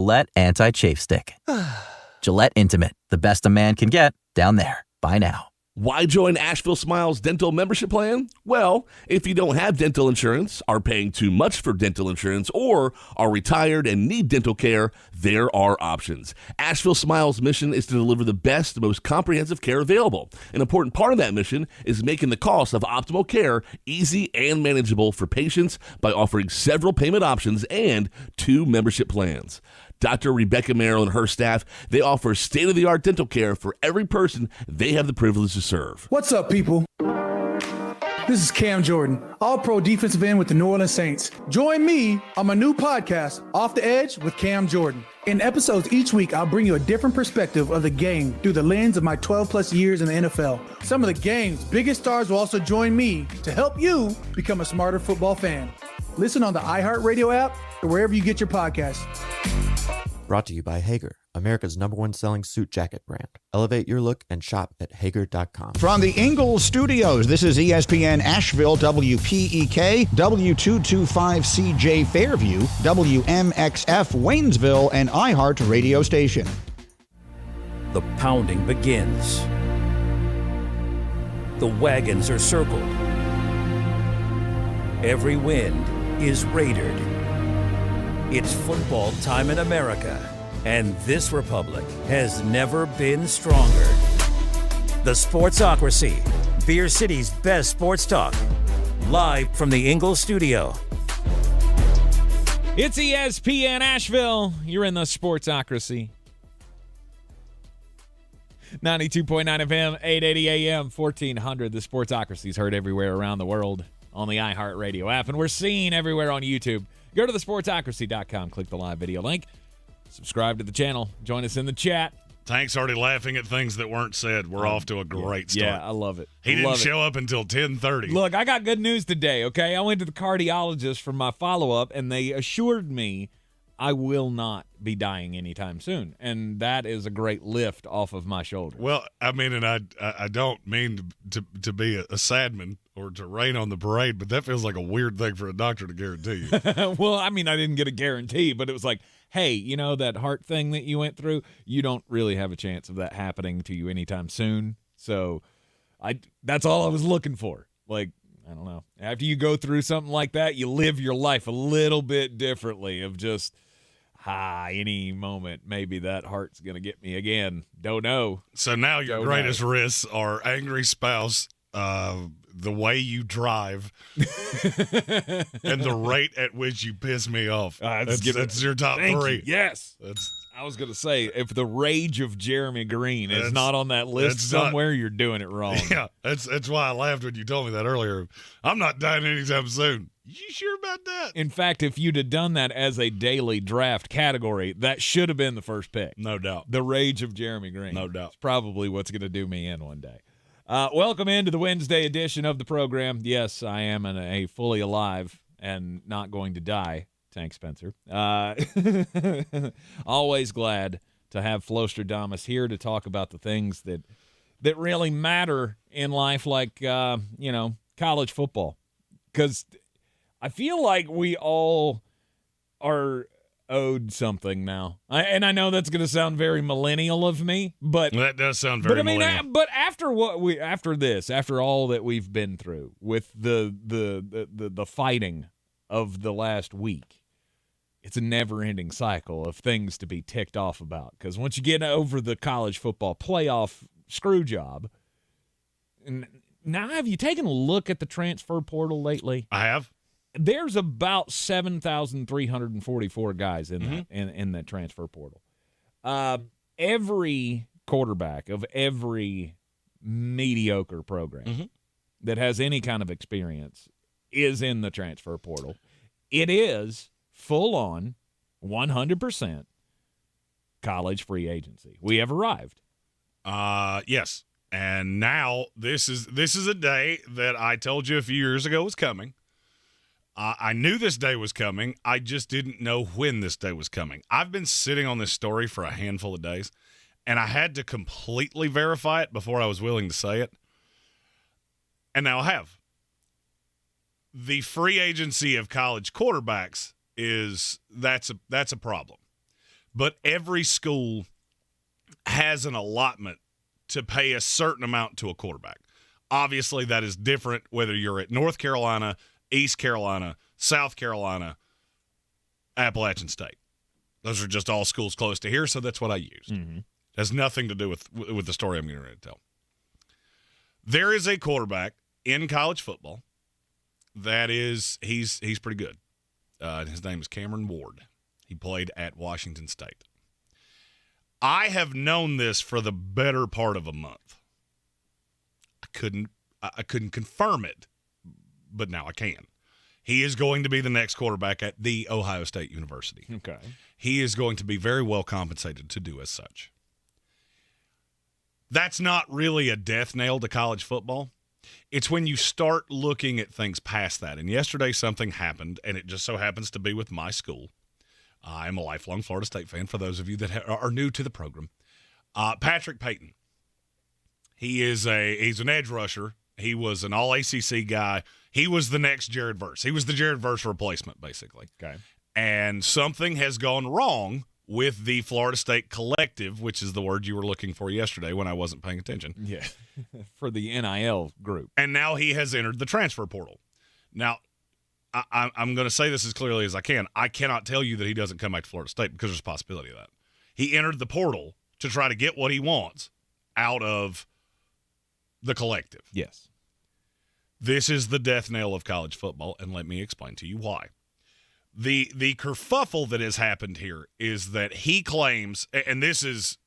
Gillette Anti-Chafe Stick. Gillette Intimate, the best a man can get, down there. Buy now. Why join Asheville Smiles Dental Membership Plan? Well, if you don't have dental insurance, are paying too much for dental insurance, or are retired and need dental care, there are options. Asheville Smiles' mission is to deliver the best, most comprehensive care available. An important part of that mission is making the cost of optimal care easy and manageable for patients by offering several payment options and 2 membership plans. Dr. Rebecca Merrill and her staff, they offer state-of-the-art dental care for every person they have the privilege to serve. What's up, people? This is Cam Jordan, all-pro defensive end with the New Orleans Saints. Join me on my new podcast, Off the Edge with Cam Jordan. In episodes each week, I'll bring you a different perspective of the game through the lens of my 12-plus years in the NFL. Some of the game's biggest stars will also join me to help you become a smarter football fan. Listen on the iHeartRadio app or wherever you get your podcasts. Brought to you by Hager, America's #1 selling suit jacket brand. Elevate your look and shop at Hager.com. From the Ingalls Studios, this is ESPN Asheville, WPEK, W225CJ Fairview, WMXF Waynesville, and iHeart Radio Station. The pounding begins. The wagons are circled. Every wind is raidered. It's football time in America, and this republic has never been stronger. The Sportsocracy, Beer City's best sports talk, live from the Ingalls studio. It's ESPN Asheville. You're in the Sportsocracy. 92.9 FM, 880 AM, 1400. The Sportsocracy is heard everywhere around the world on the iHeartRadio app, and we're seen everywhere on YouTube. Go to thesportsocracy.com, click the live video link, subscribe to the channel, join us in the chat. Tank's already laughing at things that weren't said. We're off to a great start. Yeah, I love it. He didn't show up until 10:30. Look, I got good news today, okay? I went to the cardiologist for my follow-up, and they assured me I will not be dying anytime soon, and that is a great lift off of my shoulders. Well, I mean, and I don't mean to be a sadman or to rain on the parade, but that feels like a weird thing for a doctor to guarantee you. Well, I mean, I didn't get a guarantee, but it was like, hey, you know that heart thing that you went through? You don't really have a chance of that happening to you anytime soon. So that's all I was looking for. Like, I don't know. After you go through something like that, you live your life a little bit differently of just, any moment, maybe that heart's going to get me again. Don't know. So now your greatest risks are angry spouse, the way you drive, and the rate at which you piss me off. That's your top three. Yes. I was going to say, if the rage of Jeremy Green is not on that list somewhere, you're doing it wrong. Yeah, that's why I laughed when you told me that earlier. I'm not dying anytime soon. You sure about that? In fact, if you'd have done that as a daily draft category, that should have been the first pick. No doubt. The rage of Jeremy Green. No doubt. It's probably what's going to do me in one day. Welcome into the Wednesday edition of the program. Yes, I am a fully alive and not going to die Tank Spencer. Always glad to have Flostradamus here to talk about the things that really matter in life, like, college football. Because I feel like we all are owed something now. And I know that's going to sound very millennial of me, but that does sound very millennial. But after after all that we've been through with the fighting of the last week, it's a never-ending cycle of things to be ticked off about. Because once you get over the college football playoff screw job, and now have you taken a look at the transfer portal lately? I have. There's about 7,344 guys in that transfer portal. Every quarterback of every mediocre program that has any kind of experience is in the transfer portal. It is full-on, 100% college free agency. We have arrived. Yes. And now this is a day that I told you a few years ago was coming. I knew this day was coming. I just didn't know when this day was coming. I've been sitting on this story for a handful of days, and I had to completely verify it before I was willing to say it. And now I have. The free agency of college quarterbacks that's a problem, but every school has an allotment to pay a certain amount to a quarterback. Obviously, that is different whether you're at North Carolina, East Carolina, South Carolina, Appalachian State. Those are just all schools close to here, so that's what I used. Mm-hmm. Has nothing to do with the story I'm getting ready to tell. There is a quarterback in college football that is he's pretty good. His name is Cameron Ward. He played at Washington State. I have known this for the better part of a month. I couldn't confirm it, but now I can. He is going to be the next quarterback at the Ohio State University. Okay. He is going to be very well compensated to do as such. That's not really a death nail to college football. It's when you start looking at things past that. And yesterday something happened, and it just so happens to be with my school. I'm a lifelong Florida State fan, for those of you that are new to the program. Patrick Payton. He's an edge rusher. He was an all-ACC guy. He was the next Jared Verse. He was the Jared Verse replacement, basically. Okay. And something has gone wrong with the Florida State collective, which is the word you were looking for yesterday when I wasn't paying attention. Yeah. For the NIL group. And now he has entered the transfer portal. Now, I'm going to say this as clearly as I can. I cannot tell you that he doesn't come back to Florida State because there's a possibility of that. He entered the portal to try to get what he wants out of the collective. Yes. This is the death knell of college football, and let me explain to you why. The kerfuffle that has happened here is that he claims, and this is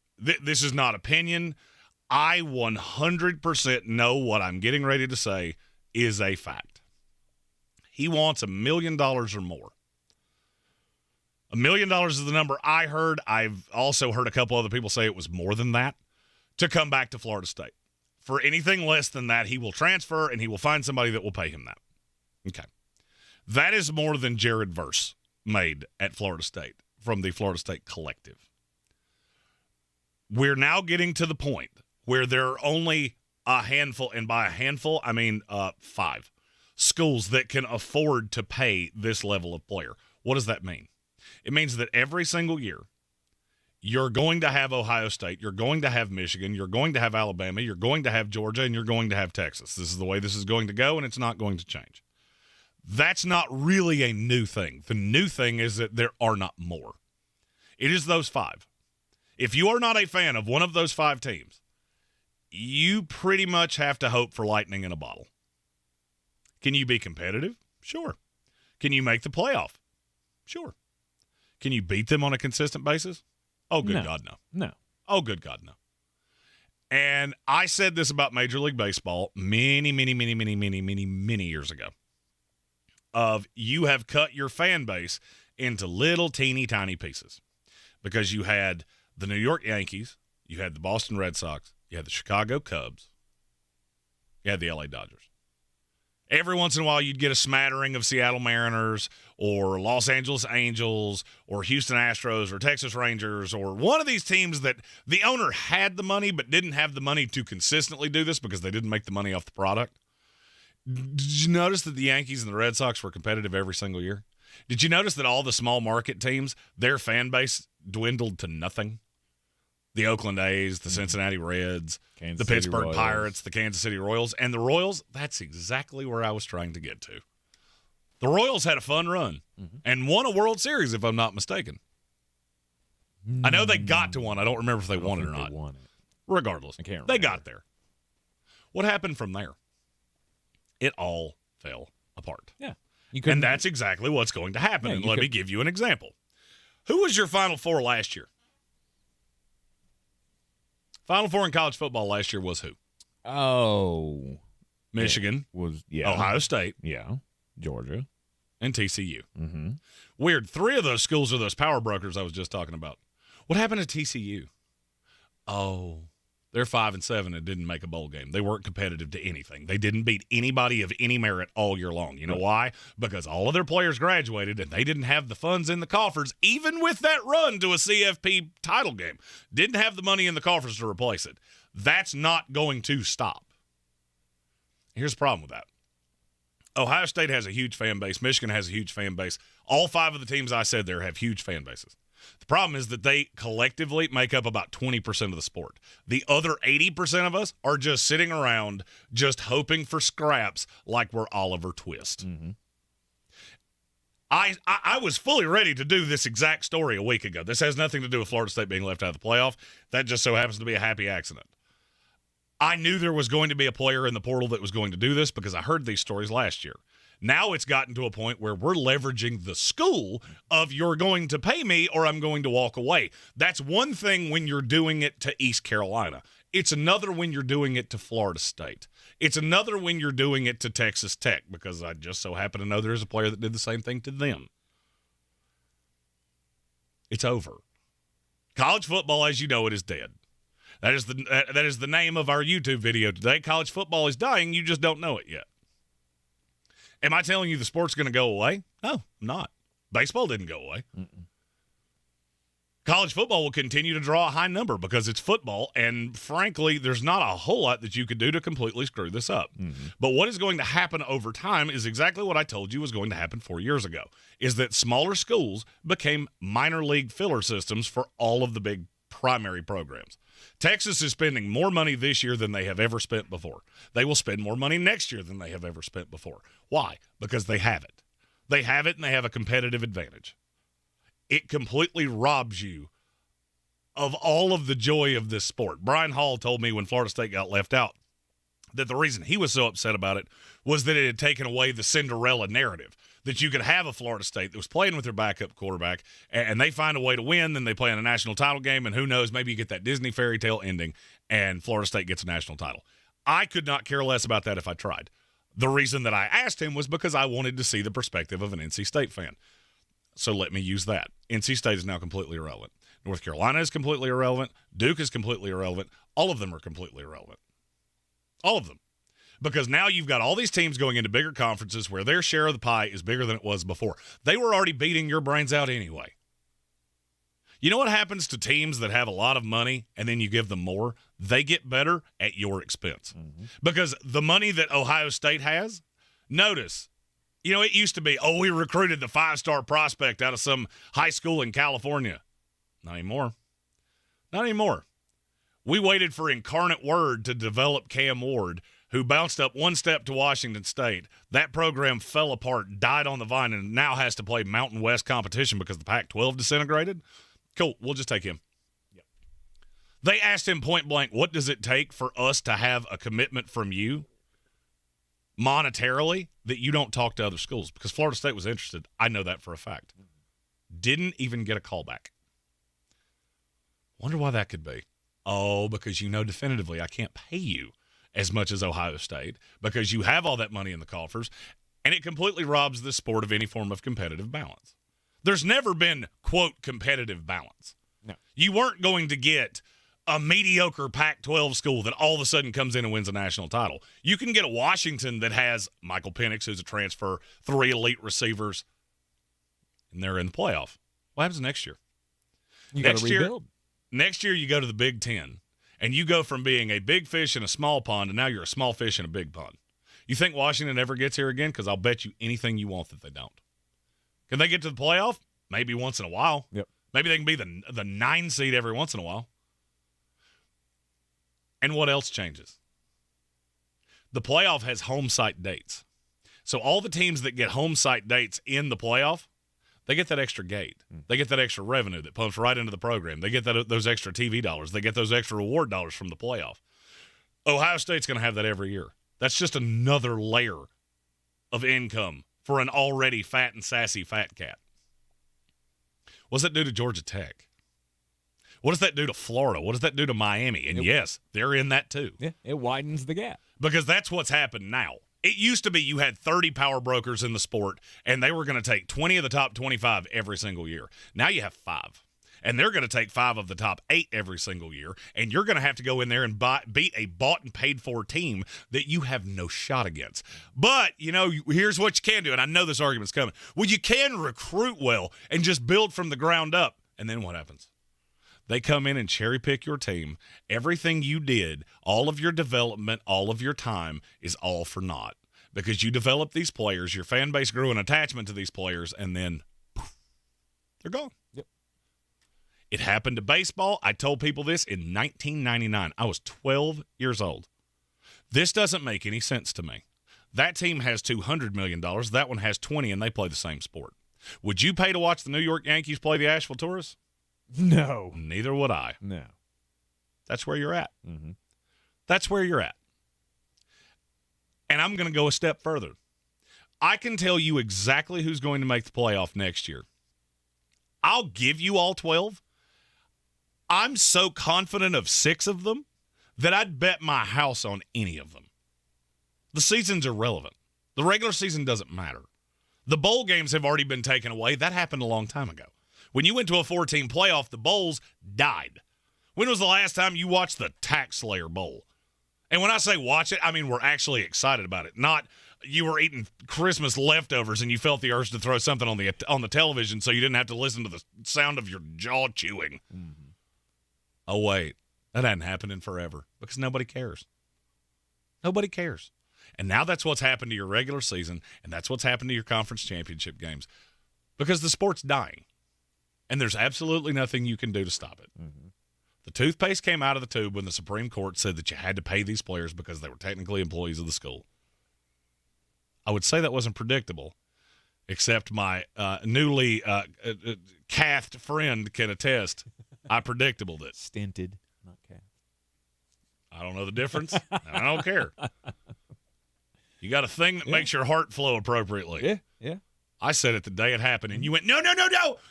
not opinion, I 100% know what I'm getting ready to say is a fact. He wants $1 million or more. $1 million is the number I heard. I've also heard a couple other people say it was more than that to come back to Florida State. For anything less than that, he will transfer and he will find somebody that will pay him that. Okay. That is more than Jared Verse made at Florida State from the Florida State collective. We're now getting to the point where there are only a handful, and by a handful, I mean 5 schools that can afford to pay this level of player. What does that mean? It means that every single year, you're going to have Ohio State, you're going to have Michigan, you're going to have Alabama, you're going to have Georgia, and you're going to have Texas. This is the way this is going to go, and it's not going to change. That's not really a new thing. The new thing is that there are not more. It is those 5. If you are not a fan of one of those 5 teams, you pretty much have to hope for lightning in a bottle. Can you be competitive? Sure. Can you make the playoff? Sure. Can you beat them on a consistent basis? Oh, good God, no. No. Oh, good God, no. And I said this about Major League Baseball many years ago. Of you have cut your fan base into little teeny tiny pieces. Because you had the New York Yankees, you had the Boston Red Sox, you had the Chicago Cubs, you had the LA Dodgers. Every once in a while, you'd get a smattering of Seattle Mariners or Los Angeles Angels or Houston Astros or Texas Rangers or one of these teams that the owner had the money but didn't have the money to consistently do this because they didn't make the money off the product. Did you notice that the Yankees and the Red Sox were competitive every single year? Did you notice that all the small market teams, their fan base dwindled to nothing? The Oakland A's, the Cincinnati Reds, the Pittsburgh Pirates, the Kansas City Royals, and the Royals, that's exactly where I was trying to get to. The Royals had a fun run and won a World Series, if I'm not mistaken. I know they got to one. I don't remember if they won it or not. Won it. Regardless, I can't remember. They got there. What happened from there? It all fell apart. Yeah. And that's exactly what's going to happen. Yeah, and let me give you an example. Who was your Final Four last year? Final Four in college football last year was who? Oh. Michigan. Ohio State. Yeah. Georgia. And TCU. Mm-hmm. Weird. 3 of those schools are those power brokers I was just talking about. What happened to TCU? Oh, they're 5-7 and didn't make a bowl game. They weren't competitive to anything. They didn't beat anybody of any merit all year long. You know why? Because all of their players graduated and they didn't have the funds in the coffers, even with that run to a CFP title game. Didn't have the money in the coffers to replace it. That's not going to stop. Here's the problem with that. Ohio State has a huge fan base. Michigan has a huge fan base. All 5 of the teams I said there have huge fan bases. The problem is that they collectively make up about 20% of the sport. The other 80% of us are just sitting around just hoping for scraps like we're Oliver Twist. Mm-hmm. I was fully ready to do this exact story a week ago. This has nothing to do with Florida State being left out of the playoff. That just so happens to be a happy accident. I knew there was going to be a player in the portal that was going to do this because I heard these stories last year. Now it's gotten to a point where we're leveraging the school of you're going to pay me or I'm going to walk away. That's one thing when you're doing it to East Carolina. It's another when you're doing it to Florida State. It's another when you're doing it to Texas Tech, because I just so happen to know there's a player that did the same thing to them. It's over. College football, as you know it, is dead. That is the name of our YouTube video today. College football is dying. You just don't know it yet. Am I telling you the sport's going to go away? No, I'm not. Baseball didn't go away. Mm-mm. College football will continue to draw a high number because it's football, and frankly, there's not a whole lot that you could do to completely screw this up. Mm-hmm. But what is going to happen over time is exactly what I told you was going to happen 4 years ago, is that smaller schools became minor league filler systems for all of the big primary programs. Texas is spending more money this year than they have ever spent before. They will spend more money next year than they have ever spent before. Why? Because they have it. They have it, and they have a competitive advantage. It completely robs you of all of the joy of this sport. Brian Hall told me when Florida State got left out that the reason he was so upset about it was that it had taken away the Cinderella narrative, that you could have a Florida State that was playing with their backup quarterback, and they find a way to win, then they play in a national title game, and who knows, maybe you get that Disney fairy tale ending, and Florida State gets a national title. I could not care less about that if I tried. The reason that I asked him was because I wanted to see the perspective of an NC State fan. So let me use that. NC State is now completely irrelevant. North Carolina is completely irrelevant. Duke is completely irrelevant. All of them are completely irrelevant. All of them. Because now you've got all these teams going into bigger conferences where their share of the pie is bigger than it was before. They were already beating your brains out anyway. You know what happens to teams that have a lot of money and then you give them more? They get better at your expense. Mm-hmm. Because the money that Ohio State has, notice, you know, it used to be, we recruited the 5-star prospect out of some high school in California. Not anymore. Not anymore. We waited for Incarnate Word to develop Cam Ward, who bounced up one step to Washington State. That program fell apart, died on the vine, and now has to play Mountain West competition because the Pac-12 disintegrated. Cool, we'll just take him. Yep. They asked him point blank, what does it take for us to have a commitment from you monetarily that you don't talk to other schools? Because Florida State was interested. I know that for a fact. Didn't even get a call back. Wonder why that could be. Because you know definitively I can't pay you as much as Ohio State because you have all that money in the coffers, and it completely robs the sport of any form of competitive balance. There's never been, quote, competitive balance. No. You weren't going to get a mediocre Pac-12 school that all of a sudden comes in and wins a national title. You can get a Washington that has Michael Penix, who's a transfer, 3 elite receivers, and they're in the playoff. What happens next year? You got to rebuild. Next year you go to the Big Ten, and you go from being a big fish in a small pond to now you're a small fish in a big pond. You think Washington ever gets here again? Because I'll bet you anything you want that they don't. Can they get to the playoff? Maybe once in a while. Yep. Maybe they can be the 9 seed every once in a while. And what else changes? The playoff has home site dates. So all the teams that get home site dates in the playoff, they get that extra gate. They get that extra revenue that pumps right into the program. They get those extra TV dollars. They get those extra reward dollars from the playoff. Ohio State's going to have that every year. That's just another layer of income for an already fat and sassy fat cat. What does that do to Georgia Tech? What does that do to Florida? What does that do to Miami? And yes, they're in that too. Yeah, it widens the gap. Because that's what's happened now. It used to be you had 30 power brokers in the sport, and they were going to take 20 of the top 25 every single year. Now you have 5. And they're going to take 5 of the top 8 every single year, and you're going to have to go in there and beat a bought and paid for team that you have no shot against. But, you know, here's what you can do, and I know this argument's coming. Well, you can recruit well and just build from the ground up. And then what happens? They come in and cherry pick your team. Everything you did, all of your development, all of your time is all for naught. Because you developed these players, your fan base grew an attachment to these players, and then poof, they're gone. Yep. It happened to baseball. I told people this in 1999. I was 12 years old. This doesn't make any sense to me. That team has $200 million. That one has 20, and they play the same sport. Would you pay to watch the New York Yankees play the Asheville Tourists? No. Neither would I. No. That's where you're at. Mm-hmm. That's where you're at. And I'm going to go a step further. I can tell you exactly who's going to make the playoff next year. I'll give you all 12. I'm so confident of 6 of them that I'd bet my house on any of them. The season's irrelevant. The regular season doesn't matter. The bowl games have already been taken away. That happened a long time ago. When you went to a 4-team playoff, the bowls died. When was the last time you watched the Tax Slayer Bowl? And when I say watch it, I mean we're actually excited about it. Not you were eating Christmas leftovers and you felt the urge to throw something on the television so you didn't have to listen to the sound of your jaw chewing. Mm-hmm. Oh, wait. That hadn't happened in forever because nobody cares. Nobody cares. And now that's what's happened to your regular season, and that's what's happened to your conference championship games because the sport's dying, and there's absolutely nothing you can do to stop it. Mm-hmm. The toothpaste came out of the tube when the Supreme Court said that you had to pay these players because they were technically employees of the school. I would say that wasn't predictable, except my newly cathed friend can attest. I predictable it. Stinted, not cathed. I don't know the difference. I don't care. You got a thing that makes your heart flow appropriately. Yeah. I said it the day it happened, and you went, no.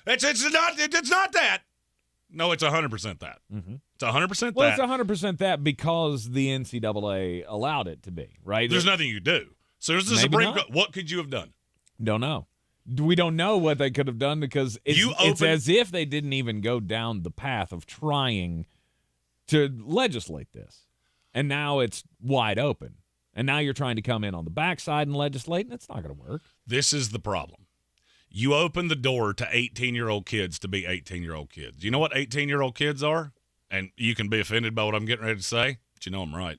It's not that. No, it's 100% that. Mm-hmm. It's 100% that. Well, it's 100% that because the NCAA allowed it to be, right? There's nothing you do. So there's the Supreme Court. What could you have done? Don't know. We don't know what they could have done because it's as if they didn't even go down the path of trying to legislate this. And now it's wide open. And now you're trying to come in on the backside and legislate, and it's not going to work. This is the problem. You open the door to 18-year-old kids to be 18-year-old kids. You know what 18-year-old kids are? And you can be offended by what I'm getting ready to say, but you know I'm right.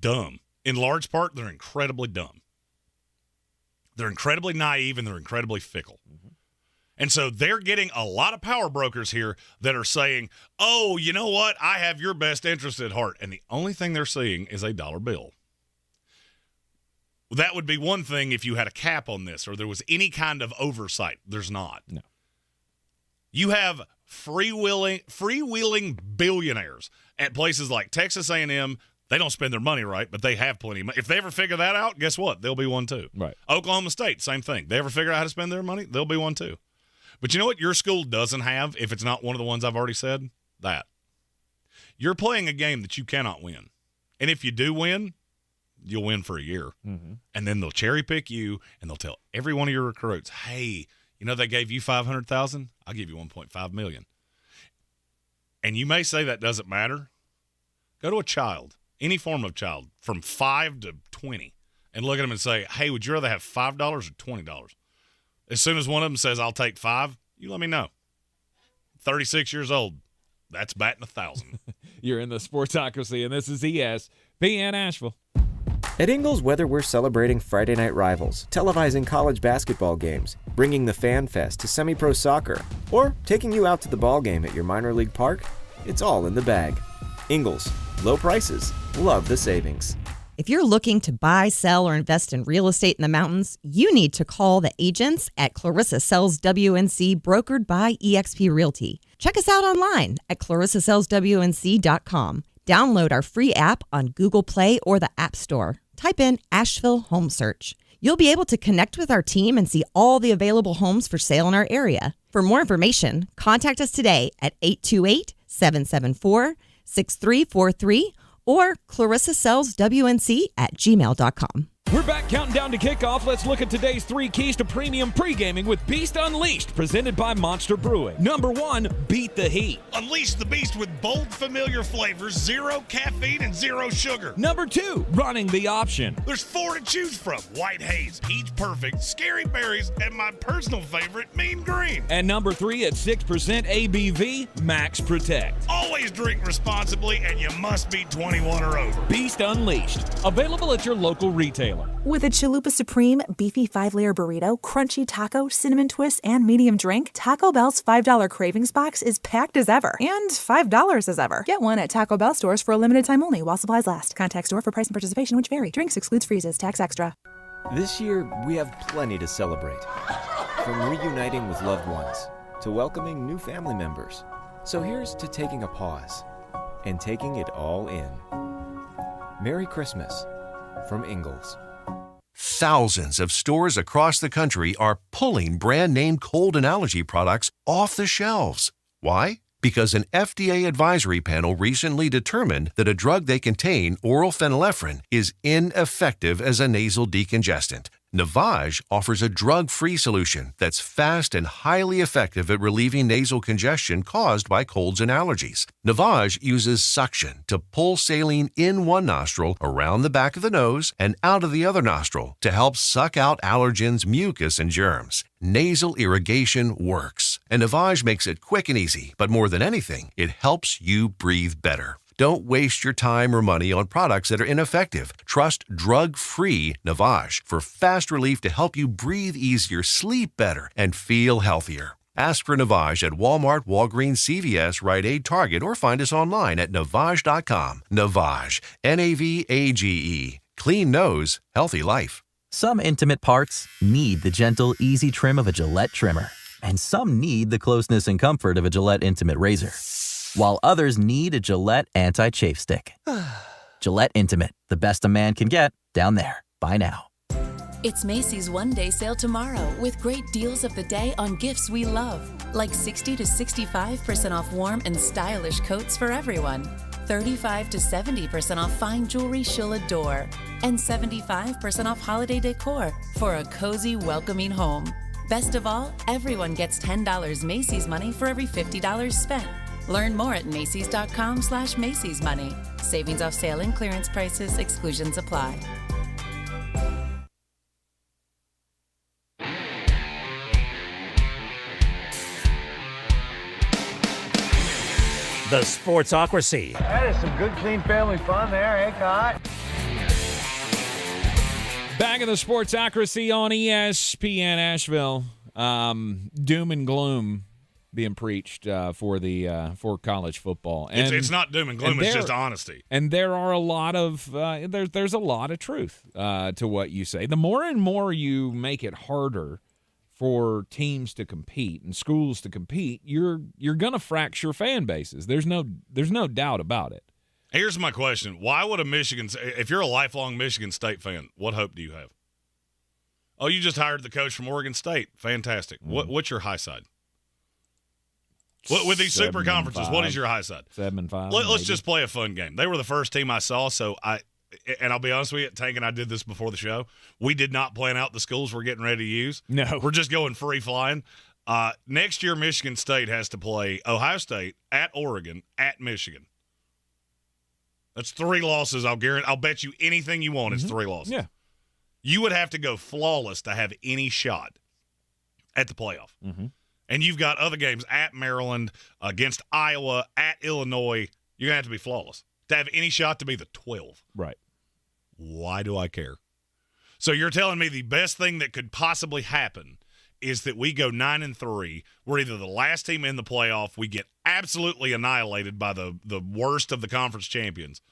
Dumb. In large part, they're incredibly dumb. They're incredibly naive, and they're incredibly fickle. Mm-hmm. And so they're getting a lot of power brokers here that are saying, oh, you know what? I have your best interest at heart. And the only thing they're seeing is a dollar bill. That would be one thing if you had a cap on this or there was any kind of oversight. There's not. No. You have freewheeling billionaires at places like Texas A&M. They don't spend their money right, but they have plenty of money. If they ever figure that out, guess what? They'll be one too. Right. Oklahoma State, same thing. They ever figure out how to spend their money? They'll be one too. But you know what your school doesn't have, if it's not one of the ones I've already said? That. You're playing a game that you cannot win. And if you do win, you'll win for a year. Mm-hmm. And then they'll cherry pick you, and they'll tell every one of your recruits, hey, you know they gave you $500,000? I'll give you $1.5 million. And you may say that doesn't matter. Go to a child, any form of child, from 5 to 20, and look at them and say, hey, would you rather have $5 or $20? As soon as one of them says, I'll take 5, you let me know. 36 years old. That's batting 1,000. You're in the Sportsocracy, and this is ESPN Asheville. At Ingles, whether we're celebrating Friday night rivals, televising college basketball games, bringing the Fan Fest to semi-pro soccer, or taking you out to the ball game at your minor league park, it's all in the bag. Ingles, low prices, love the savings. If you're looking to buy, sell, or invest in real estate in the mountains, you need to call the agents at Clarissa Sells WNC, brokered by eXp Realty. Check us out online at clarissasellswnc.com. Download our free app on Google Play or the App Store. Type in Asheville Home Search. You'll be able to connect with our team and see all the available homes for sale in our area. For more information, contact us today at 828-774-6343 or clarissasellswnc@gmail.com. We're back counting down to kickoff. Let's look at today's 3 keys to premium pre-gaming with Beast Unleashed, presented by Monster Brewing. Number 1, beat the heat. Unleash the beast with bold, familiar flavors, 0 caffeine, and 0 sugar. Number 2, running the option. There's 4 to choose from: White Haze, Peach Perfect, Scary Berries, and my personal favorite, Mean Green. And number 3, at 6% ABV, Max Protect. Always drink responsibly, and you must be 21 or over. Beast Unleashed, available at your local retailer. regular. With a Chalupa Supreme, beefy 5-layer burrito, crunchy taco, cinnamon twist, and medium drink, Taco Bell's $5 Cravings Box is packed as ever. And $5 as ever. Get one at Taco Bell stores for a limited time only while supplies last. Contact store for price and participation which vary. Drinks excludes freezes. Tax extra. This year, we have plenty to celebrate. From reuniting with loved ones to welcoming new family members. So here's to taking a pause and taking it all in. Merry Christmas from Ingalls. Thousands of stores across the country are pulling brand name cold and allergy products off the shelves. Why? Because an FDA advisory panel recently determined that a drug they contain, oral phenylephrine, is ineffective as a nasal decongestant. Navage offers a drug-free solution that's fast and highly effective at relieving nasal congestion caused by colds and allergies. Navage uses suction to pull saline in one nostril, around the back of the nose, and out of the other nostril to help suck out allergens, mucus, and germs. Nasal irrigation works, and Navage makes it quick and easy, but more than anything, it helps you breathe better. Don't waste your time or money on products that are ineffective. Trust drug-free Navage for fast relief to help you breathe easier, sleep better, and feel healthier. Ask for Navage at Walmart, Walgreens, CVS, Rite Aid, Target, or find us online at Navage.com. Navage, Navage. Clean nose, healthy life. Some intimate parts need the gentle, easy trim of a Gillette trimmer. And some need the closeness and comfort of a Gillette Intimate razor. While others need a Gillette anti-chafe stick. Gillette Intimate, the best a man can get, down there. Buy now. It's Macy's one-day sale tomorrow with great deals of the day on gifts we love, like 60 to 65% off warm and stylish coats for everyone, 35 to 70% off fine jewelry she'll adore, and 75% off holiday decor for a cozy, welcoming home. Best of all, everyone gets $10 Macy's money for every $50 spent. Learn more at Macys.com/Macy's Money. Savings off sale and clearance prices. Exclusions apply. The Sportsocracy. That is some good, clean family fun there, eh, Cott? Back in the Sportsocracy on ESPN Asheville. Doom and gloom being preached for college football. And it's not doom and gloom, it's just honesty. And there are a lot of there's a lot of truth to what you say. The more and more you make it harder for teams to compete and schools to compete, you're going to fracture fan bases. There's no doubt about it. Here's my question. Why would if you're a lifelong Michigan State fan, what hope do you have? Oh, you just hired the coach from Oregon State. Fantastic. What's your high side? With these super conferences, what is your high side? 7-5. Let's just play a fun game. They were the first team I saw, and I'll be honest with you, Tank and I did this before the show. We did not plan out the schools we're getting ready to use. No. We're just going free flying. Next year, Michigan State has to play Ohio State, at Oregon, at Michigan. That's 3 losses. I'll bet you anything you want. It's 3 losses. Yeah. You would have to go flawless to have any shot at the playoff. Mm-hmm. And you've got other games at Maryland, against Iowa, at Illinois. You're going to have to be flawless to have any shot to be the 12. Right. Why do I care? So you're telling me the best thing that could possibly happen is that we go 9-3. We're either the last team in the playoff, we get absolutely annihilated by the worst of the conference champions,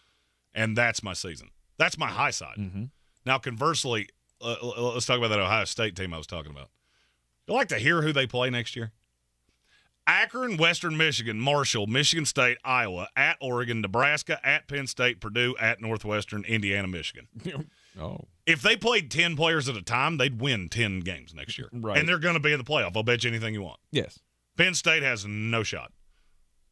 and that's my season. That's my high side. Mm-hmm. Now, conversely, let's talk about that Ohio State team I was talking about. You like to hear who they play next year? Akron, Western Michigan, Marshall, Michigan State, Iowa, at Oregon, Nebraska, at Penn State, Purdue, at Northwestern, Indiana, Michigan. Oh. If they played 10 players at a time, they'd win 10 games next year. Right. And they're going to be in the playoff. I'll bet you anything you want. Yes. Penn State has no shot.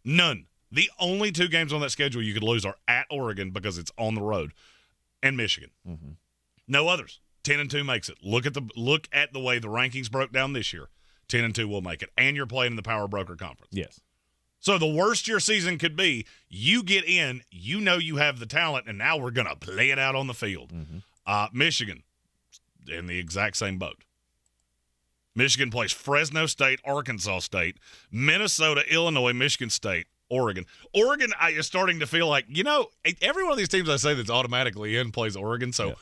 None. The only 2 games on that schedule you could lose are at Oregon because it's on the road, and Michigan. Mm-hmm. No others. 10-2 makes it. Look at the way the rankings broke down this year. 10-2 will make it, and you're playing in the Power Broker Conference. Yes. So the worst your season could be, you get in, you know you have the talent, and now we're going to play it out on the field. Mm-hmm. Michigan, in the exact same boat. Michigan plays Fresno State, Arkansas State, Minnesota, Illinois, Michigan State, Oregon. Oregon is starting to feel like, every one of these teams I say that's automatically in plays Oregon, so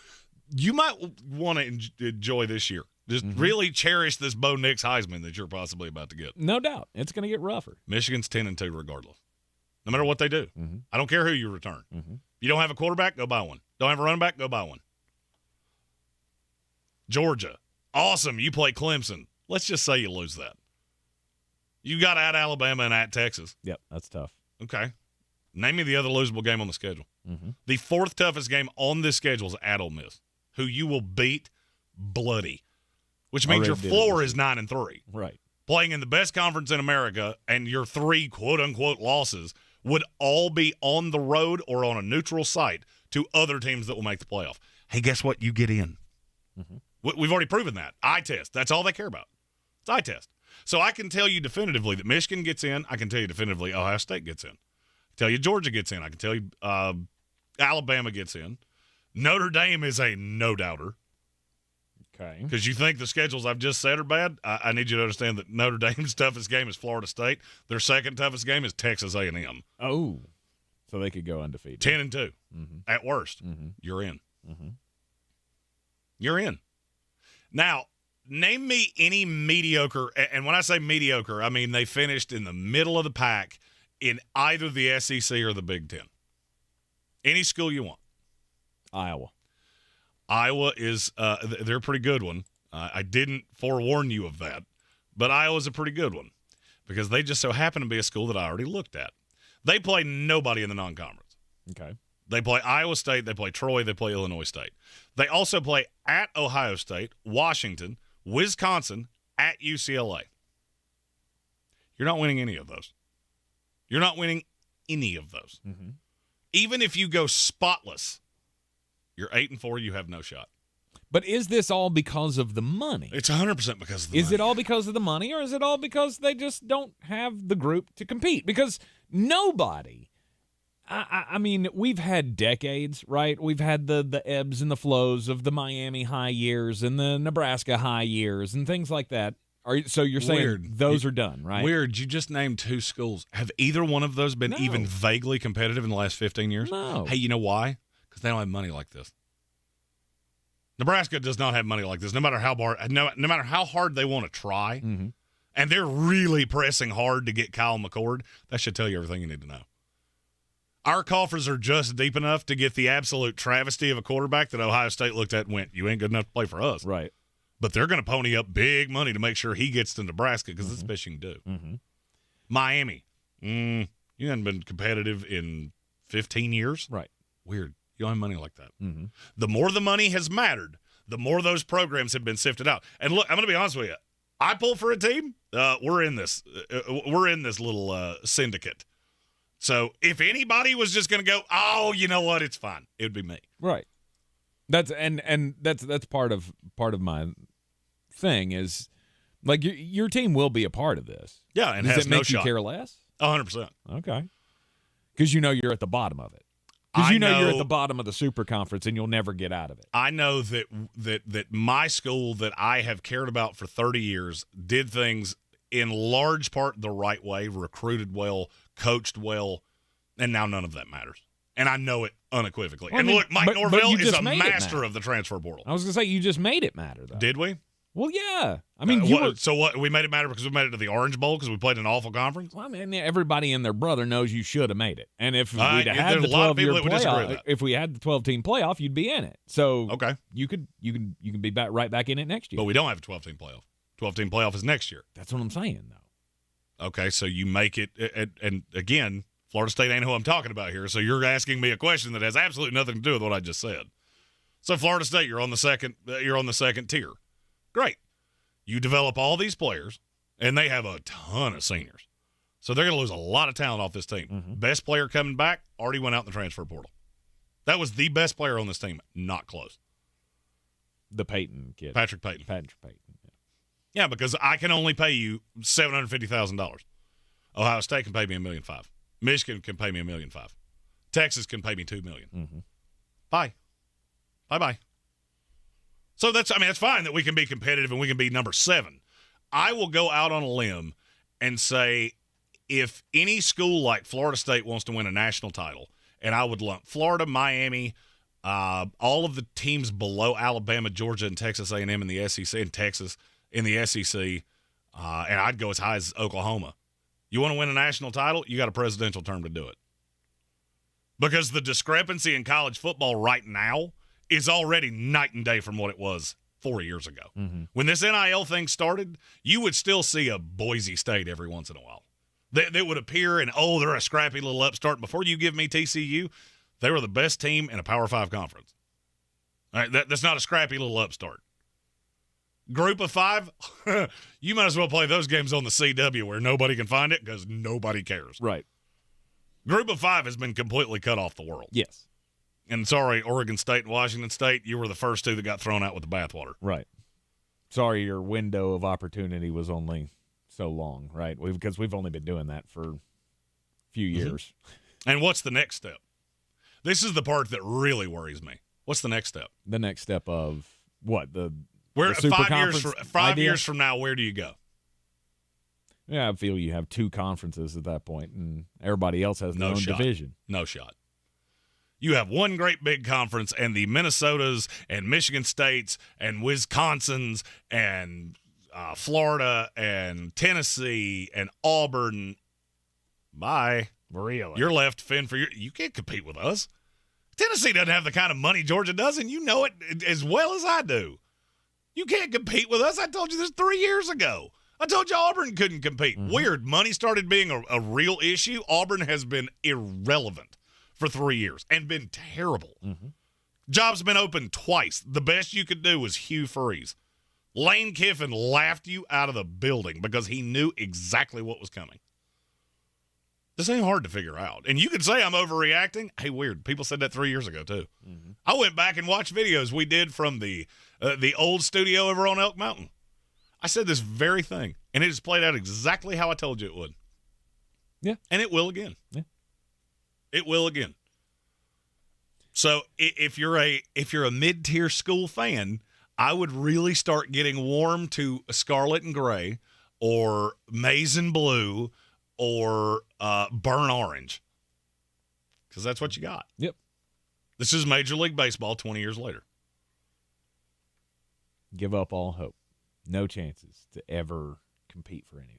you might want to enjoy this year. Just really cherish this Bo Nix Heisman that you're possibly about to get. No doubt. It's going to get rougher. Michigan's 10-2 regardless. No matter what they do. I don't care who you return. You don't have a quarterback, go buy one. Don't have a running back, go buy one. Georgia, awesome. You play Clemson. Let's just say you lose that. You got at Alabama and at Texas. Yep, that's tough. Okay. Name me the other losable game on the schedule. The fourth toughest game on this schedule is at Ole Miss, who you will beat bloody, which means your floor is 9-3. Right. Playing in the best conference in America, and your 3 quote-unquote losses would all be on the road or on a neutral site to other teams that will make the playoff. Hey, guess what? You get in. We've already proven that. Eye test. That's all they care about. It's eye test. So I can tell you definitively that Michigan gets in. I can tell you definitively Ohio State gets in. I can tell you Georgia gets in. I can tell you Alabama gets in. Notre Dame is a no-doubter. Okay. Because you think the schedules I've just said are bad, I need you to understand that Notre Dame's toughest game is Florida State. Their second toughest game is Texas A&M. Oh. So they could go undefeated. 10-2. At worst. You're in. You're in. Now, name me any mediocre, and when I say mediocre, I mean they finished in the middle of the pack in either the SEC or the Big Ten. Any school you want. Iowa. Iowa is they're a pretty good one. I didn't forewarn you of that, but Iowa's a pretty good one because they just so happen to be a school that I already looked at. They play nobody in the non-conference. Okay. They play Iowa State, they play Troy, they play Illinois State. They also play at Ohio State, Washington, Wisconsin, at UCLA. You're not winning any of those. You're not winning any of those. Even if you go spotless, you're 8-4, you have no shot. But is this all because of the money? It's 100% because of the money. Is it all because of the money, or is it all because they just don't have the group to compete? Because nobody, I mean, we've had decades, right? We've had the ebbs and the flows of the Miami high years and the Nebraska high years and things like that. So you're saying those are done, right? Weird. You just named 2 schools. Have either one of those been even vaguely competitive in the last 15 years? No. Hey, you know why? Because they don't have money like this. Nebraska does not have money like this, no matter how hard they want to try. And they're really pressing hard to get Kyle McCord. That should tell you everything you need to know. Our coffers are just deep enough to get the absolute travesty of a quarterback that Ohio State looked at and went, you ain't good enough to play for us. Right. But they're going to pony up big money to make sure he gets to Nebraska because it's the best you can do. Miami. You haven't been competitive in 15 years. Right. Weird. You don't have money like that. The more the money has mattered, the more those programs have been sifted out. And look, I'm going to be honest with you. I pull for a team. We're in this. We're in this little syndicate. So if anybody was just going to go, oh, you know what, it's fine, it would be me. Right. That's part of my thing is like your team will be a part of this. Yeah, and does has it make no you shot. care less? 100%. Okay. Because you know you're at the bottom of it. Because you know you're at the bottom of the super conference and you'll never get out of it. I know that my school that I have cared about for 30 years did things in large part the right way, recruited well, coached well, and now none of that matters. And I know it unequivocally. Well, look, Mike Norvell is a made it master matter. of the transfer portal. I was going to say, you just made it matter, though. Did we? Well, yeah. I mean, so what? We made it matter because we made it to the Orange Bowl because we played an awful conference? Well, I mean, everybody and their brother knows you should have made it. And if we'd had there's the a lot of 12-year people that would disagree with playoff, that. if we had the 12-team playoff, you'd be in it. So okay, you can be right back in it next year. But we don't have a 12-team playoff. 12-team playoff is next year. That's what I'm saying, though. Okay, so you make it, and again, Florida State ain't who I'm talking about here. So you're asking me a question that has absolutely nothing to do with what I just said. So Florida State, you're on the second tier. Great. You develop all these players, and they have a ton of seniors. So they're going to lose a lot of talent off this team. Best player coming back already went out in the transfer portal. That was the best player on this team, not close. The Peyton kid. Patrick Peyton. Yeah. Yeah, because I can only pay you $750,000. Ohio State can pay me $1.5 million. Michigan can pay me $1.5 million. Texas can pay me $2 million. Bye. Bye-bye. So that's fine that we can be competitive and we can be number 7. I will go out on a limb and say if any school like Florida State wants to win a national title, and I would lump Florida, Miami, All of the teams below Alabama, Georgia, and Texas A&M in the SEC, and Texas in the SEC, and I'd go as high as Oklahoma. You want to win a national title, you got a presidential term to do it. Because the discrepancy in college football right now is already night and day from what it was 4 years ago. Mm-hmm. When this NIL thing started, you would still see a Boise State every once in a while. They would appear and, they're a scrappy little upstart. Before you give me TCU, they were the best team in a Power 5 conference. All right, that's not a scrappy little upstart. Group of 5, you might as well play those games on the CW where nobody can find it because nobody cares. Right. Group of 5 has been completely cut off the world. Yes. And sorry, Oregon State and Washington State, you were the first two that got thrown out with the bathwater. Right. Sorry, your window of opportunity was only so long, right? Because we've only been doing that for a few years. And what's the next step? This is the part that really worries me. What's the next step? The next step of what? The Where super 5 years from now, where do you go? Yeah, I feel you have 2 conferences at that point, and everybody else has their own division. No shot. You have one great big conference, and the Minnesotas and Michigan States and Wisconsins and Florida and Tennessee and Auburn. Bye. Really? You're left to fend for you can't compete with us. Tennessee doesn't have the kind of money Georgia does, and you know it as well as I do. You can't compete with us. I told you this 3 years ago. I told you Auburn couldn't compete. Mm-hmm. Weird. Money started being a real issue. Auburn has been irrelevant for 3 years and been terrible. Mm-hmm. Jobs been open twice. The best you could do was Hugh Freeze. Lane Kiffin laughed you out of the building because he knew exactly what was coming. This ain't hard to figure out. And you could say I'm overreacting. Hey, weird. People said that 3 years ago, too. Mm-hmm. I went back and watched videos we did from the old studio over on Elk Mountain. I said this very thing, and it has played out exactly how I told you it would. Yeah. And it will again. Yeah. It will again. So if you're a mid-tier school fan, I would really start getting warm to Scarlet and Gray or Maize and Blue or Burn Orange, because that's what you got. Yep. This is Major League Baseball 20 years later. Give up all hope. No chances to ever compete for anything.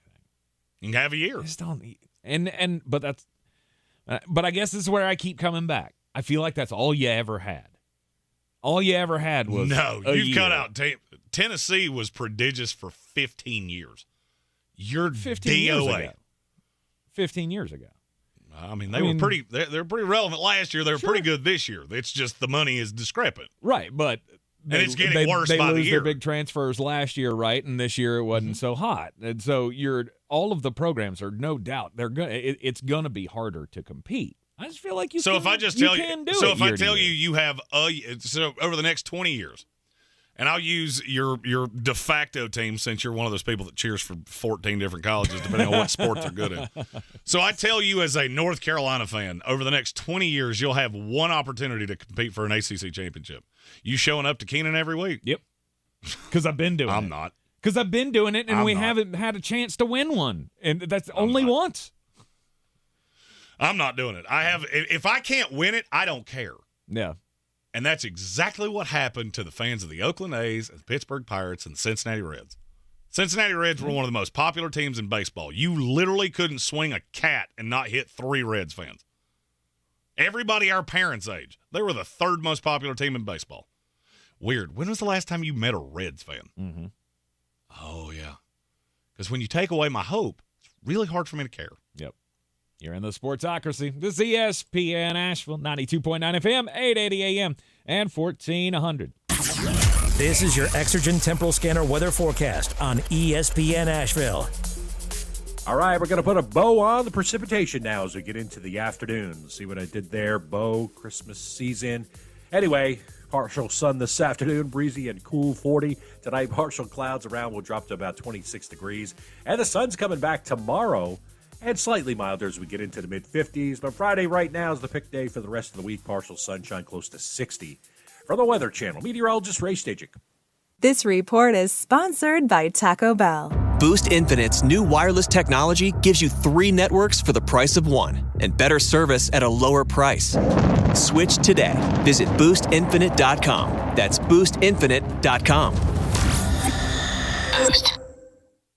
You can have a year. Just don't. But that's. But I guess this is where I keep coming back. I feel like that's all you ever had. All you ever had was you've cut out. Tennessee was prodigious for 15 years. You're 15 DOA. Years ago. 15 years ago. I mean, they were pretty. They're pretty relevant last year. They were pretty good this year. It's just the money is discrepant. Right, but. And it's getting worse by the year. They lose their big transfers last year, right? And this year it wasn't so hot. And so all of the programs are no doubt it's gonna be harder to compete. I just feel like you. So if I just tell you, if I tell you you have over the next 20 years, and I'll use your de facto team since you're one of those people that cheers for 14 different colleges depending on what sport they're good in. So I tell you as a North Carolina fan, over the next 20 years, you'll have one opportunity to compete for an ACC championship. You showing up to Keenan every week? Yep. Because I've been doing it. I'm not. Because I've been doing it, and we haven't had a chance to win one. And that's only once. I'm not doing it. If I can't win it, I don't care. Yeah. And that's exactly what happened to the fans of the Oakland A's and Pittsburgh Pirates and the Cincinnati Reds. Cincinnati Reds were one of the most popular teams in baseball. You literally couldn't swing a cat and not hit 3 Reds fans. Everybody our parents' age, they were the 3rd most popular team in baseball. Weird. When was the last time you met a Reds fan? Mm-hmm. Oh, yeah. Because when you take away my hope, it's really hard for me to care. Yep. You're in the Sportsocracy. This is ESPN Asheville, 92.9 FM, 880 AM, and 1400. This is your Exergen Temporal Scanner weather forecast on ESPN Asheville. All right, we're going to put a bow on the precipitation now as we get into the afternoon. See what I did there? Bow, Christmas season. Anyway, partial sun this afternoon, breezy and cool 40. Tonight, partial clouds around will drop to about 26 degrees. And the sun's coming back tomorrow and slightly milder as we get into the mid-50s. But Friday right now is the pick day for the rest of the week. Partial sunshine close to 60. From the Weather Channel, meteorologist Ray Stajic. This report is sponsored by Taco Bell. Boost Infinite's new wireless technology gives you 3 networks for the price of 1 and better service at a lower price. Switch today. Visit boostinfinite.com. That's boostinfinite.com.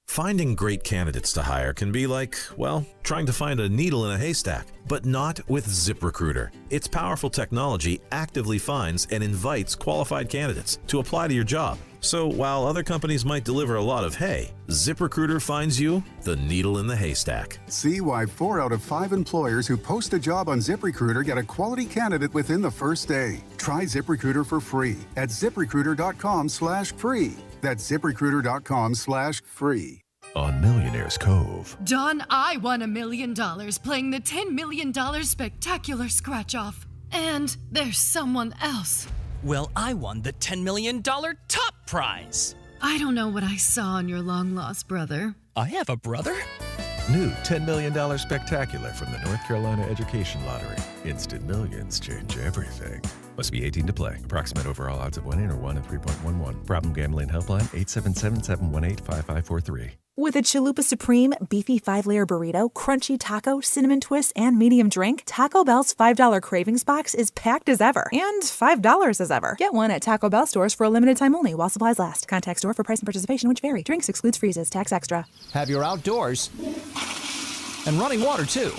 Finding great candidates to hire can be like, well, trying to find a needle in a haystack, but not with ZipRecruiter. Its powerful technology actively finds and invites qualified candidates to apply to your job. So while other companies might deliver a lot of hay, ZipRecruiter finds you the needle in the haystack. See why 4 out of 5 employers who post a job on ZipRecruiter get a quality candidate within the first day. Try ZipRecruiter for free at ZipRecruiter.com/free. That's ZipRecruiter.com/free. On Millionaire's Cove. Don, I won $1 million playing the $10 million spectacular scratch-off. And there's someone else. Well, I won the $10 million top prize. I don't know what I saw in your long-lost brother. I have a brother? New $10 million spectacular from the North Carolina Education Lottery. Instant millions change everything. Must be 18 to play. Approximate overall odds of winning are 1 in 3.11. Problem gambling helpline 877-718-5543. With a Chalupa Supreme, beefy 5-layer burrito, crunchy taco, cinnamon twist, and medium drink, Taco Bell's $5 Cravings Box is packed as ever. And $5 as ever. Get one at Taco Bell stores for a limited time only while supplies last. Contact store for price and participation which vary. Drinks excludes freezes. Tax extra. Have your outdoors and running water, too.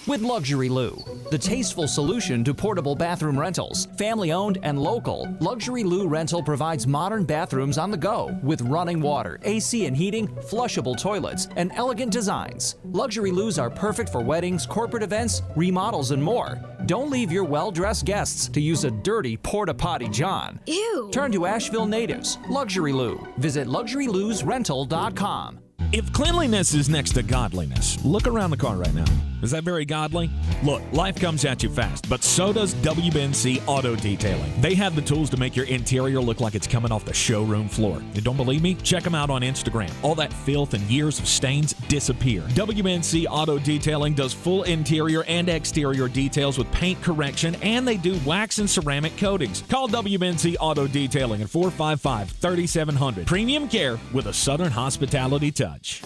With Luxury Loo, the tasteful solution to portable bathroom rentals. Family-owned and local, Luxury Loo Rental provides modern bathrooms on the go with running water, AC and heating, flushable toilets, and elegant designs. Luxury Loos are perfect for weddings, corporate events, remodels, and more. Don't leave your well-dressed guests to use a dirty porta-potty john. Ew! Turn to Asheville natives. Luxury Loo. Visit LuxuryLoosRental.com. If cleanliness is next to godliness, look around the car right now. Is that very godly? Look, life comes at you fast, but so does WBNC Auto Detailing. They have the tools to make your interior look like it's coming off the showroom floor. You don't believe me? Check them out on Instagram. All that filth and years of stains disappear. WBNC Auto Detailing does full interior and exterior details with paint correction, and they do wax and ceramic coatings. Call WBNC Auto Detailing at 455-3700. Premium care with a Southern hospitality touch.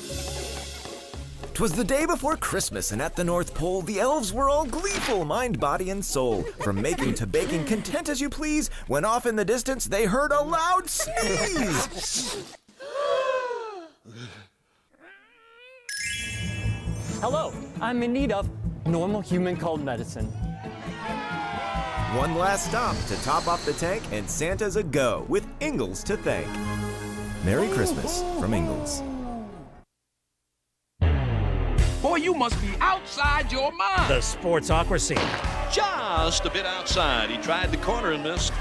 'Twas the day before Christmas, and at the North Pole, the elves were all gleeful, mind, body, and soul. From making to baking, content as you please, when off in the distance they heard a loud sneeze. Hello, I'm in need of normal human cold medicine. One last stop to top off the tank, and Santa's a go with Ingalls to thank. Merry Christmas from Ingalls. Boy, you must be outside your mind. The Sportsocracy. Just a bit outside. He tried the corner and missed.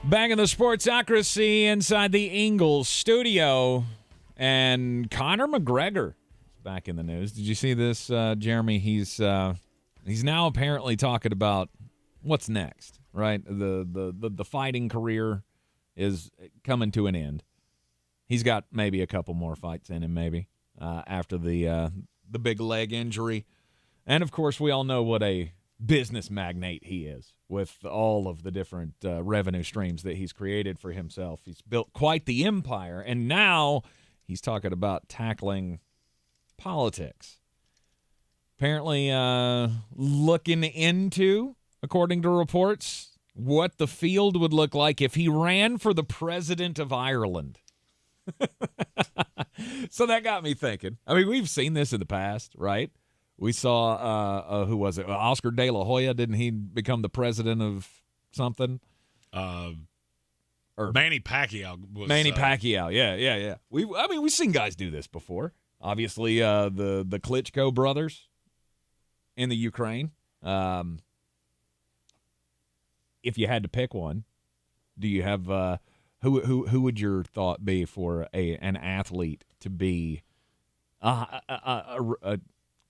Back in the Sportsocracy inside the Ingalls studio, and Conor McGregor is back in the news. Did you see this, Jeremy? He's now apparently talking about what's next, right? The fighting career is coming to an end. He's got maybe a couple more fights in him, maybe. After the big leg injury. And, of course, we all know what a business magnate he is with all of the different revenue streams that he's created for himself. He's built quite the empire, and now he's talking about tackling politics. Apparently looking into, according to reports, what the field would look like if he ran for the president of Ireland. So that got me thinking. I mean, we've seen this in the past, right? We saw, who was it? Oscar De La Hoya. Didn't he become the president of something? Or Manny Pacquiao. Manny Pacquiao, yeah. We've seen guys do this before. Obviously, the Klitschko brothers in the Ukraine. If you had to pick one, do you have who would your thought be for an athlete to be a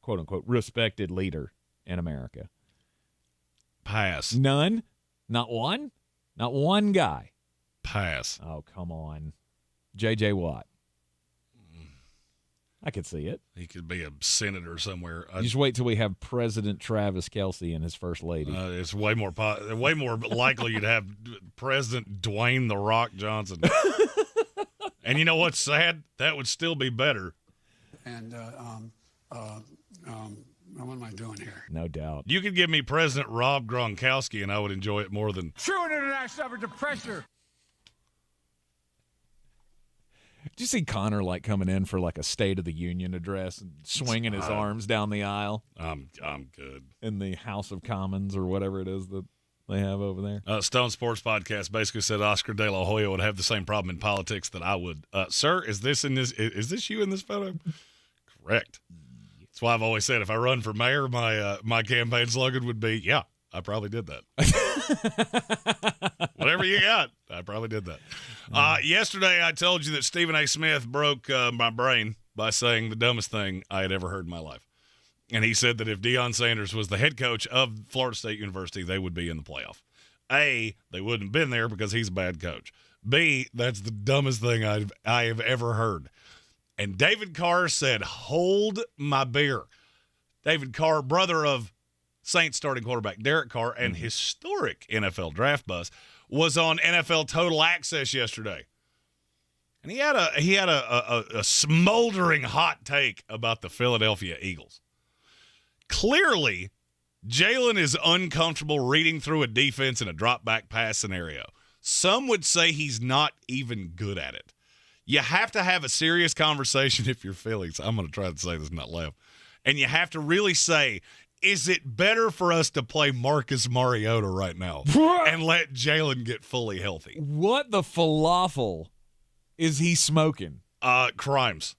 quote unquote respected leader in America? Pass. None? Not one? Not one guy? Pass. Oh, come on. J.J. Watt. I could see it. He could be a senator somewhere. Just wait till we have President Travis Kelce and his first lady. It's way more likely you'd have President Dwayne "The Rock" Johnson. And you know what's sad? That would still be better. And What am I doing here? No doubt. You could give me President Rob Gronkowski, and I would enjoy it more than True international effort to pressure. Did you see Connor coming in for a State of the Union address and swinging his arms down the aisle? I'm good. In the House of Commons or whatever it is that they have over there. Stone Sports Podcast basically said Oscar De La Hoya would have the same problem in politics that I would. Sir, is this you in this photo? Correct. That's why I've always said if I run for mayor, my campaign slogan would be, yeah, I probably did that. Whatever you got, I probably did that. Yesterday, I told you that Stephen A. Smith broke my brain by saying the dumbest thing I had ever heard in my life. And he said that if Deion Sanders was the head coach of Florida State University, they would be in the playoff. A, they wouldn't have been there because he's a bad coach. B, that's the dumbest thing I have ever heard. And David Carr said, hold my beer. David Carr, brother of Saints starting quarterback Derek Carr and historic NFL draft bust, was on NFL Total Access yesterday. And he had a smoldering hot take about the Philadelphia Eagles. Clearly, Jalen is uncomfortable reading through a defense in a drop-back pass scenario. Some would say he's not even good at it. You have to have a serious conversation if you're Philly. So I'm going to try to say this and not laugh. And you have to really say, is it better for us to play Marcus Mariota right now and let Jalen get fully healthy? What the falafel is he smoking? Crimes.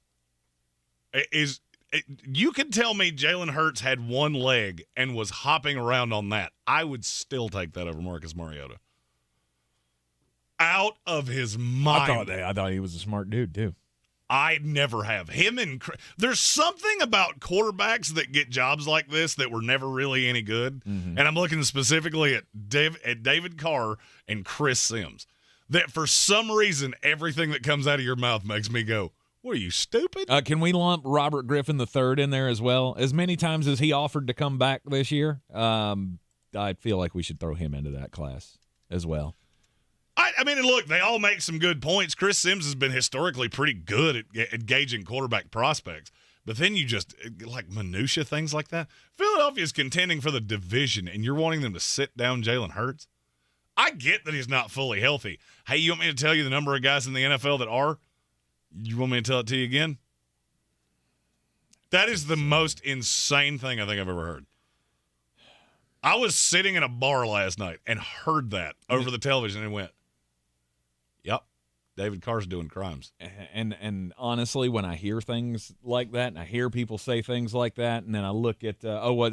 You can tell me Jalen Hurts had one leg and was hopping around on that. I would still take that over Marcus Mariota. Out of his mind. I thought he was a smart dude, too. I never have. There's something about quarterbacks that get jobs like this that were never really any good. Mm-hmm. And I'm looking specifically at David Carr and Chris Sims. That for some reason, everything that comes out of your mouth makes me go, what are you, stupid? Can we lump Robert Griffin III in there as well? As many times as he offered to come back this year, I feel like we should throw him into that class as well. I mean, look, they all make some good points. Chris Sims has been historically pretty good at gauging quarterback prospects. But then you just, minutia things like that. Philadelphia is contending for the division, and you're wanting them to sit down Jalen Hurts? I get that he's not fully healthy. Hey, you want me to tell you the number of guys in the NFL that are? You want me to tell it to you again? That is the most insane thing I think I've ever heard. I was sitting in a bar last night and heard that over the television and went, yep, David Carr's doing crimes. And honestly, when I hear things like that and I hear people say things like that, and then I look at,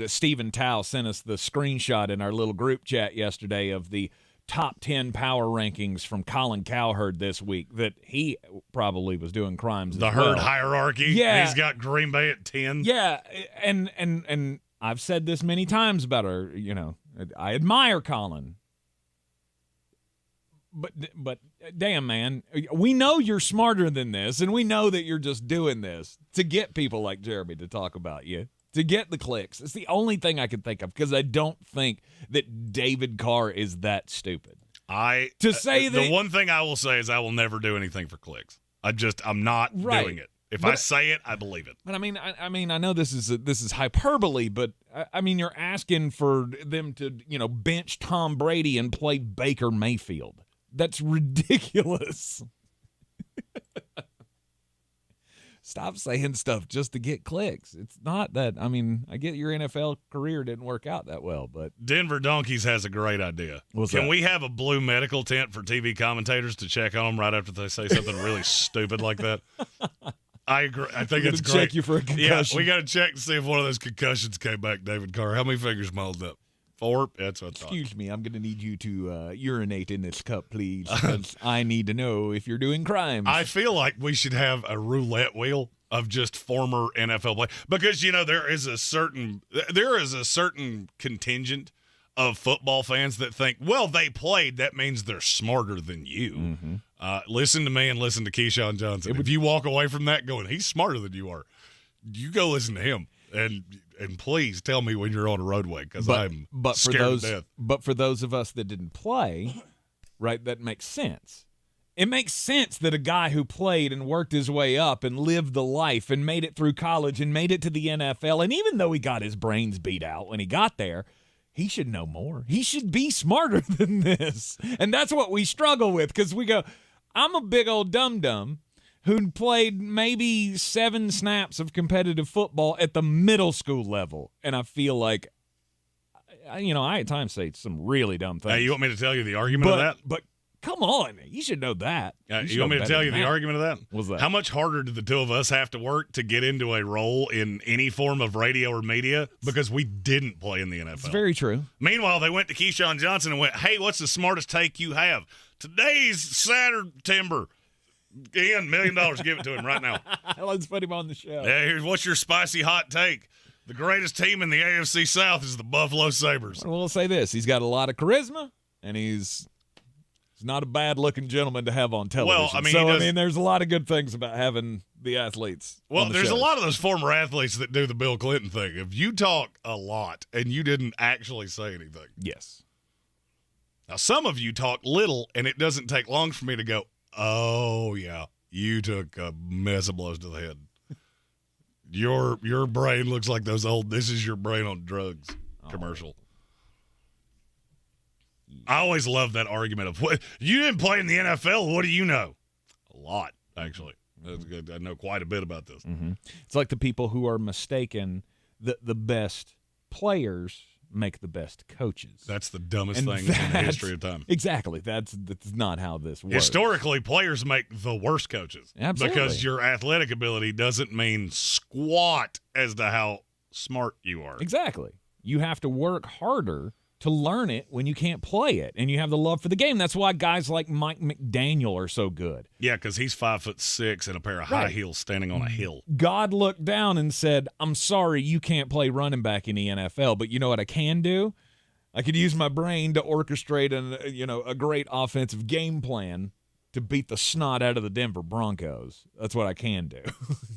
Stephen Tao sent us the screenshot in our little group chat yesterday of the top 10 power rankings from Colin Cowherd this week that he probably was doing crimes the as well. herd hierarchy. Yeah. He's got Green Bay at 10. Yeah, and I've said this many times about her, I admire Colin. But damn, man, we know you're smarter than this, and we know that you're just doing this to get people like Jeremy to talk about you, to get the clicks. It's the only thing I can think of, because I don't think that David Carr is that stupid. The one thing I will say is I will never do anything for clicks. I'm not doing it. If I say it, I believe it. But I mean, I know this is hyperbole, but I mean, you're asking for them to, bench Tom Brady and play Baker Mayfield. That's ridiculous. Stop saying stuff just to get clicks. It's not that. I mean, I get your NFL career didn't work out that well, but Denver Donkeys has a great idea. Can we have a blue medical tent for TV commentators to check on them right after they say something really stupid like that? I agree. I think it's great. Check you for a concussion. Yeah, we got to check to see if one of those concussions came back, David Carr. How many fingers molded up? 4? That's what I thought. Excuse me, I'm going to need you to urinate in this cup, please, because I need to know if you're doing crimes. I feel like we should have a roulette wheel of just former NFL players, because there is a certain contingent of football fans that think, well, they played, that means they're smarter than you. Mm-hmm. Listen to me and listen to Keyshawn Johnson. If you walk away from that going, he's smarter than you are, you go listen to him. And please tell me when you're on a roadway, because I'm scared to death. But for those of us that didn't play, right, that makes sense. It makes sense that a guy who played and worked his way up and lived the life and made it through college and made it to the NFL, and even though he got his brains beat out when he got there, he should know more. He should be smarter than this. And that's what we struggle with, because we go, I'm a big old dum-dum who played maybe 7 snaps of competitive football at the middle school level, and I feel like, I at times say some really dumb things. Hey, you want me to tell you the argument of that? But come on, you should know that. You want me to tell you the argument of that? What's that? How much harder did the two of us have to work to get into a role in any form of radio or media because we didn't play in the NFL? It's very true. Meanwhile, they went to Keyshawn Johnson and went, hey, what's the smartest take you have? Today's Saturday timber. Ian, $1 million, give it to him right now. Let's put him on the show. Yeah, what's your spicy hot take? The greatest team in the AFC South is the Buffalo Sabres. Well, we'll say this. He's got a lot of charisma, and he's not a bad-looking gentleman to have on television. Well, there's a lot of good things about having the athletes. Well, there's shows. A lot of those former athletes that do the Bill Clinton thing. If you talk a lot and you didn't actually say anything. Yes. Now, some of you talk little, and it doesn't take long for me to go, oh, yeah, you took a mess of blows to the head. Your brain looks like those old "This is your brain on drugs" commercial. I always love that argument of, what, you didn't play in the NFL, what do you know? A lot, actually. That's good. I know quite a bit about this. Mm-hmm. It's like the people who are mistaken that the best players make the best coaches. That's the dumbest thing in the history of time. Exactly. That's not how this works. Historically, players make the worst coaches. Absolutely. Because your athletic ability doesn't mean squat as to how smart you are. Exactly. You have to work harder to learn it when you can't play it, and you have the love for the game. That's why guys like Mike McDaniel are so good. Yeah, because he's 5'6" in a pair of high heels standing on a hill. God looked down and said, I'm sorry you can't play running back in the NFL, but you know what I can do? I could use my brain to orchestrate a great offensive game plan to beat the snot out of the Denver Broncos. That's what I can do.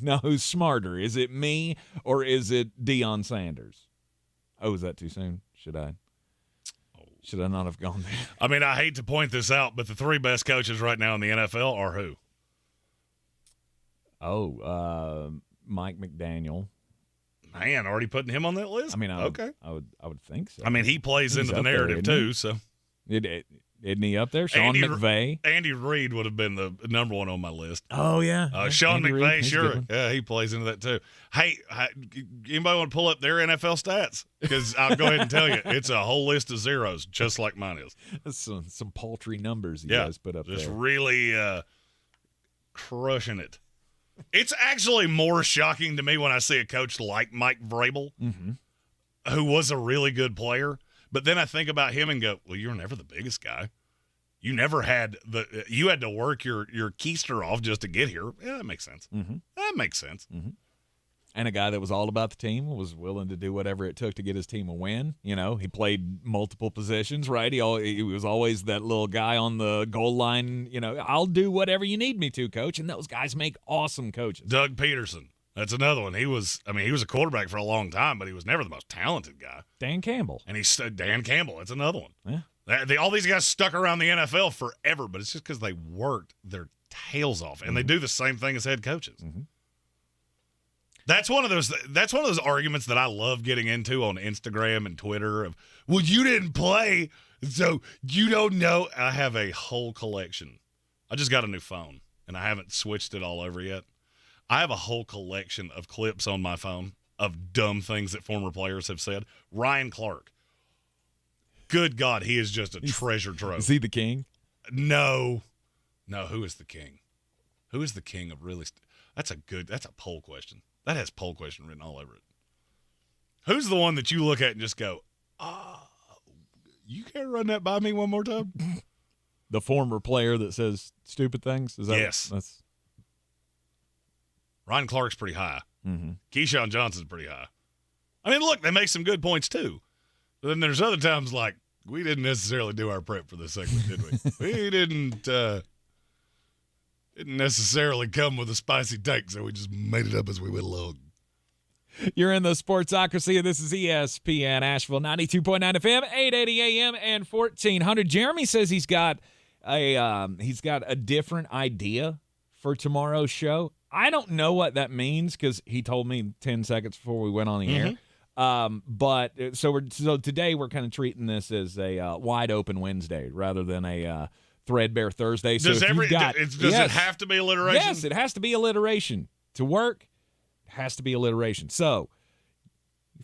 Now, who's smarter? Is it me or is it Deion Sanders? Oh, is that too soon? Should I not have gone there? I mean, I hate to point this out, but the 3 best coaches right now in the NFL are who? Mike McDaniel. Man, already putting him on that list? I mean, I would think so. I mean, he plays into the narrative too, so. Isn't he up there? Sean McVay? Andy Reid would have been the number 1 on my list. Oh, yeah. Sean McVay, sure. Yeah, he plays into that too. Hey, anybody want to pull up their NFL stats? Because I'll go ahead and tell you, it's a whole list of zeros, just like mine is. That's some paltry numbers you guys put up there. Just really crushing it. It's actually more shocking to me when I see a coach like Mike Vrabel, who was a really good player. But then I think about him and go, well, you're never the biggest guy. You never had you had to work your keister off just to get here. Yeah, that makes sense. Mm-hmm. That makes sense. Mm-hmm. And a guy that was all about the team, was willing to do whatever it took to get his team a win. You know, he played multiple positions, right? He was always that little guy on the goal line. You know, I'll do whatever you need me to, coach. And those guys make awesome coaches. Doug Peterson. That's another one. He was a quarterback for a long time, but he was never the most talented guy. Dan Campbell. And Dan Campbell. That's another one. Yeah. All these guys stuck around the NFL forever, but it's just because they worked their tails off, and they do the same thing as head coaches. Mm-hmm. That's one of those arguments that I love getting into on Instagram and Twitter of, well, you didn't play, so you don't know. I have a whole collection. I just got a new phone, and I haven't switched it all over yet. I have a whole collection of clips on my phone of dumb things that former players have said. Ryan Clark. Good God, he is just a treasure trove. Is he the king? No. Who is the king? Who is the king of really? That's a poll question. That has poll question written all over it. Who's the one that you look at and just go, you can't run that by me one more time? The former player that says stupid things? Is that yes. Ryan Clark's pretty high. Mm-hmm. Keyshawn Johnson's pretty high. I mean, look, they make some good points too. But then there's other times like, we didn't necessarily do our prep for this segment, did we? We didn't necessarily come with a spicy take, so we just made it up as we went along. You're in the Sportsocracy, and this is ESPN Asheville, 92.9 FM, 880 AM, and 1400. Jeremy says he's got he's got a different idea for tomorrow's show. I don't know what that means because he told me 10 seconds before we went on the air. But so today we're kind of treating this as a wide open Wednesday rather than a threadbare Thursday. So Does it have to be alliteration? Yes, it has to be alliteration. To work, it has to be alliteration. So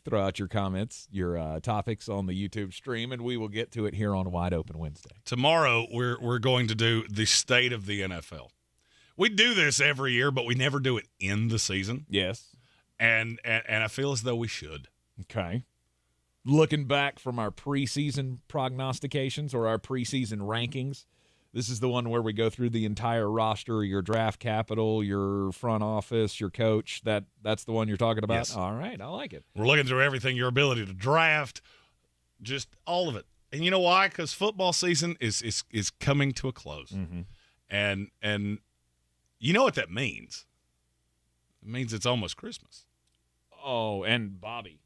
throw out your comments, your topics on the YouTube stream, and we will get to it here on Wide Open Wednesday. Tomorrow we're going to do the state of the NFL. We do this every year, but we never do it in the season. Yes. And I feel as though we should. Okay. Looking back from our preseason prognostications or our preseason rankings, this is the one where we go through the entire roster, your draft capital, your front office, your coach. That's the one you're talking about? Yes. All right, I like it. We're looking through everything, your ability to draft, just all of it. And you know why? Because football season is coming to a close. Mm-hmm. And you know what that means? It means it's almost Christmas. Oh, and Bobby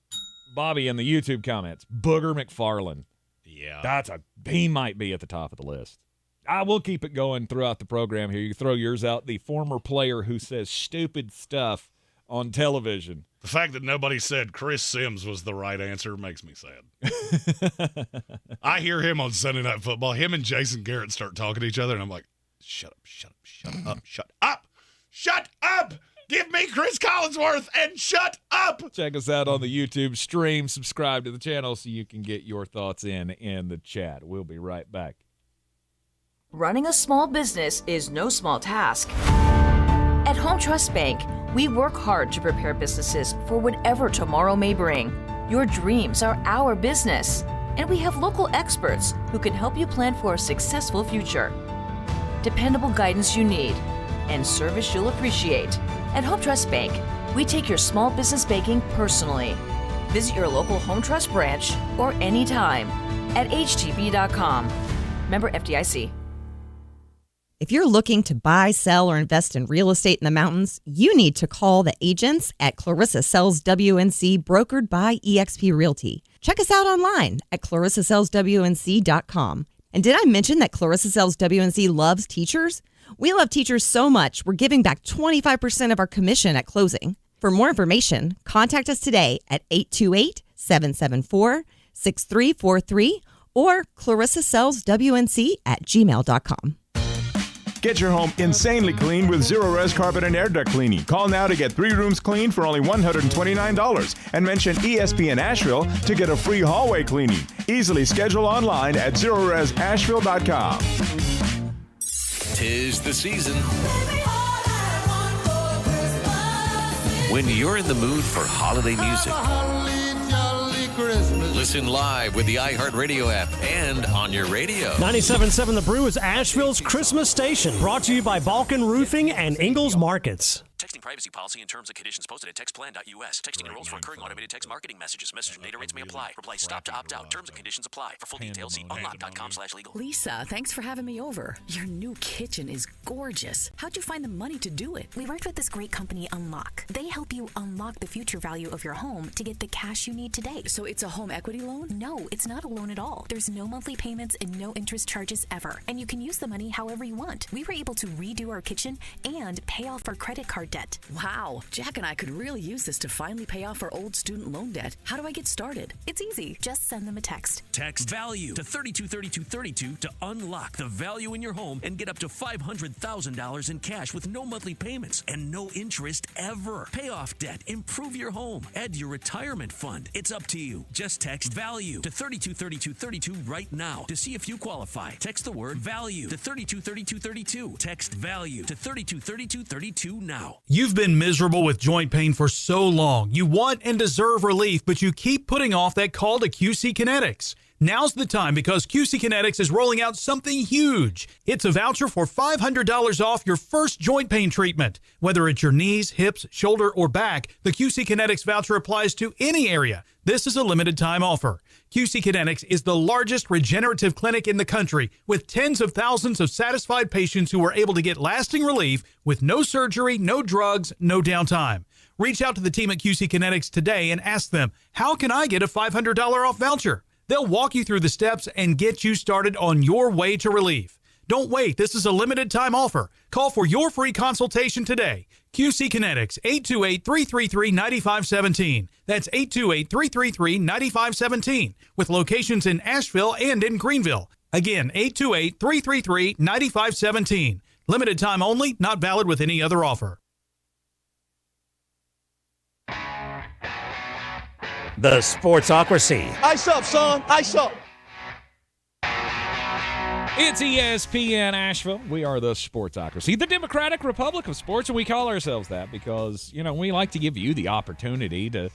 in the YouTube comments, Booger McFarland. Yeah. He might be at the top of the list. I will keep it going throughout the program here. You throw yours out. The former player who says stupid stuff on television. The fact that nobody said Chris Sims was the right answer makes me sad. I hear him on Sunday Night Football. Him and Jason Garrett start talking to each other, and I'm like, shut up. Give me Chris Collinsworth and shut up. Check us out on the YouTube stream. Subscribe to the channel so you can get your thoughts in the chat. We'll be right back. Running a small business is no small task. At Home Trust Bank, we work hard to prepare businesses for whatever tomorrow may bring. Your dreams are our business, and we have local experts who can help you plan for a successful future. Dependable guidance you need and service you'll appreciate. At Home Trust Bank, we take your small business banking personally. Visit your local Home Trust branch or anytime at htb.com. Member FDIC. If you're looking to buy, sell, or invest in real estate in the mountains, you need to call the agents at Clarissa Sells WNC, brokered by eXp Realty. Check us out online at clarissasellswnc.com. And did I mention that Clarissa Sells WNC loves teachers? We love teachers so much, we're giving back 25% of our commission at closing. For more information, contact us today at 828-774-6343 or clarissasellswnc@gmail.com. Get your home insanely clean with Zero-Res Carpet and Air Duct Cleaning. Call now to get 3 rooms cleaned for only $129 and mention ESPN Asheville to get a free hallway cleaning. Easily schedule online at ZeroResAsheville.com. 'Tis the season when you're in the mood for holiday music. Listen live with the iHeartRadio app and on your radio. 97.7 The Brew is Asheville's Christmas station. Brought to you by Balkan Roofing and Ingalls Markets. Texting privacy policy and terms and conditions posted at textplan.us. Texting enrolls for recurring automated text marketing messages. Message and data rates may apply. Reply stop to opt out. Terms and conditions apply. For full details, see unlock.com/legal. Lisa, thanks for having me over. Your new kitchen is gorgeous. How'd you find the money to do it? We worked with this great company, Unlock. They help you unlock the future value of your home to get the cash you need today. So it's a home equity loan? No, it's not a loan at all. There's no monthly payments and no interest charges ever. And you can use the money however you want. We were able to redo our kitchen and pay off our credit card debt. Wow. Jack and I could really use this to finally pay off our old student loan debt. How do I get started? It's easy. Just send them a text. Text VALUE to 323232 to unlock the value in your home and get up to $500,000 in cash with no monthly payments and no interest ever. Pay off debt, improve your home, add your retirement fund. It's up to you. Just text VALUE to 323232 right now to see if you qualify. Text the word VALUE to 323232. Text VALUE to 323232 now. You've been miserable with joint pain for so long. You want and deserve relief, but you keep putting off that call to QC Kinetics. Now's the time because QC Kinetics is rolling out something huge. It's a voucher for $500 off your first joint pain treatment. Whether it's your knees, hips, shoulder, or back, the QC Kinetics voucher applies to any area. This is a limited time offer. QC Kinetics is the largest regenerative clinic in the country with tens of thousands of satisfied patients who are able to get lasting relief with no surgery, no drugs, no downtime. Reach out to the team at QC Kinetics today and ask them, how can I get a $500 off voucher? They'll walk you through the steps and get you started on your way to relief. Don't wait. This is a limited time offer. Call for your free consultation today. QC Kinetics, 828-333-9517. That's 828-333-9517. With locations in Asheville and in Greenville. Again, 828-333-9517. Limited time only, not valid with any other offer. The Sportsocracy. Ice up, son. Ice up. It's ESPN Asheville. We are the Sportsocracy, the Democratic Republic of Sports, and we call ourselves that because, we like to give you the opportunity to,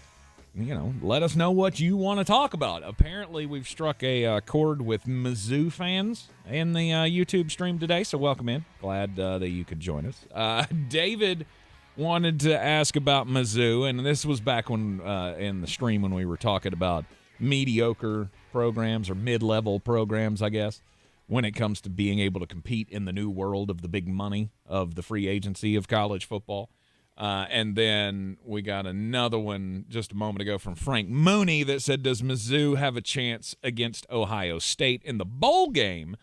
let us know what you want to talk about. Apparently, we've struck a chord with Mizzou fans in the YouTube stream today, so welcome in. Glad that you could join us. David wanted to ask about Mizzou, and this was back when in the stream when we were talking about mediocre programs or mid-level programs, I guess, when it comes to being able to compete in the new world of the big money of the free agency of college football. And then we got another one just a moment ago from Frank Mooney that said, does Mizzou have a chance against Ohio State in the bowl game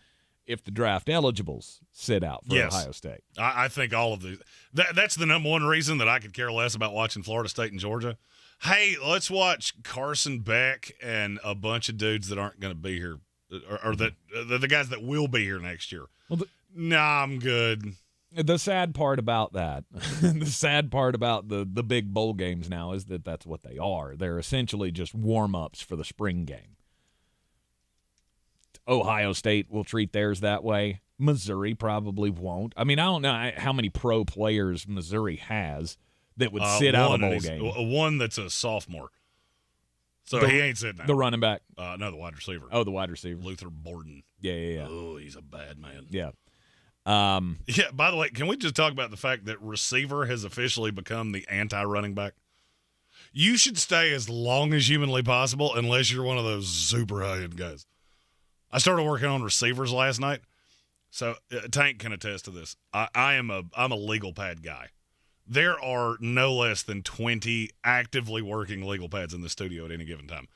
if the draft eligibles sit out for Ohio State? I think all of these. That's the number one reason that I could care less about watching Florida State and Georgia. Hey, let's watch Carson Beck and a bunch of dudes that aren't going to be here. Or the guys that will be here next year. Well, I'm good. The sad part about that, the sad part about the big bowl games now is that that's what they are. They're essentially just warm-ups for the spring game. Ohio State will treat theirs that way. Missouri probably won't. I mean, I don't know how many pro players Missouri has that would sit out a bowl game. One that's a sophomore. So he ain't sitting out. The running back? No, the wide receiver. Oh, the wide receiver. Luther Borden. Yeah. Oh, he's a bad man. Yeah. Yeah, by the way, can we just talk about the fact that receiver has officially become the anti-running back? You should stay as long as humanly possible unless you're one of those super high-end guys. I started working on receivers last night, so Tank can attest to this. I'm a legal pad guy. There are no less than 20 actively working legal pads in the studio at any given time.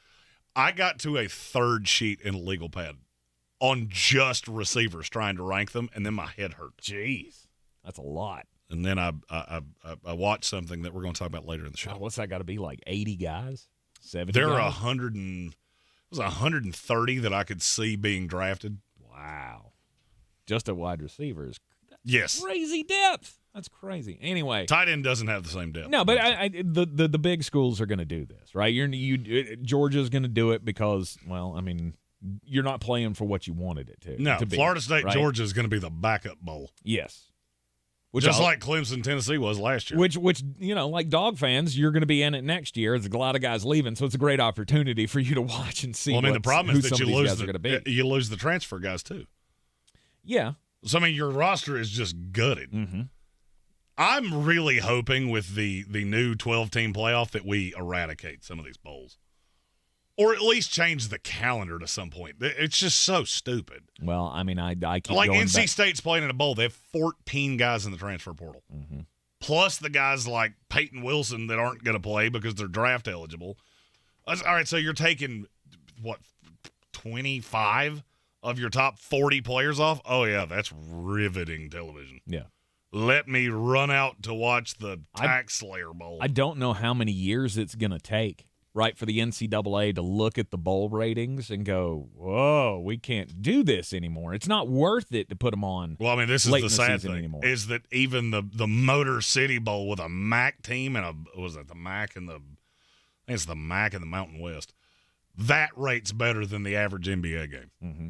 I got to a third sheet in a legal pad on just receivers trying to rank them, and then my head hurt. Jeez, that's a lot. And then I watched something that we're going to talk about later in the show. What's that got to be, like 80 guys? 70 There are guys? 130 that I could see being drafted. Wow. Just a wide receivers. Yes. Crazy depth. That's crazy. Anyway, tight end doesn't have the same depth. No, but the big schools are going to do this, right? Georgia's going to do it because, well, I mean, you're not playing for what you wanted it to. No, to be, Florida State, right? Georgia is going to be the backup bowl. Yes. Just like Clemson, Tennessee was last year. Which like dog fans, you're going to be in it next year. There's a lot of guys leaving, so it's a great opportunity for you to watch and see. Well, I mean, the problem is that you lose you lose the transfer guys too. Yeah. So I mean, your roster is just gutted. Mm-hmm. I'm really hoping with the new 12-team playoff that we eradicate some of these bowls. Or at least change the calendar to some point. It's just so stupid. Well, I mean, I keep like going NC back. State's playing in a bowl. They have 14 guys in the transfer portal. Mm-hmm. Plus the guys like Peyton Wilson that aren't going to play because they're draft eligible. All right, so you're taking, 25 of your top 40 players off? Oh, yeah, that's riveting television. Yeah. Let me run out to watch the Tax Slayer Bowl. I don't know how many years it's going to take, right, for the NCAA to look at the bowl ratings and go, whoa, we can't do this anymore. It's not worth it to put them on. Well, I mean, this is the sad thing anymore. Is that even the Motor City Bowl with a MAC team and the MAC and I think it's the MAC and the Mountain West, that rate's better than the average NBA game. Mm-hmm.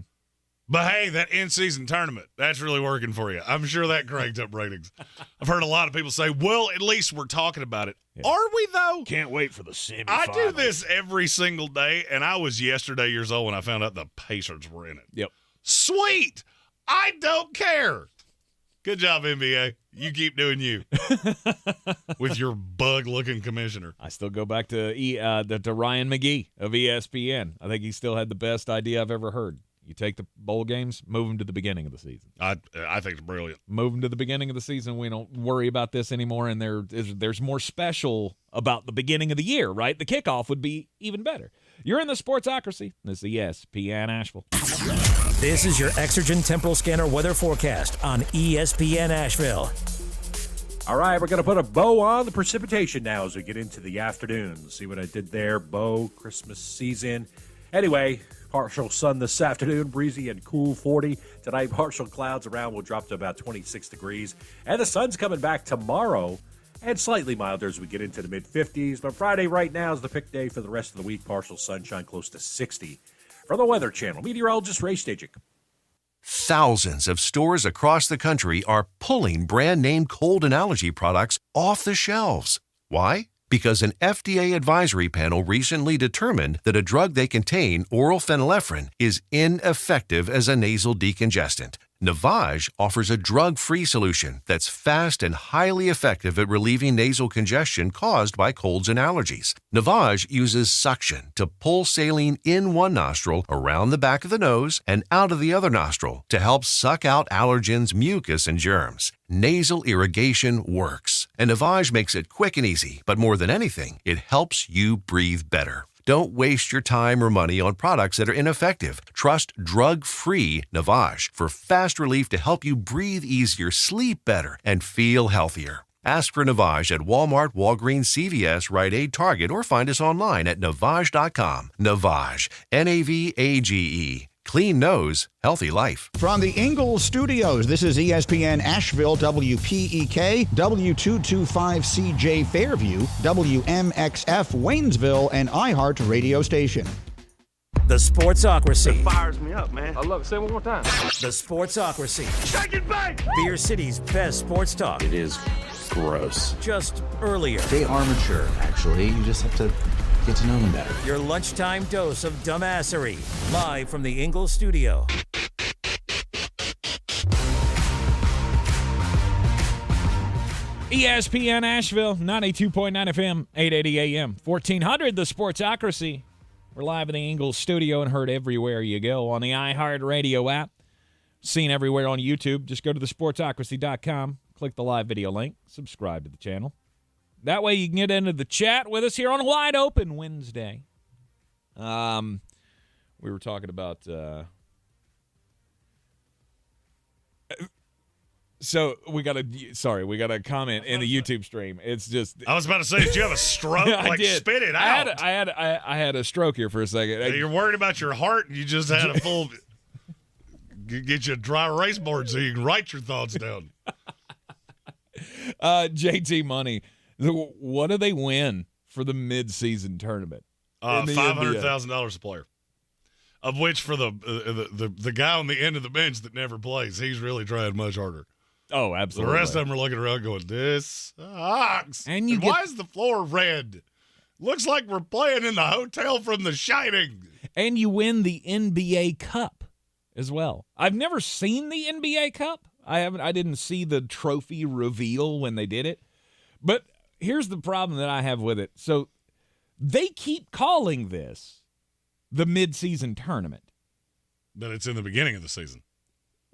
But, hey, that in-season tournament, that's really working for you. I'm sure that cranked up ratings. I've heard a lot of people say, well, at least we're talking about it. Yeah. Are we, though? Can't wait for the semifinals. I do this every single day, and I was yesterday years old when I found out the Pacers were in it. Yep. Sweet. I don't care. Good job, NBA. You keep doing you with your bug-looking commissioner. I still go back to Ryan McGee of ESPN. I think he still had the best idea I've ever heard. You take the bowl games, move them to the beginning of the season. I think it's brilliant. Move them to the beginning of the season. We don't worry about this anymore, and there's more special about the beginning of the year, right? The kickoff would be even better. You're in the Sportsocracy. This is ESPN Asheville. This is your Exergen Temporal Scanner weather forecast on ESPN Asheville. All right, we're going to put a bow on the precipitation now as we get into the afternoon. See what I did there? Bow, Christmas season. Anyway, partial sun this afternoon, breezy and cool 40. Tonight, partial clouds around will drop to about 26 degrees. And the sun's coming back tomorrow and slightly milder as we get into the mid-50s. But Friday right now is the pick day for the rest of the week. Partial sunshine close to 60. From the Weather Channel, meteorologist Ray Stajic. Thousands of stores across the country are pulling brand-name cold and allergy products off the shelves. Why? Because an FDA advisory panel recently determined that a drug they contain, oral phenylephrine, is ineffective as a nasal decongestant. Navage offers a drug-free solution that's fast and highly effective at relieving nasal congestion caused by colds and allergies. Navage uses suction to pull saline in one nostril, around the back of the nose, and out of the other nostril to help suck out allergens, mucus, and germs. Nasal irrigation works, and Navage makes it quick and easy, but more than anything, it helps you breathe better. Don't waste your time or money on products that are ineffective. Trust drug-free Navage for fast relief to help you breathe easier, sleep better, and feel healthier. Ask for Navage at Walmart, Walgreens, CVS, Rite Aid, Target, or find us online at Navage.com. Navage, N-A-V-A-G-E. Clean nose, healthy life. From the Ingalls Studios, this is ESPN Asheville, WPEK, W225CJ Fairview, WMXF Waynesville, and iHeart Radio Station. The Sportsocracy. It fires me up, man. I love it. Say it one more time. The Sportsocracy. Shake it back! Beer City's best sports talk. It is gross. Just earlier. They are mature, actually. You just have to get to know them better. Your lunchtime dose of dumbassery. Live from the Ingalls Studio. ESPN Asheville, 92.9 FM, 880 AM, 1400, the Sportsocracy. We're live in the Ingalls Studio and heard everywhere you go on the iHeart Radio app. Seen everywhere on YouTube. Just go to thesportsocracy.com, click the live video link, subscribe to the channel. That way you can get into the chat with us here on a Wide Open Wednesday. We were talking about... So we got a comment in the YouTube stream. It's just... I was about to say, did you have a stroke? I did. Spit it out. I had a stroke here for a second. You're worried about your heart, and you just had a full... Get you a dry erase board so you can write your thoughts down. JT Money, what do they win for the mid-season tournament? $500,000 a player. Of which, for the guy on the end of the bench that never plays, he's really trying much harder. Oh, absolutely. The rest of them are looking around going, this sucks. And why is the floor red? Looks like we're playing in the hotel from The Shining. And you win the NBA Cup as well. I've never seen the NBA Cup. I didn't see the trophy reveal when they did it. But here's the problem that I have with it. So they keep calling this the mid-season tournament. But it's in the beginning of the season.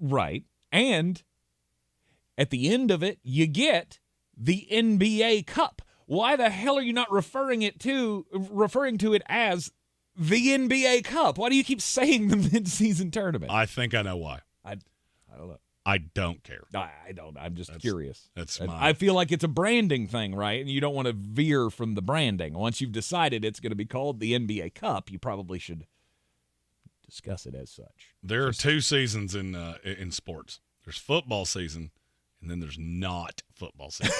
Right. And at the end of it, you get the NBA Cup. Why the hell are you not referring to it as the NBA Cup? Why do you keep saying the mid-season tournament? I think I know why. I don't know. I don't care. I don't. I'm just curious. I feel like it's a branding thing, right? And you don't want to veer from the branding. Once you've decided it's going to be called the NBA Cup, you probably should discuss it as such. There are two seasons in sports. There's football season, and then there's not football season.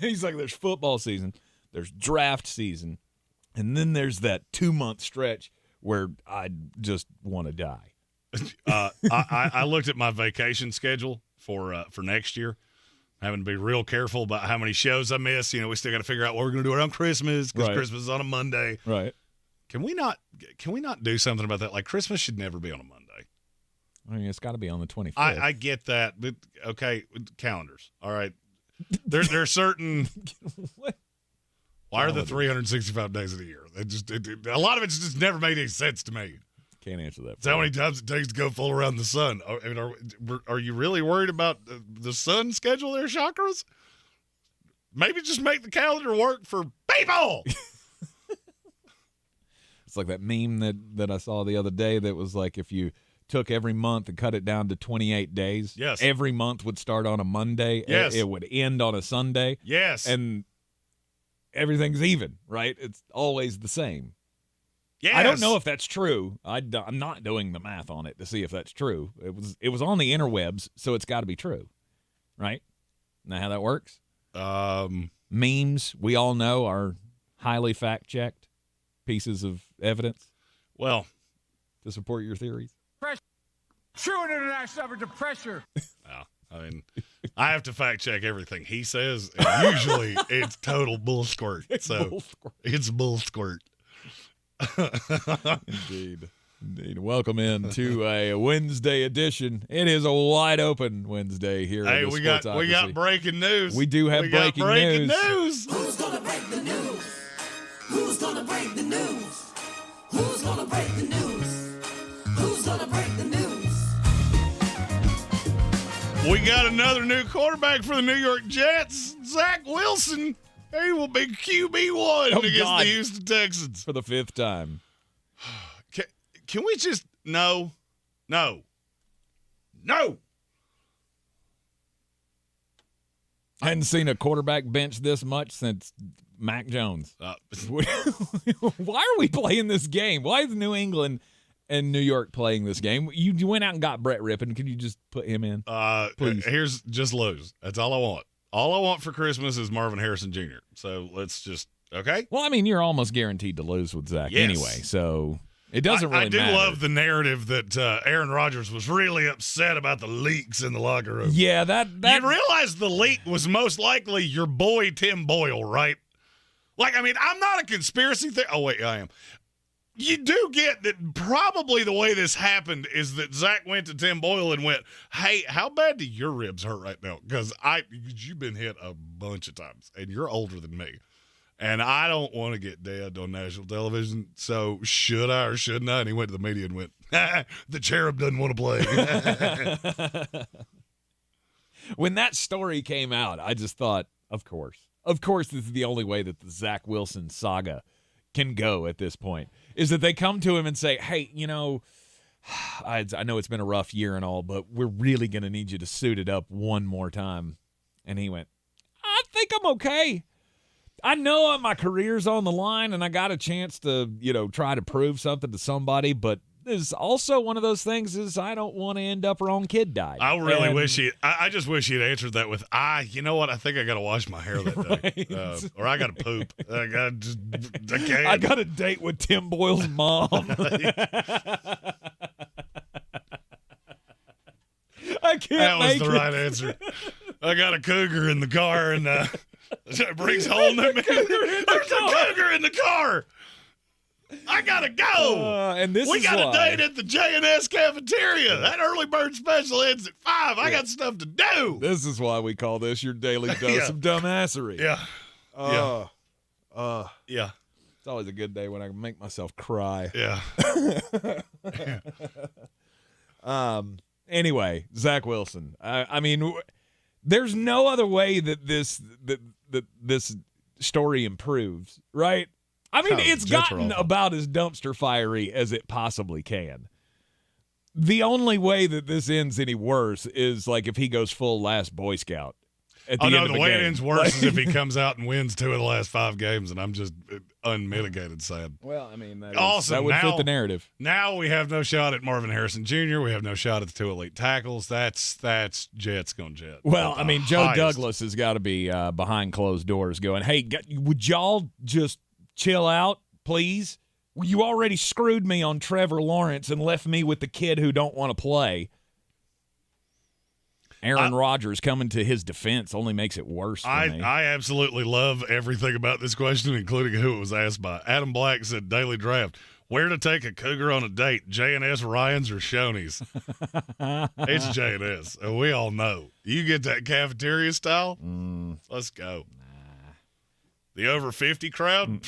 He's like, there's football season, there's draft season, and then there's that 2-month stretch where I just want to die. I looked at my vacation schedule for next year, having to be real careful about how many shows I miss. You know, we still got to figure out what we're going to do around Christmas because Christmas is on a Monday. Right. Can we not do something about that? Like, Christmas should never be on a Monday. I mean, it's got to be on the 25th. I get that, but okay, calendars. All right, there are certain. What? Why are there 365 days of the year? A lot of it's just never made any sense to me. Can't answer that. That's how many times it takes to go full around the sun. I mean, are you really worried about the sun schedule there, chakras? Maybe just make the calendar work for people. It's like that meme that I saw the other day that was like if you took every month and cut it down to 28 days, yes, every month would start on a Monday. Yes. It would end on a Sunday. Yes. And everything's even, right? It's always the same. Yes. I don't know if that's true. I'm not doing the math on it to see if that's true. It was on the interwebs, so it's got to be true, right? Know how that works? Memes, we all know, are highly fact-checked pieces of evidence. Well, to support your theories. True international effort to pressure. Well, I mean, I have to fact check everything he says, and usually it's total bull squirt. It's bull squirt. Indeed. Welcome in to a Wednesday edition. It is a wide open Wednesday here. Hey, in the we got breaking news. We do have breaking news. Who's gonna break the news? Who's gonna break the news? Who's gonna break the news? Who's gonna break the news? We got another new quarterback for the New York Jets, Zach Wilson. He will be QB1 against the Houston Texans. For the 5th time. Can we just – no. I hadn't seen a quarterback bench this much since Mac Jones. Why are we playing this game? Why is New England and New York playing this game? You went out and got Brett Rippon. Can you just put him in? Please. Here's just lose. That's all I want. All I want for Christmas is Marvin Harrison Jr. So let's just – okay? Well, I mean, you're almost guaranteed to lose with Zach anyway, so – it doesn't really matter. I do love the narrative that Aaron Rodgers was really upset about the leaks in the locker room. Yeah, that you realize the leak was most likely your boy Tim Boyle, right? Like, I mean, I'm not a conspiracy theorist. Oh, wait, I am. You do get that probably the way this happened is that Zach went to Tim Boyle and went, hey, how bad do your ribs hurt right now? Because you've been hit a bunch of times, and you're older than me. And I don't want to get dead on national television, so should I or shouldn't I? And he went to the media and went, the cherub doesn't want to play. When that story came out, I just thought, of course this is the only way that the Zach Wilson saga can go at this point, is that they come to him and say, hey, you know, I know it's been a rough year and all, but we're really going to need you to suit it up one more time. And he went, I think I'm okay. I know my career's on the line and I got a chance to, try to prove something to somebody, but there's also one of those things is I don't want to end up our own kid died. I really wish I just wish he'd answered that with, you know what? I think I got to wash my hair that day. Or I got to poop. I can't. I got a date with Tim Boyle's mom. I can't That was make the it. right answer. I got a cougar in the car and that brings home there's a cougar in the car. I gotta go. And this we is got why. a date at the J&S cafeteria. That early bird special ends at 5. I got stuff to do. This is why we call this your daily dose of dumbassery. Yeah. Yeah. It's always a good day when I can make myself cry. Yeah. Anyway, Zach Wilson. I mean, there's no other way that this story improves, right? I mean, it's gotten about as dumpster fiery as it possibly can. The only way that this ends any worse is like if he goes full last Boy Scout. At the end of the way game. it ends worse is if he comes out and wins 2 of the last 5 games, and I'm just unmitigated sad. Well, I mean, that would fit the narrative. Now we have no shot at Marvin Harrison Jr. We have no shot at the 2 elite tackles. That's Jets going Jet. Well, I mean, Joe Douglas has got to be behind closed doors going, hey, would y'all just chill out, please? You already screwed me on Trevor Lawrence and left me with the kid who don't want to play. Aaron Rodgers coming to his defense only makes it worse for me. I absolutely love everything about this question, including who it was asked by. Adam Black said, Daily Draft, where to take a cougar on a date, J&S, Ryan's, or Shoney's? It's J&S, and we all know. You get that cafeteria style, let's go. The over 50 crowd,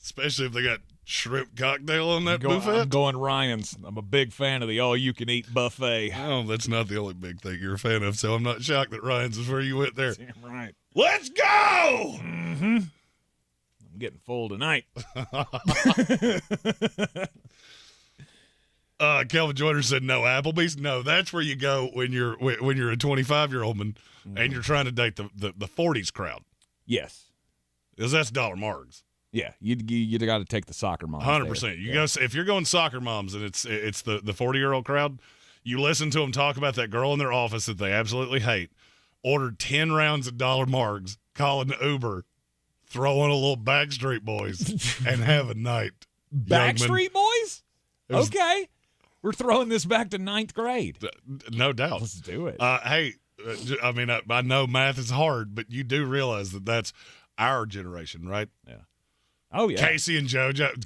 especially if they got shrimp cocktail on that buffet. I'm going Ryan's. I'm a big fan of the all-you-can-eat buffet. Oh, that's not the only big thing you're a fan of, so I'm not shocked that Ryan's is where you went there. Damn right. Let's go! Mm-hmm. I'm getting full tonight. Kelvin Joyner said no Applebee's. No, that's where you go when you're a 25-year-old man and you're trying to date the 40s crowd. Yes, because that's dollar margs. Yeah, you got to take the soccer moms. 100%. You go if you're going soccer moms and it's the 40-year-old crowd. You listen to them talk about that girl in their office that they absolutely hate. Ordered 10 rounds of dollar margs, calling the Uber, throwing a little Backstreet Boys, and have a night. Backstreet Boys? Okay. We're throwing this back to 9th grade. No doubt. Let's do it. Hey, I mean, I know math is hard, but you do realize that that's our generation, right? Yeah. Oh, yeah. Casey and JoJo.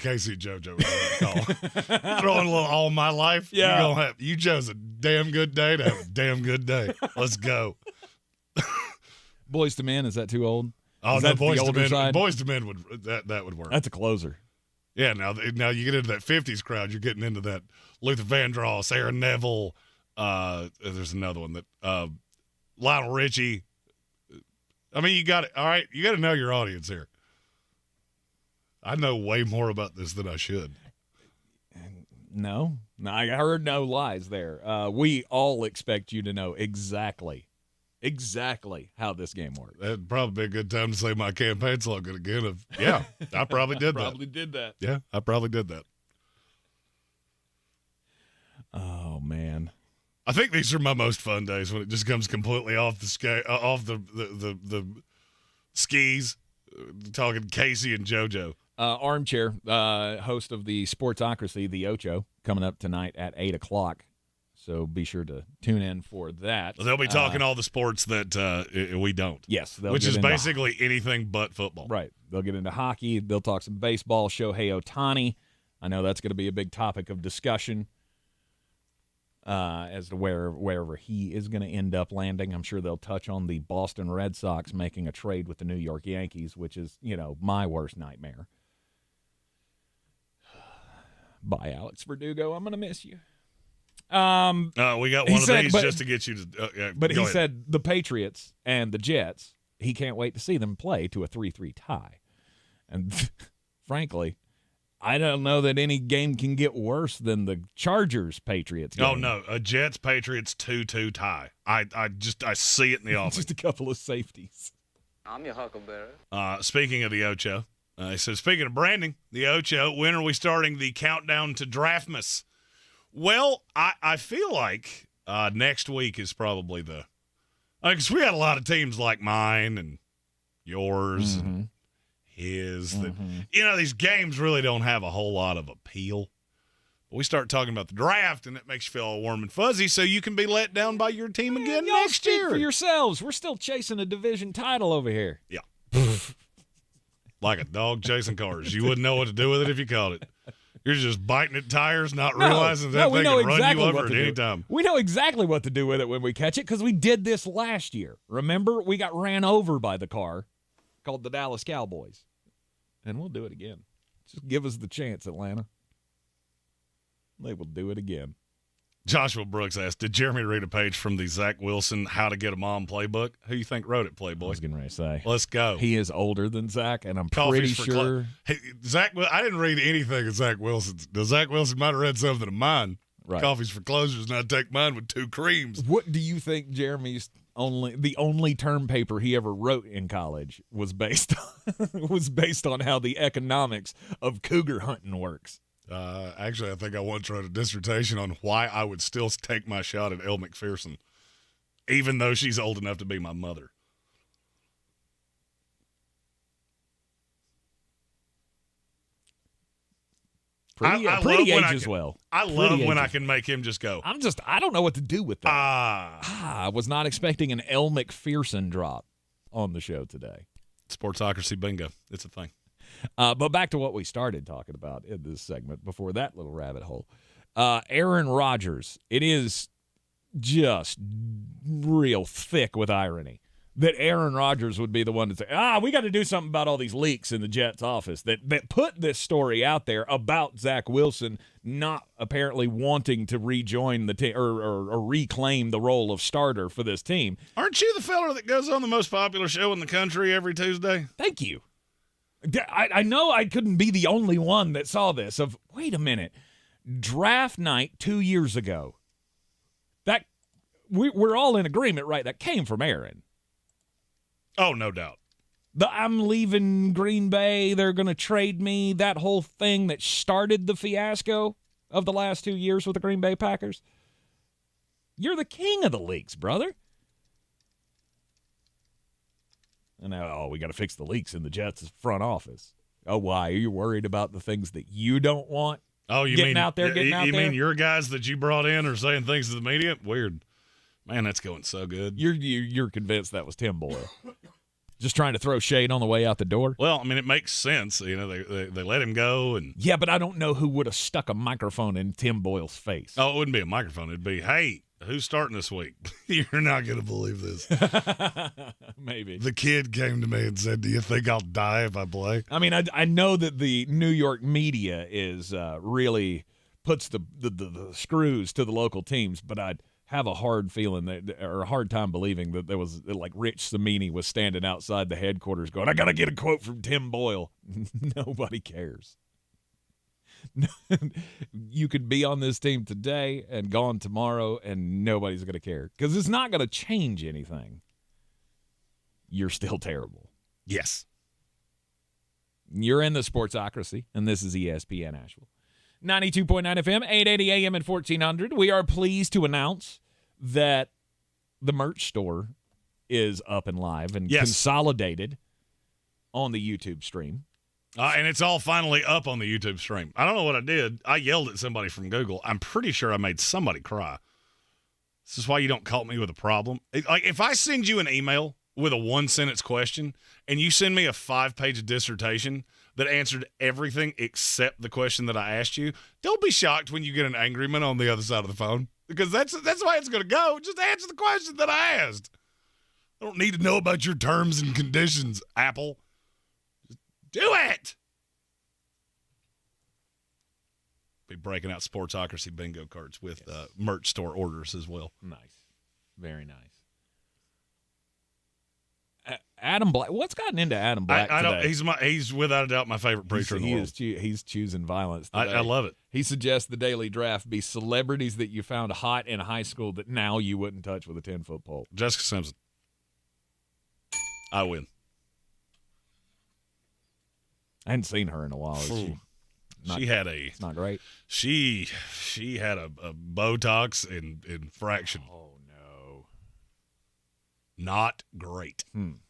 Throwing a little All My Life. Yeah. You chose a damn good day to have a damn good day. Let's go. Boys to Men, is that too old? Oh, is no, that Boys the to Men. side? Boys to Men that would work. That's a closer. Yeah, now you get into that 50s crowd, you're getting into that Luther Vandross, Aaron Neville. There's another one that Lionel Richie. I mean, you got it. All right, you got to know your audience here. I know way more about this than I should. No, I heard no lies there. We all expect you to know exactly how this game works. That'd probably be a good time to say my campaign slogan again. Yeah, I probably did that. Probably did that. Yeah, I probably did that. Oh man, I think these are my most fun days when it just comes completely off the skis. Talking Casey and JoJo. Armchair, host of the Sportsocracy, the Ocho, coming up tonight at 8 o'clock. So be sure to tune in for that. They'll be talking all the sports that we don't. Yes. Which is basically anything but football. Right. They'll get into hockey. They'll talk some baseball. Shohei Ohtani. I know that's going to be a big topic of discussion as to wherever he is going to end up landing. I'm sure they'll touch on the Boston Red Sox making a trade with the New York Yankees, which is, my worst nightmare. Bye, Alex Verdugo. I'm going to miss you. We got one of these just to get you to. But he said the Patriots and the Jets, he can't wait to see them play to a 3-3 tie. And frankly, I don't know that any game can get worse than the Chargers-Patriots game. Oh, no. A Jets-Patriots 2-2 tie. I see it in the office. Just a couple of safeties. I'm your huckleberry. Speaking of the Ocho, he said, speaking of branding, the Ocho, when are we starting the countdown to Draftmas? Well, I feel like next week is probably because we got a lot of teams like mine and yours and his. That, these games really don't have a whole lot of appeal. But we start talking about the draft, and it makes you feel all warm and fuzzy, so you can be let down by your team again next year. For yourselves. We're still chasing a division title over here. Yeah. Like a dog chasing cars. You wouldn't know what to do with it if you caught it. You're just biting at tires, not realizing that they can run you over at any time. We know exactly what to do with it when we catch it because we did this last year. Remember? We got ran over by the car called the Dallas Cowboys. And we'll do it again. Just give us the chance, Atlanta. They will do it again. Joshua Brooks asked, did Jeremy read a page from the Zach Wilson How to Get a Mom playbook? Who you think wrote it, Playboy? I was getting ready to say. Let's go. He is older than Zach, and I'm pretty sure. Hey, Zach, I didn't read anything of Zach Wilson's. Zach Wilson might have read something of mine. Right. Coffee's for closers, and I take mine with 2 creams. What do you think Jeremy's the only term paper he ever wrote in college was based on how the economics of cougar hunting works? Actually, I think I once wrote a dissertation on why I would still take my shot at Elle McPherson, even though she's old enough to be my mother. Pretty age as well. I love when I can make him just go. I don't know what to do with that. I was not expecting an Elle McPherson drop on the show today. Sportsocracy bingo. It's a thing. But back to what we started talking about in this segment before that little rabbit hole. Aaron Rodgers. It is just real thick with irony that Aaron Rodgers would be the one to say, we got to do something about all these leaks in the Jets office that put this story out there about Zach Wilson not apparently wanting to rejoin the team or reclaim the role of starter for this team. Aren't you the fella that goes on the most popular show in the country every Tuesday? Thank you. I know I couldn't be the only one that saw this. Wait a minute. Draft night 2 years ago. That we're all in agreement, right? That came from Aaron. Oh, no doubt. I'm leaving Green Bay. They're going to trade me. That whole thing that started the fiasco of the last 2 years with the Green Bay Packers. You're the king of the leaks, brother. And now, we got to fix the leaks in the Jets' front office. Oh, why? Are you worried about the things that you don't want? Oh, you getting mean out there? You mean your guys that you brought in are saying things to the media? Weird, man. That's going so good. You're convinced that was Tim Boyle, just trying to throw shade on the way out the door. Well, I mean, it makes sense. You know, they let him go, and yeah, but I don't know who would have stuck a microphone in Tim Boyle's face. Oh, it wouldn't be a microphone. It'd be, hey, who's starting this week? You're not going to believe this. Maybe. The kid came to me and said, do you think I'll die if I play? I mean, I know that the New York media is really puts the screws to the local teams, but I'd have a hard feeling or a hard time believing that there was like Rich Cimini was standing outside the headquarters going, I got to get a quote from Tim Boyle. Nobody cares. You could be on this team today and gone tomorrow, and nobody's going to care because it's not going to change anything. You're still terrible. Yes. You're in the Sportsocracy, and this is ESPN Asheville. 92.9 FM, 880 AM and 1400. We are pleased to announce that the merch store is up and live and consolidated on the YouTube stream. And it's all finally up on the YouTube stream. I don't know what I did. I yelled at somebody from Google. I'm pretty sure I made somebody cry. This is why you don't call me with a problem. Like, if I send you an email with a one-sentence question and you send me a 5-page dissertation that answered everything except the question that I asked you, don't be shocked when you get an angryman on the other side of the phone, because that's the way it's going to go. Just answer the question that I asked. I don't need to know about your terms and conditions, Apple. Do it! Be breaking out Sportsocracy bingo cards with merch store orders as well. Nice. Very nice. Adam Black. What's gotten into Adam Black today? He's without a doubt my favorite preacher in the world. He's choosing violence today. I love it. He suggests the daily draft be celebrities that you found hot in high school that now you wouldn't touch with a 10-foot pole. Jessica Simpson. I win. I hadn't seen her in a while. It's not great. She had a Botox infraction. Oh no. Not great. Interesting.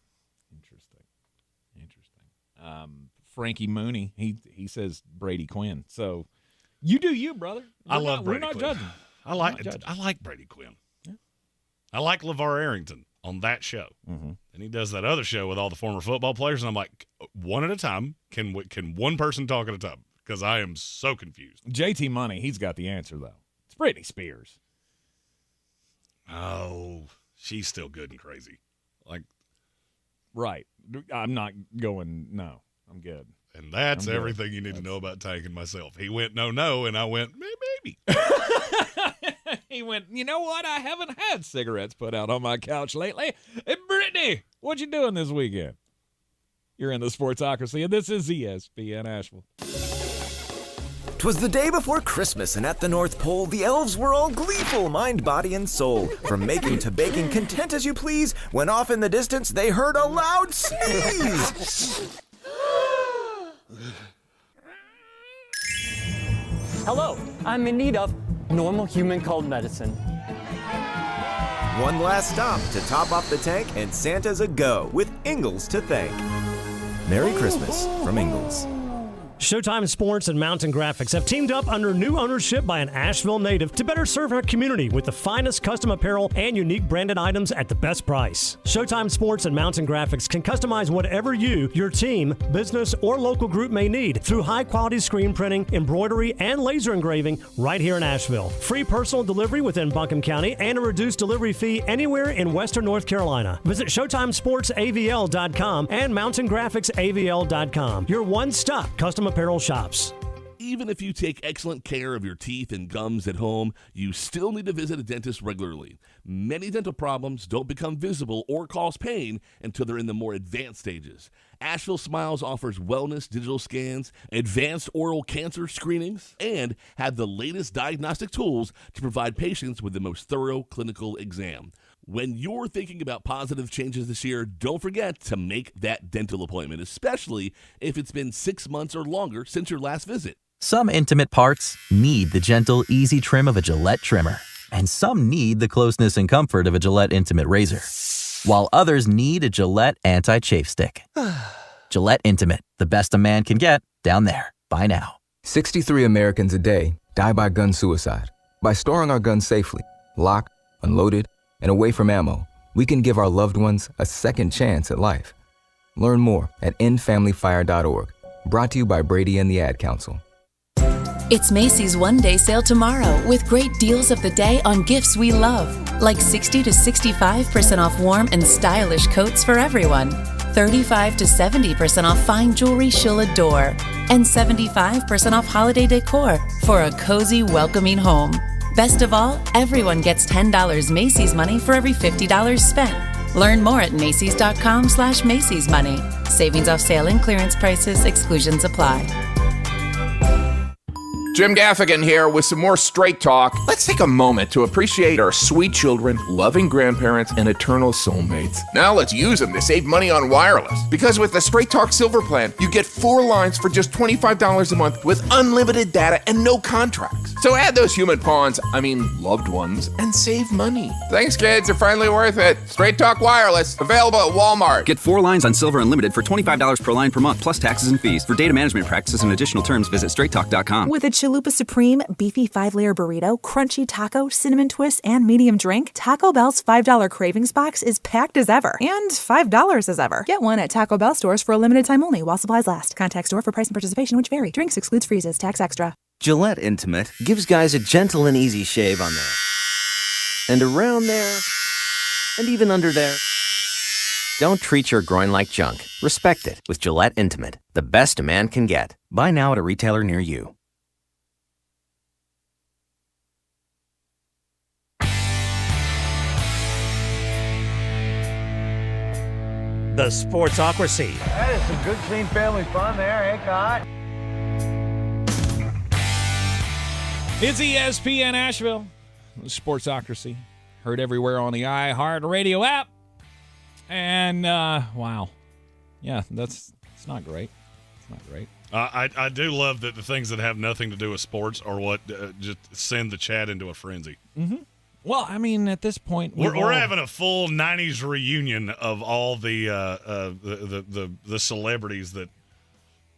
Frankie Mooney, he says Brady Quinn. So you do you, brother. I love Brady Quinn. We're not judging. I like Brady Quinn. Yeah. I like LeVar Arrington on that show. Mm-hmm. And he does that other show with all the former football players, and I'm like, one at a time. Can one person talk at a time? Because I am so confused. JT Money, he's got the answer, though. It's Britney Spears. Oh, she's still good and crazy. Like, right. I'm not going, no, I'm good. And that's everything you need to know about Tank and myself. He went, no, and I went, maybe. He went, you know what? I haven't had cigarettes put out on my couch lately. Hey, Brittany, what you doing this weekend? You're in the Sportsocracy, and this is ESPN Asheville. 'Twas the day before Christmas, and at the North Pole, the elves were all gleeful, mind, body, and soul. From making to baking, content as you please, when off in the distance they heard a loud sneeze. Hello, I'm in need of normal human cold medicine. One last stop to top off the tank, and Santa's a go with Ingalls to thank. Merry Christmas from Ingalls. Showtime Sports and Mountain Graphics have teamed up under new ownership by an Asheville native to better serve our community with the finest custom apparel and unique branded items at the best price. Showtime Sports and Mountain Graphics can customize whatever you, your team, business, or local group may need through high-quality screen printing, embroidery, and laser engraving right here in Asheville. Free personal delivery within Buncombe County and a reduced delivery fee anywhere in Western North Carolina. Visit ShowtimeSportsAVL.com and MountainGraphicsAVL.com. Your one-stop custom apparel shops. Even if you take excellent care of your teeth and gums at home, you still need to visit a dentist regularly. Many dental problems don't become visible or cause pain until they're in the more advanced stages. Asheville Smiles offers wellness digital scans, advanced oral cancer screenings, and have the latest diagnostic tools to provide patients with the most thorough clinical exam. When you're thinking about positive changes this year, don't forget to make that dental appointment, especially if it's been 6 months or longer since your last visit. Some intimate parts need the gentle, easy trim of a Gillette trimmer. And some need the closeness and comfort of a Gillette Intimate razor. While others need a Gillette anti-chafe stick. Gillette Intimate, the best a man can get, down there. Buy now. 63 Americans a day die by gun suicide. By storing our guns safely, locked, unloaded, and away from ammo, we can give our loved ones a second chance at life. Learn more at endfamilyfire.org. Brought to you by Brady and the Ad Council. It's Macy's one-day sale tomorrow with great deals of the day on gifts we love, like 60 to 65% off warm and stylish coats for everyone, 35 to 70% off fine jewelry she'll adore, and 75% off holiday decor for a cozy, welcoming home. Best of all, everyone gets $10 Macy's money for every $50 spent. Learn more at Macys.com/Macy's money. Savings off sale and clearance prices. Exclusions apply. Jim Gaffigan here with some more Straight Talk. Let's take a moment to appreciate our sweet children, loving grandparents, and eternal soulmates. Now let's use them to save money on wireless. Because with the Straight Talk Silver Plan, you get 4 lines for just $25 a month with unlimited data and no contracts. So add those human pawns, loved ones, and save money. Thanks, kids. They're finally worth it. Straight Talk Wireless, available at Walmart. Get 4 lines on Silver Unlimited for $25 per line per month, plus taxes and fees. For data management practices and additional terms, visit straighttalk.com. With a Chalupa Supreme, beefy 5-layer burrito, crunchy taco, cinnamon twist, and medium drink, Taco Bell's $5 Cravings Box is packed as ever and $5 as ever. Get one at Taco Bell stores for a limited time only while supplies last. Contact store for price and participation which vary. Drinks excludes freezes. Tax extra. Gillette Intimate gives guys a gentle and easy shave on there. And around there. And even under there. Don't treat your groin like junk. Respect it with Gillette Intimate, the best a man can get. Buy now at a retailer near you. The Sportsocracy. That is some good, clean family fun there, eh, Cott? It's ESPN Asheville. The Sportsocracy. Heard everywhere on the iHeartRadio app. And, wow. Yeah, it's not great. It's not great. I do love that the things that have nothing to do with sports are what just send the chat into a frenzy. Mm-hmm. Well, at this point, we're having a full '90s reunion of all the celebrities that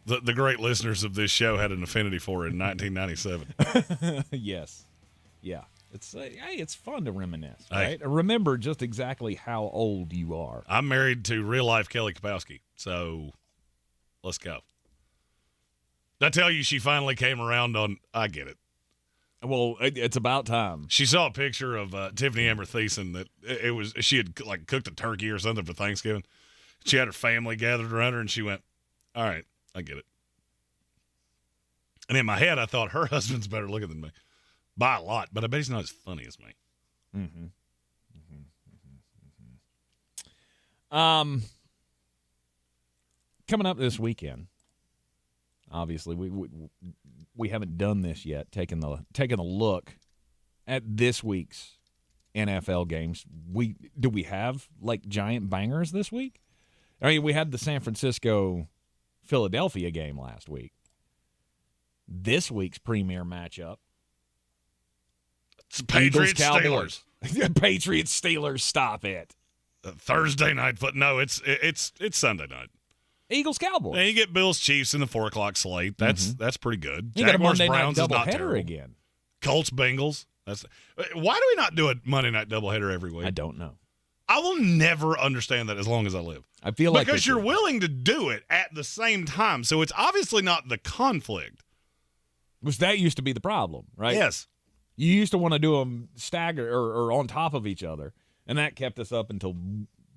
the great listeners of this show had an affinity for in 1997. Yes, yeah, it's fun to reminisce, right? Remember just exactly how old you are. I'm married to real life Kelly Kapowski, so let's go. Did I tell you she finally came around on? I get it. Well, it's about time. She saw a picture of Tiffany Amber Thiessen that she had cooked a turkey or something for Thanksgiving. She had her family gathered around her, and she went, "All right, I get it." And in my head, I thought her husband's better looking than me by a lot, but I bet he's not as funny as me. Mm-hmm. Coming up this weekend. Obviously, we haven't done this yet. Taking a look at this week's NFL games. Do we have giant bangers this week? We had the San Francisco-Philadelphia game last week. This week's premier matchup. It's Patriots Steelers. Patriots Steelers. Stop it. Thursday night, but no, it's Sunday night. Eagles Cowboys. And you get Bills Chiefs in the 4:00 slate. That's pretty good. You Jaguars got a Monday Browns night is not doubleheader terrible. again. Colts Bengals. Why do we not do a Monday night doubleheader every week? I don't know. I will never understand that as long as I live. I feel like because you're willing to do it at the same time, so it's obviously not the conflict. Which that used to be the problem, right? Yes. You used to want to do them staggered or on top of each other, and that kept us up until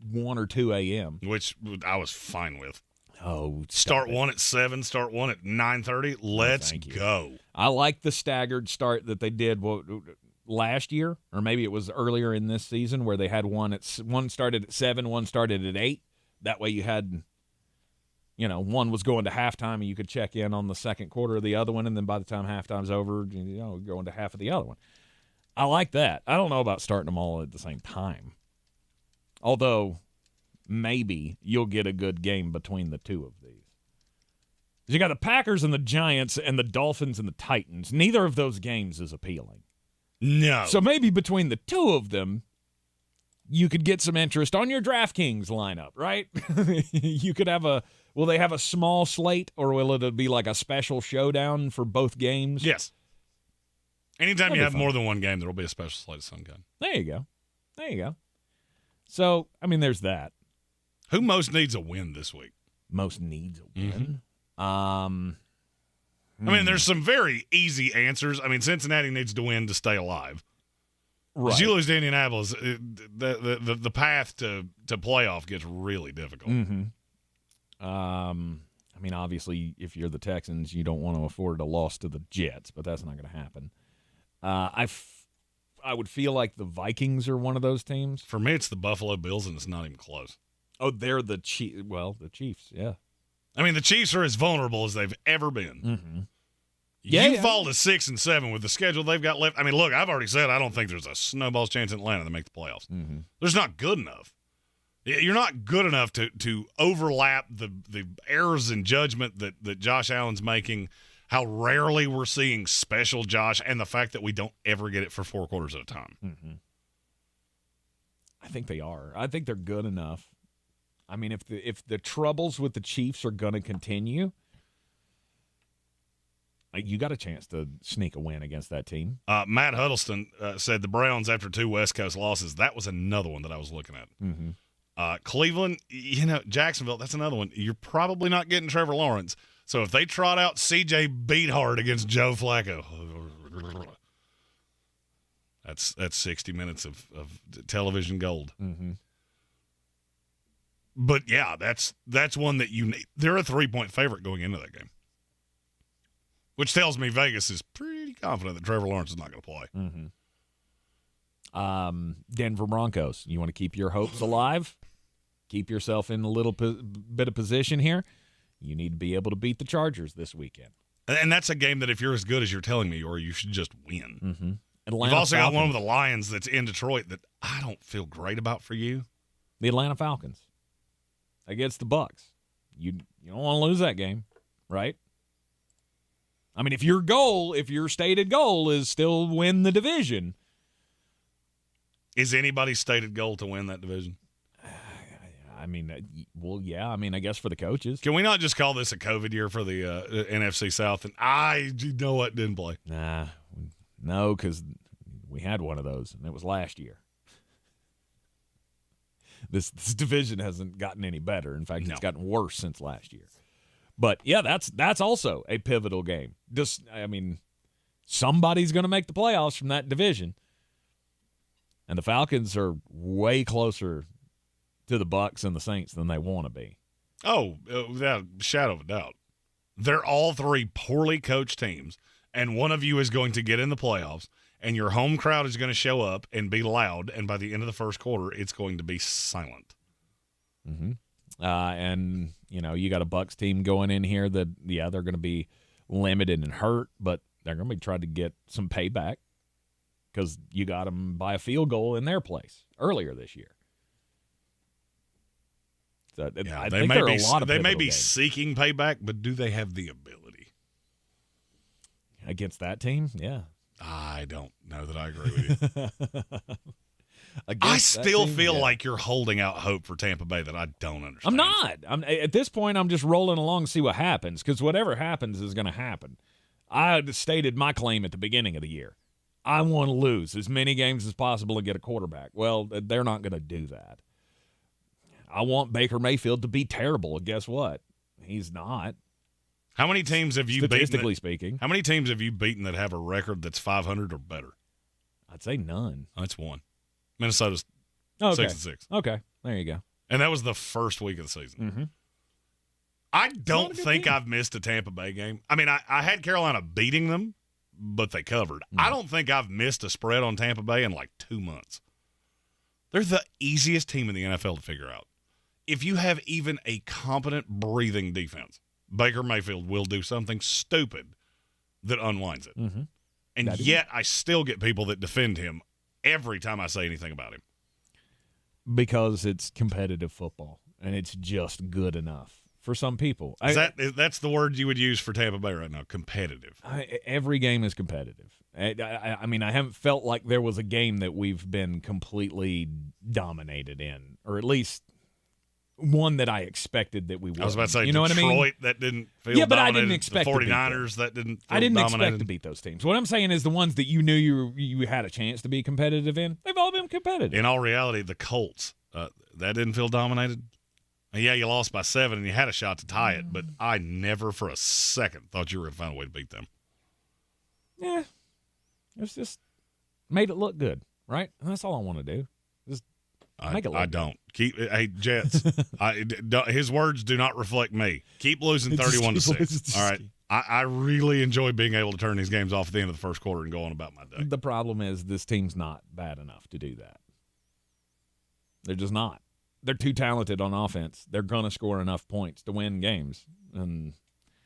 1 or 2 a.m. Which I was fine with. Oh, start one at 7, start one at 9:30. Let's go. I like the staggered start that they did last year, or maybe it was earlier in this season, where they had one started at 7, one started at 8. That way you had, one was going to halftime and you could check in on the second quarter of the other one, and then by the time halftime's over, going to half of the other one. I like that. I don't know about starting them all at the same time. Although maybe you'll get a good game between the two of these. You got the Packers and the Giants and the Dolphins and the Titans. Neither of those games is appealing. No. So maybe between the two of them, you could get some interest on your DraftKings lineup, right? You could have will they have a small slate, or will it be like a special showdown for both games? Yes. Anytime you have more than one game, there will be a special slate of some kind. There you go. So, there's that. Who most needs a win this week? Most needs a win? There's some very easy answers. Cincinnati needs to win to stay alive. Right. As you lose to Indianapolis, the path to playoff gets really difficult. Obviously, if you're the Texans, you don't want to afford a loss to the Jets, but that's not going to happen. I would feel like the Vikings are one of those teams. For me, it's the Buffalo Bills, and it's not even close. Oh, they're the Chiefs. Well, the Chiefs, yeah. The Chiefs are as vulnerable as they've ever been. Mm-hmm. You fall to 6 and 7 with the schedule they've got left. Look, I've already said I don't think there's a snowball's chance in Atlanta to make the playoffs. Mm-hmm. There's not good enough. You're not good enough to overlap the errors in judgment that Josh Allen's making, how rarely we're seeing special Josh, and the fact that we don't ever get it for 4 quarters at a time. Mm-hmm. I think they are. I think they're good enough. If the troubles with the Chiefs are going to continue, you got a chance to sneak a win against that team. Matt Huddleston said the Browns, after 2 West Coast losses, that was another one that I was looking at. Mm-hmm. Cleveland, Jacksonville, that's another one. You're probably not getting Trevor Lawrence. So if they trot out C.J. Beathard against Joe Flacco, that's 60 minutes of television gold. Mm-hmm. But, yeah, that's one that you need. They're a 3-point favorite going into that game, which tells me Vegas is pretty confident that Trevor Lawrence is not going to play. Mm-hmm. Denver Broncos, you want to keep your hopes alive? Keep yourself in a little bit of position here. You need to be able to beat the Chargers this weekend. And that's a game that if you're as good as you're telling me, or you should just win. Mm-hmm. You've also got one of the Lions that's in Detroit that I don't feel great about for you. The Atlanta Falcons against the Bucs. You don't want to lose that game, right? If your stated goal is still win the division. Is anybody's stated goal to win that division? I guess for the coaches. Can we not just call this a COVID year for the NFC South? And didn't play. Nah, no, because we had one of those, and it was last year. This division hasn't gotten any better. In fact, It's gotten worse since last year. But, yeah, that's also a pivotal game. Somebody's going to make the playoffs from that division. And the Falcons are way closer to the Bucs and the Saints than they want to be. Oh, without a shadow of a doubt. They're all 3 poorly coached teams, and one of you is going to get in the playoffs, and your home crowd is going to show up and be loud, and by the end of the first quarter, it's going to be silent. Mm-hmm. And, you got a Bucs team going in here that, they're going to be limited and hurt, but they're going to be trying to get some payback because you got them by a field goal in their place earlier this year. So I think there are a lot of they may be games. Seeking payback, but do they have the ability? Against that team? Yeah. I don't know that I agree with you. I Against still that team, feel yeah. like you're holding out hope for Tampa Bay that I don't understand. I'm not. At this point, I'm just rolling along to see what happens because whatever happens is going to happen. I had stated my claim at the beginning of the year. I want to lose as many games as possible and get a quarterback. Well, they're not going to do that. I want Baker Mayfield to be terrible, and guess what? He's not. How many teams have you beaten? Statistically speaking. How many teams have you beaten that have a record that's 500 or better? I'd say none. That's one. Minnesota's 6-6. Okay, there you go. And that was the first week of the season. Mm-hmm. I don't think I've missed a Tampa Bay game. I mean, I had Carolina beating them, but they covered. I don't think I've missed a spread on Tampa Bay in like 2 months. They're the easiest team in the NFL to figure out. If you have even a competent breathing defense, Baker Mayfield will do something stupid that unwinds it. Mm-hmm. And yet I still get people that defend him every time I say anything about him. Because it's competitive football, and it's just good enough for some people. That's the word you would use for Tampa Bay right now, competitive. Every game is competitive. I mean, I haven't felt like there was a game that we've been completely dominated in, or at least one that I expected that we would. I was about to say, you know Detroit, what I mean? that didn't feel dominated. But I didn't expect the 49ers, to beat them. that didn't feel I didn't dominated. expect to beat those teams. What I'm saying is the ones that you knew you had a chance to be competitive in, they've all been competitive. In all reality, the Colts, that didn't feel dominated. Yeah, you lost by 7 and you had a shot to tie it, but I never for a second thought you were going to find a way to beat them. Yeah. It's just made it look good, right? And that's all I want to do. Just make it look good. Don't. Hey, Jets, his words do not reflect me. Keep losing 31-6. All right. I really enjoy being able to turn these games off at the end of the first quarter and go on about my day. The problem is this team's not bad enough to do that. They're just not. They're too talented on offense. They're going to score enough points to win games. And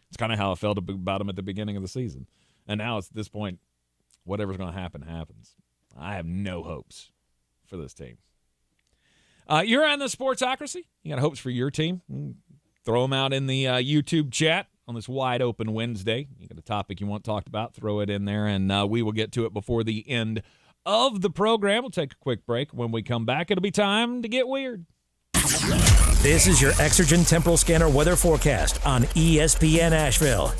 it's kind of how I felt about them at the beginning of the season. And now it's at this point, whatever's going to happen, happens. I have no hopes for this team. You're on the Sportsocracy. You got hopes for your team? Throw them out in the YouTube chat on this wide open Wednesday. You got a topic you want talked about, throw it in there, and we will get to it before the end of the program. We'll take a quick break. When we come back, it'll be time to get weird. This is your Exergen Temporal Scanner weather forecast on ESPN Asheville.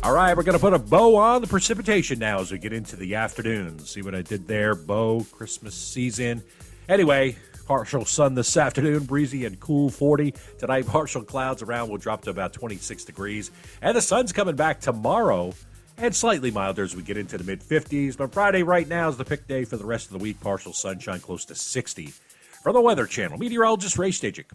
All right, we're going to put a bow on the precipitation now as we get into the afternoon. See what I did there? Bow, Christmas season. Anyway, partial sun this afternoon, breezy and cool 40. Tonight, partial clouds around will drop to about 26 degrees. And the sun's coming back tomorrow and slightly milder as we get into the mid-50s. But Friday right now is the pick day for the rest of the week. Partial sunshine close to 60. From the Weather Channel, meteorologist Ray Stajic.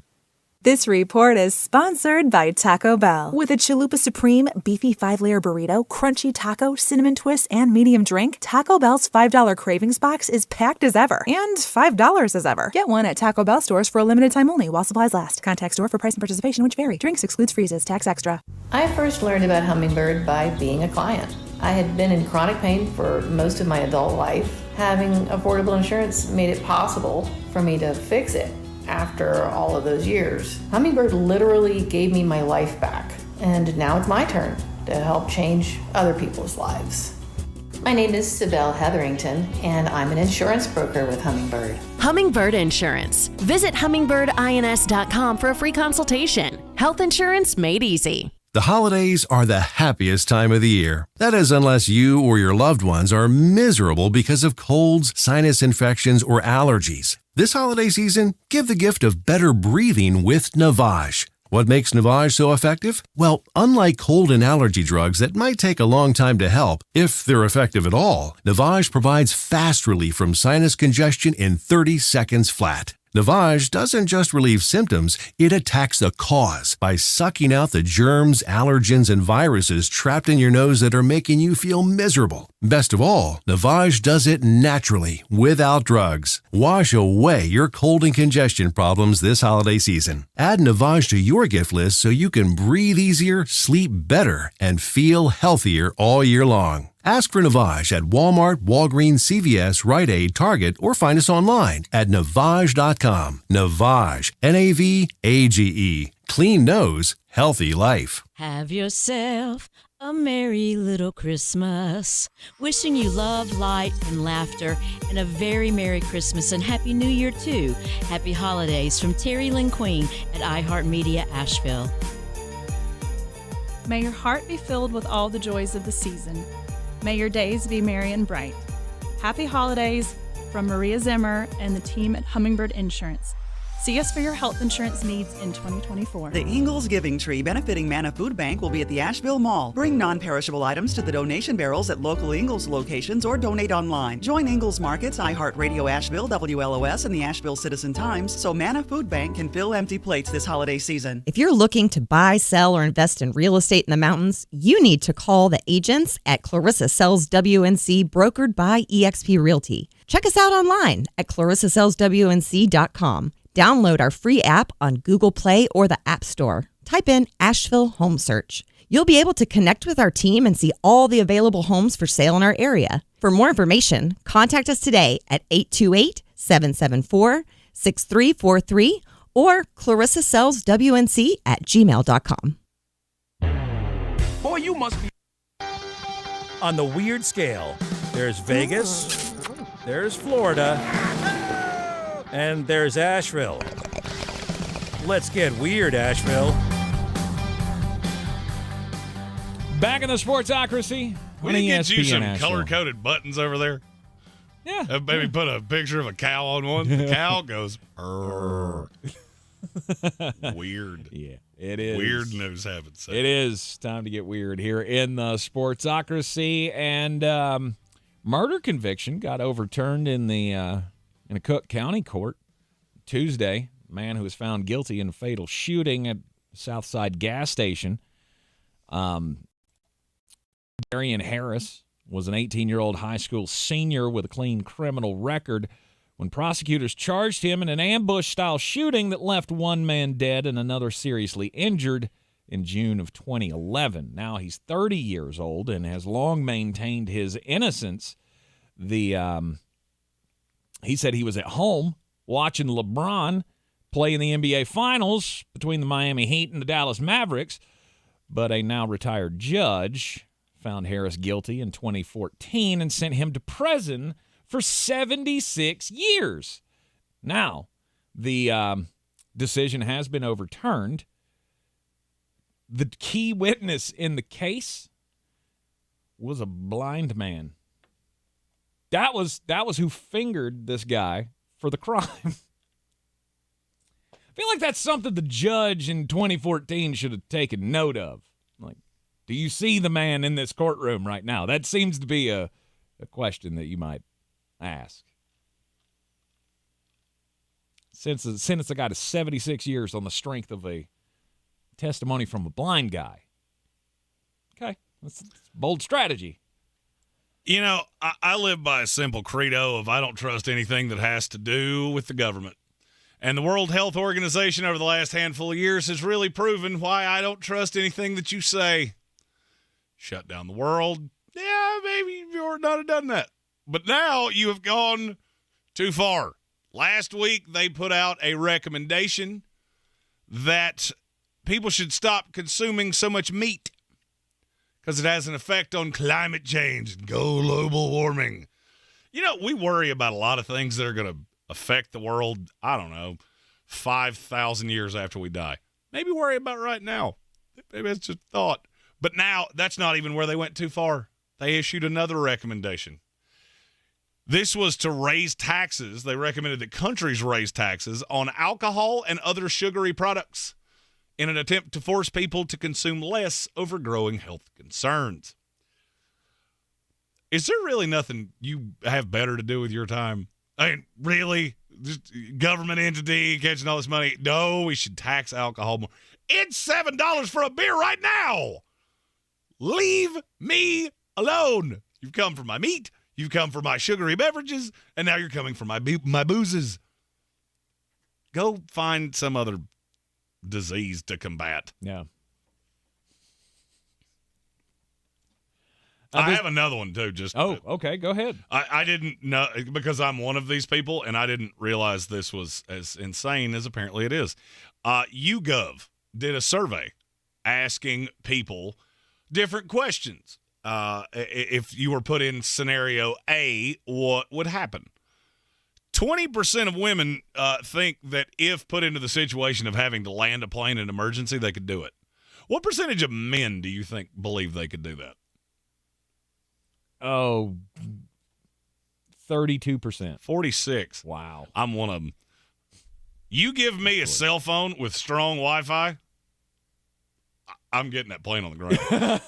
This report is sponsored by Taco Bell. With a Chalupa Supreme, beefy 5-layer burrito, crunchy taco, cinnamon twist, and medium drink, Taco Bell's $5 Cravings Box is packed as ever. And $5 as ever. Get one at Taco Bell stores for a limited time only while supplies last. Contact store for price and participation which vary. Drinks excludes freezes. Tax extra. I first learned about Hummingbird by being a client. I had been in chronic pain for most of my adult life. Having affordable insurance made it possible for me to fix it. After all of those years, Hummingbird literally gave me my life back. And now it's my turn to help change other people's lives. My name is Sibel Hetherington, and I'm an insurance broker with Hummingbird. Hummingbird Insurance. Visit hummingbirdins.com for a free consultation. Health insurance made easy. The holidays are the happiest time of the year. That is, unless you or your loved ones are miserable because of colds, sinus infections, or allergies. This holiday season, give the gift of better breathing with Navage. What makes Navage so effective? Well, unlike cold and allergy drugs that might take a long time to help, if they're effective at all, Navage provides fast relief from sinus congestion in 30 seconds flat. Navage doesn't just relieve symptoms, it attacks the cause by sucking out the germs, allergens, and viruses trapped in your nose that are making you feel miserable. Best of all, Navage does it naturally, without drugs. Wash away your cold and congestion problems this holiday season. Add Navage to your gift list so you can breathe easier, sleep better, and feel healthier all year long. Ask for Navage at Walmart, Walgreens, CVS, Rite Aid, Target, or find us online at Navage.com. Navage, Navage. Clean nose, healthy life. Have yourself a merry little Christmas. Wishing you love, light, and laughter, and a very Merry Christmas and Happy New Year, too. Happy holidays from Terry Lynn Queen at iHeartMedia Asheville. May your heart be filled with all the joys of the season. May your days be merry and bright. Happy holidays from Maria Zimmer and the team at Hummingbird Insurance. See us for your health insurance needs in 2024. The Ingalls Giving Tree benefiting Manna Food Bank will be at the Asheville Mall. Bring non-perishable items to the donation barrels at local Ingalls locations or donate online. Join Ingalls Markets, iHeartRadio Asheville, WLOS, and the Asheville Citizen-Times so Manna Food Bank can fill empty plates this holiday season. If you're looking to buy, sell, or invest in real estate in the mountains, you need to call the agents at Clarissa Sells WNC, brokered by eXp Realty. Check us out online at clarissasellswnc.com. Download our free app on Google Play or the App Store. Type in Asheville Home Search. You'll be able to connect with our team and see all the available homes for sale in our area. For more information, contact us today at 828-774-6343 or clarissasellswnc@gmail.com. Boy, you must be. On the weird scale, there's Vegas, there's Florida, and there's Asheville. Let's get weird, Asheville. Back in the Sportsocracy. We can get you some Asheville. color-coded buttons over there. Yeah. Maybe put a picture of a cow on one. The cow goes, weird. Yeah, it is. Weird news happens. It is time to get weird here in the Sportsocracy. And murder conviction got overturned in a Cook County court Tuesday. A man who was found guilty in a fatal shooting at Southside gas station. Darian Harris was an 18-year-old high school senior with a clean criminal record when prosecutors charged him in an ambush-style shooting that left one man dead and another seriously injured in June of 2011. Now he's 30 years old and has long maintained his innocence. He said he was at home watching LeBron play in the NBA Finals between the Miami Heat and the Dallas Mavericks, but a now-retired judge found Harris guilty in 2014 and sent him to prison for 76 years. Now, the decision has been overturned. The key witness in the case was a blind man. That was who fingered this guy for the crime. I feel like that's something the judge in 2014 should have taken note of. Like, do you see the man in this courtroom right now? That seems to be a question that you might ask. Sentence the guy to 76 years on the strength of a testimony from a blind guy. Okay, that's bold strategy. You know, I live by a simple credo of I don't trust anything that has to do with the government. And the World Health Organization over the last handful of years has really proven why I don't trust anything that you say. Shut down the world. Yeah, maybe you ought not have done that. But now you have gone too far. Last week, they put out a recommendation that people should stop consuming so much meat because it has an effect on climate change and global warming. You know, we worry about a lot of things that are going to affect the world, I don't know, 5,000 years after we die. Maybe worry about right now. Maybe that's just a thought. But now, that's not even where they went too far. They issued another recommendation. This was to raise taxes. They recommended that countries raise taxes on alcohol and other sugary products in an attempt to force people to consume less over growing health concerns. Is there really nothing you have better to do with your time? I mean, really? Just government entity catching all this money? No, we should tax alcohol more. It's $7 for a beer right now. Leave me alone. You've come for my meat. You've come for my sugary beverages. And now you're coming for my boozes. Go find some other disease to combat. Yeah. I have another one, too. Okay, go ahead. I didn't know, because I'm one of these people, and I didn't realize this was as insane as apparently it is. YouGov did a survey asking people different questions. If you were put in scenario A, what would happen? 20% of women think that if put into the situation of having to land a plane in an emergency, they could do it. What percentage of men do you think believe they could do that? Oh, 32%. 46. Wow. I'm one of them. You give me a cell phone with strong Wi-Fi, I'm getting that plane on the ground.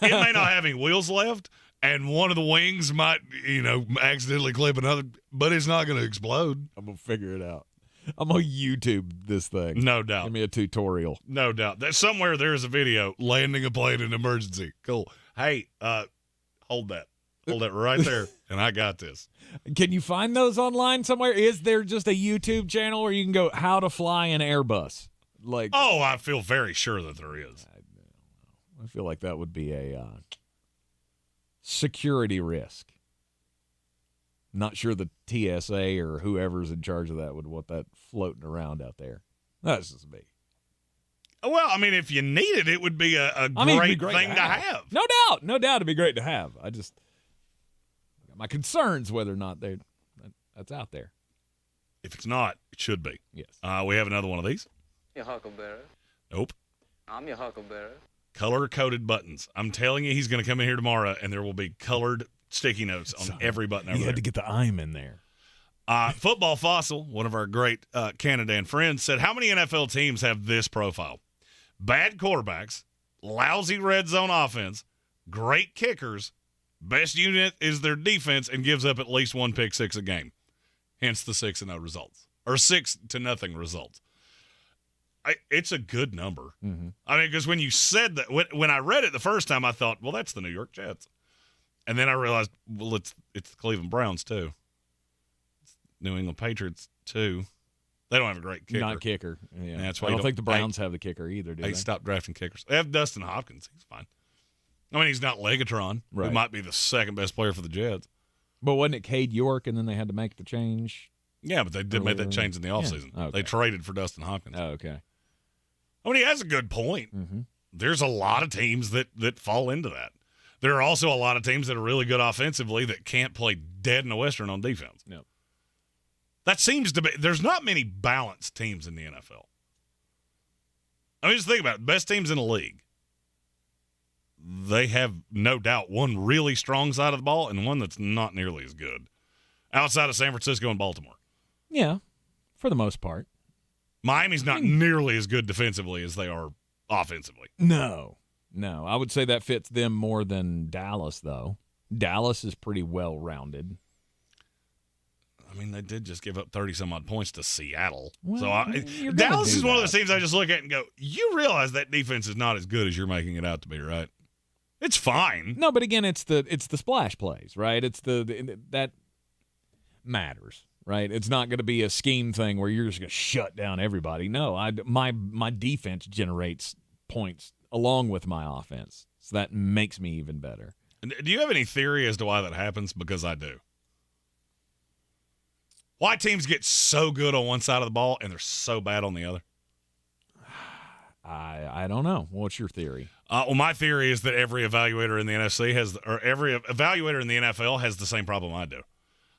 It may not have any wheels left, and one of the wings might, accidentally clip another, but it's not going to explode. I'm going to figure it out. I'm going to YouTube this thing. No doubt. Give me a tutorial. No doubt. Somewhere there's a video landing a plane in emergency. Cool. Hey, hold that. Hold that right there, and I got this. Can you find those online somewhere? Is there just a YouTube channel where you can go how to fly an Airbus? I feel very sure that there is. I feel like that would be a security risk. Not sure the TSA or whoever's in charge of that would want that floating around out there. That's just me. Well, I mean, if you need it, it would be a great thing to have. No doubt. No doubt it'd be great to have. I just got my concerns whether or not that's out there. If it's not, it should be. Yes. We have another one of these. Your huckleberry. Nope. I'm your huckleberry. Color-coded buttons. I'm telling you, he's going to come in here tomorrow, and there will be colored sticky notes on every button over there. You had to get the I'm in there. Football Fossil, one of our great Canadian friends, said, how many NFL teams have this profile? Bad quarterbacks, lousy red zone offense, great kickers, best unit is their defense, and gives up at least one pick six a game. Hence the 6-0 results. Or 6-0 results. It's a good number. Mm-hmm. I mean, because when you said that, when I read it the first time, I thought, well, that's the New York Jets. And then I realized, well, it's the Cleveland Browns, too. It's New England Patriots, too. They don't have a great kicker. Not kicker. Yeah. That's why I don't think the Browns have the kicker either, do they? They stopped drafting kickers. They have Dustin Hopkins. He's fine. I mean, he's not Legatron, who might be the second best player for the Jets. But wasn't it Cade York, and then they had to make the change? Yeah, but they did make that change in the offseason. Yeah. Okay. They traded for Dustin Hopkins. Oh, okay. I mean, he has a good point. Mm-hmm. There's a lot of teams that fall into that. There are also a lot of teams that are really good offensively that can't play dead in the Western on defense. Yep. That seems to be – there's not many balanced teams in the NFL. I mean, just think about it. Best teams in the league. They have, no doubt, one really strong side of the ball and one that's not nearly as good. Outside of San Francisco and Baltimore. Yeah, for the most part. Miami's not nearly as good defensively as they are offensively. No. I would say that fits them more than Dallas, though. Dallas is pretty well-rounded. I mean, they did just give up 30-some-odd points to Seattle. Well, so Dallas is one of those teams I just look at and go, you realize that defense is not as good as you're making it out to be, right? It's fine. No, but again, it's the splash plays, right? It's that matters. Right, it's not going to be a scheme thing where you're just going to shut down everybody. No, my defense generates points along with my offense, so that makes me even better. Do you have any theory as to why that happens? Because I do. Why teams get so good on one side of the ball and they're so bad on the other? I don't know. What's your theory? Well, my theory is that every evaluator in the NFC every evaluator in the NFL has the same problem I do.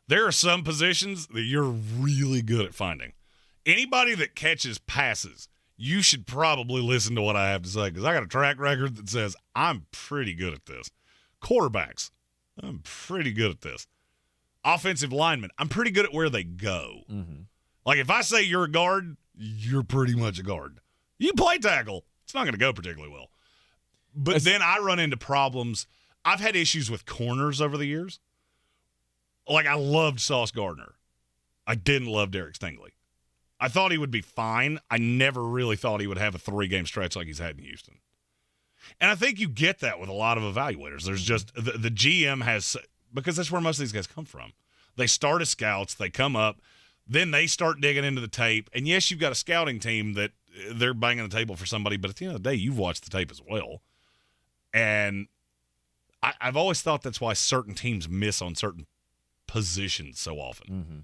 There are some positions that you're really good at finding. Anybody that catches passes, you should probably listen to what I have to say because I got a track record that says I'm pretty good at this. Quarterbacks, I'm pretty good at this. Offensive linemen, I'm pretty good at where they go. Mm-hmm. Like if I say you're a guard, you're pretty much a guard. You play tackle, it's not going to go particularly well. But then I run into problems. I've had issues with corners over the years. Like, I loved Sauce Gardner. I didn't love Derek Stingley. I thought he would be fine. I never really thought he would have a 3-game stretch like he's had in Houston. And I think you get that with a lot of evaluators. There's just the GM has – because that's where most of these guys come from. They start as scouts. They come up. Then they start digging into the tape. And, yes, you've got a scouting team that they're banging the table for somebody. But at the end of the day, you've watched the tape as well. And I've always thought that's why certain teams miss on certain positions so often. Mm-hmm.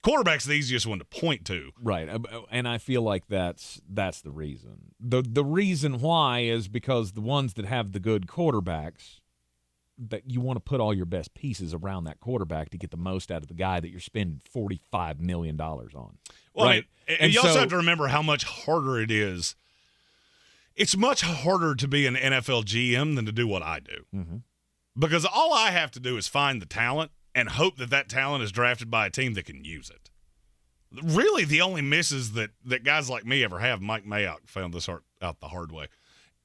Quarterback's the easiest one to point to. Right. And I feel like that's the reason. The reason why is because the ones that have the good quarterbacks, that you want to put all your best pieces around that quarterback to get the most out of the guy that you're spending $45 million on. Well, right. And you also have to remember how much harder it is. It's much harder to be an NFL GM than to do what I do. Mm-hmm. Because all I have to do is find the talent and hope that talent is drafted by a team that can use it. Really, the only misses that guys like me ever have, Mike Mayock found this out the hard way,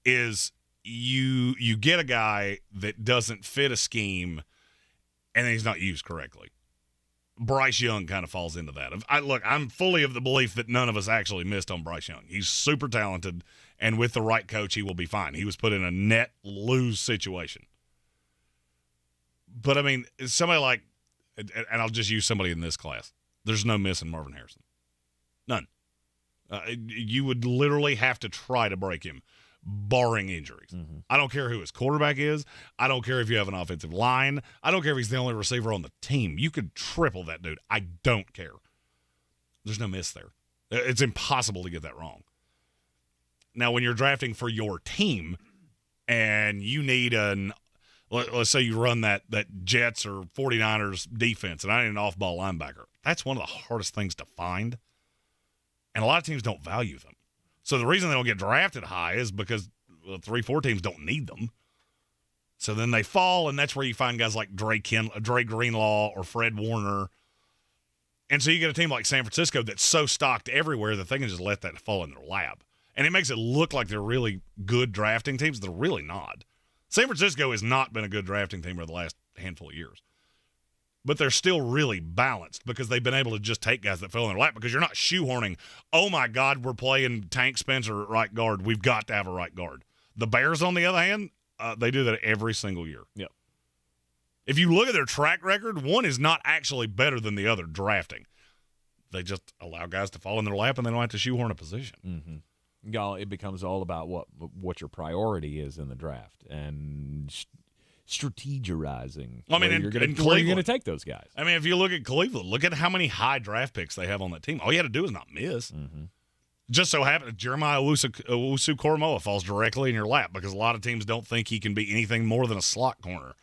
is you get a guy that doesn't fit a scheme and then he's not used correctly. Bryce Young kind of falls into that. I'm fully of the belief that none of us actually missed on Bryce Young. He's super talented, and with the right coach, he will be fine. He was put in a net lose situation. But, I mean, somebody like, and I'll just use somebody in this class, there's no missing Marvin Harrison. None. You would literally have to try to break him, barring injuries. Mm-hmm. I don't care who his quarterback is. I don't care if you have an offensive line. I don't care if he's the only receiver on the team. You could triple that dude. I don't care. There's no miss there. It's impossible to get that wrong. Now, when you're drafting for your team and you need let's say you run that Jets or 49ers defense and I need an off-ball linebacker, that's one of the hardest things to find. And a lot of teams don't value them. So the reason they don't get drafted high is because 3-4 teams don't need them. So then they fall, and that's where you find guys like Dre Greenlaw or Fred Warner. And so you get a team like San Francisco that's so stocked everywhere that they can just let that fall in their lap. And it makes it look like they're really good drafting teams. They're really not. San Francisco has not been a good drafting team over the last handful of years. But they're still really balanced because they've been able to just take guys that fell in their lap because you're not shoehorning, oh, my God, we're playing Tank Spencer at right guard. We've got to have a right guard. The Bears, on the other hand, they do that every single year. Yep. If you look at their track record, one is not actually better than the other drafting. They just allow guys to fall in their lap and they don't have to shoehorn a position. Mm-hmm. It becomes all about what your priority is in the draft and strategizing. I mean, where you're going to take those guys. I mean, if you look at Cleveland, look at how many high draft picks they have on that team. All you had to do is not miss. Mm-hmm. Just so happens Jeremiah Owusu-Koramoah falls directly in your lap because a lot of teams don't think he can be anything more than a slot corner.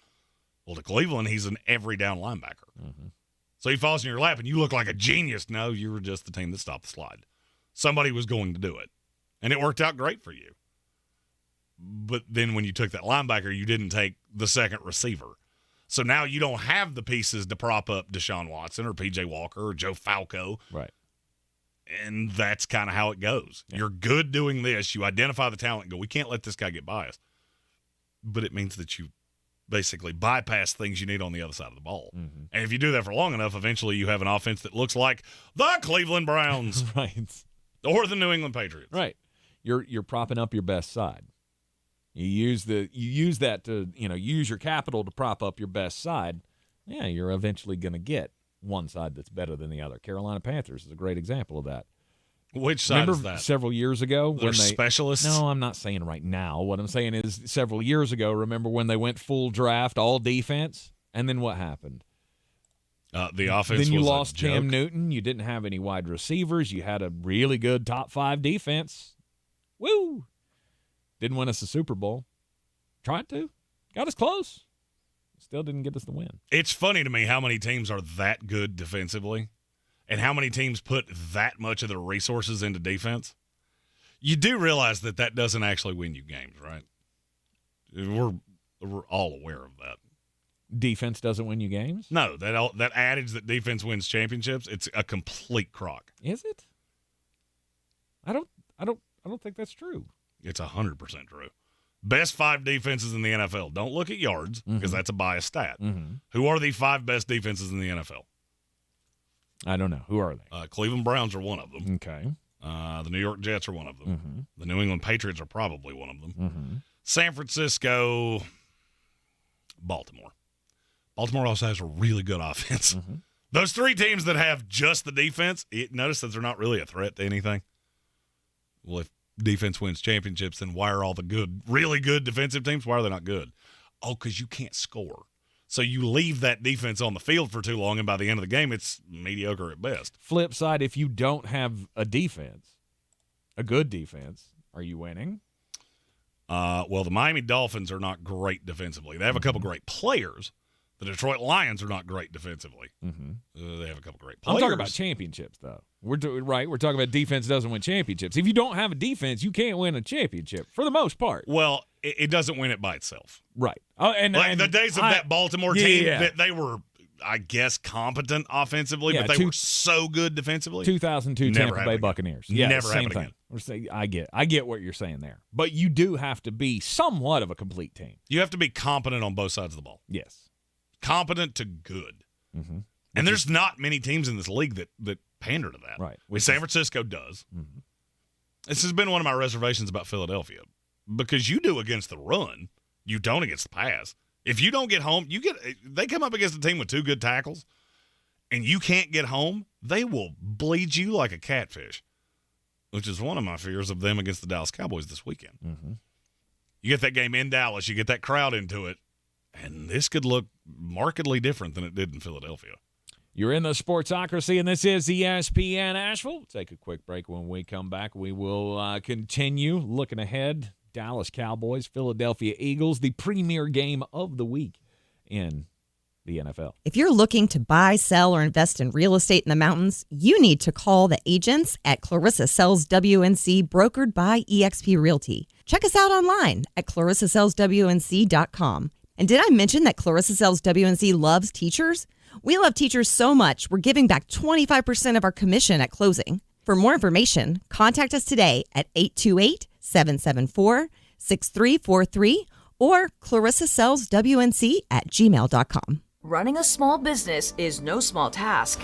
Well, to Cleveland, he's an every down linebacker. Mm-hmm. So he falls in your lap, and you look like a genius. No, you were just the team that stopped the slide. Somebody was going to do it, and it worked out great for you. But then when you took that linebacker, you didn't take the second receiver. So now you don't have the pieces to prop up Deshaun Watson or P.J. Walker or Joe Falco. Right. And that's kind of how it goes. Yeah. You're good doing this. You identify the talent and go, we can't let this guy get by us. But it means that you basically bypass things you need on the other side of the ball. Mm-hmm. And if you do that for long enough, eventually you have an offense that looks like the Cleveland Browns. Right. Or the New England Patriots. Right. You're propping up your best side. You use that to, use your capital to prop up your best side. Yeah, you're eventually going to get one side that's better than the other. Carolina Panthers is a great example of that. Which side is that? Several years ago when they specialists? No, I'm not saying right now. What I'm saying is several years ago, remember when they went full draft, all defense? And then what happened? The offense Then you was lost a joke. Cam Newton. You didn't have any wide receivers. You had a really good top 5 defense. Woo! Didn't win us a Super Bowl. Tried to. Got us close. Still didn't get us the win. It's funny to me how many teams are that good defensively and how many teams put that much of their resources into defense. You do realize that doesn't actually win you games, right? We're all aware of that. Defense doesn't win you games? No, that adage that defense wins championships, it's a complete crock. Is it? I don't think that's true. It's 100% true. Best 5 defenses in the NFL. Don't look at yards because that's a biased stat. Mm-hmm. Who are the 5 best defenses in the NFL? I don't know. Who are they? Cleveland Browns are one of them. Okay. The New York Jets are one of them. Mm-hmm. The New England Patriots are probably one of them. Mm-hmm. San Francisco, Baltimore. Baltimore also has a really good offense. Mm-hmm. Those 3 teams that have just the defense, notice that they're not really a threat to anything. Well, if defense wins championships, then why are all the really good defensive teams, why are they not good? Oh, because you can't score. So you leave that defense on the field for too long, and by the end of the game, it's mediocre at best. Flip side, if you don't have a defense, a good defense, are you winning? Well, the Miami Dolphins are not great defensively. They have a couple great players. The Detroit Lions are not great defensively. Mm-hmm. They have a couple great players. I'm talking about championships, though. We're talking about defense doesn't win championships. If you don't have a defense, you can't win a championship for the most part. Well, it doesn't win it by itself. Right. And the days of that Baltimore team, that they were I guess, competent offensively, Yeah, but they were so good defensively. 2002 Tampa Bay Buccaneers. Yeah, Never same happened thing. again. I get what you're saying there. But you do have to be somewhat of a complete team. You have to be competent on both sides of the ball. Yes. Competent to good. Mm-hmm. And there's not many teams in this league that pander to that. Right. San Francisco does. Mm-hmm. This has been one of my reservations about Philadelphia because you do against the run, you don't against the pass. If you don't get home, they come up against a team with 2 good tackles, and you can't get home, they will bleed you like a catfish, which is one of my fears of them against the Dallas Cowboys this weekend. Mm-hmm. You get that game in Dallas, you get that crowd into it, and this could look markedly different than it did in Philadelphia. You're in the Sportsocracy, and this is ESPN Asheville. We'll take a quick break. When we come back, we will continue looking ahead. Dallas Cowboys, Philadelphia Eagles, the premier game of the week in the NFL. If you're looking to buy, sell, or invest in real estate in the mountains, you need to call the agents at Clarissa Sells WNC, brokered by eXp Realty. Check us out online at clarissasellswnc.com. And did I mention that Clarissa Sells WNC loves teachers? We love teachers so much, we're giving back 25% of our commission at closing. For more information, contact us today at 828-774-6343 or clarissasellswnc@gmail.com. Running a small business is no small task.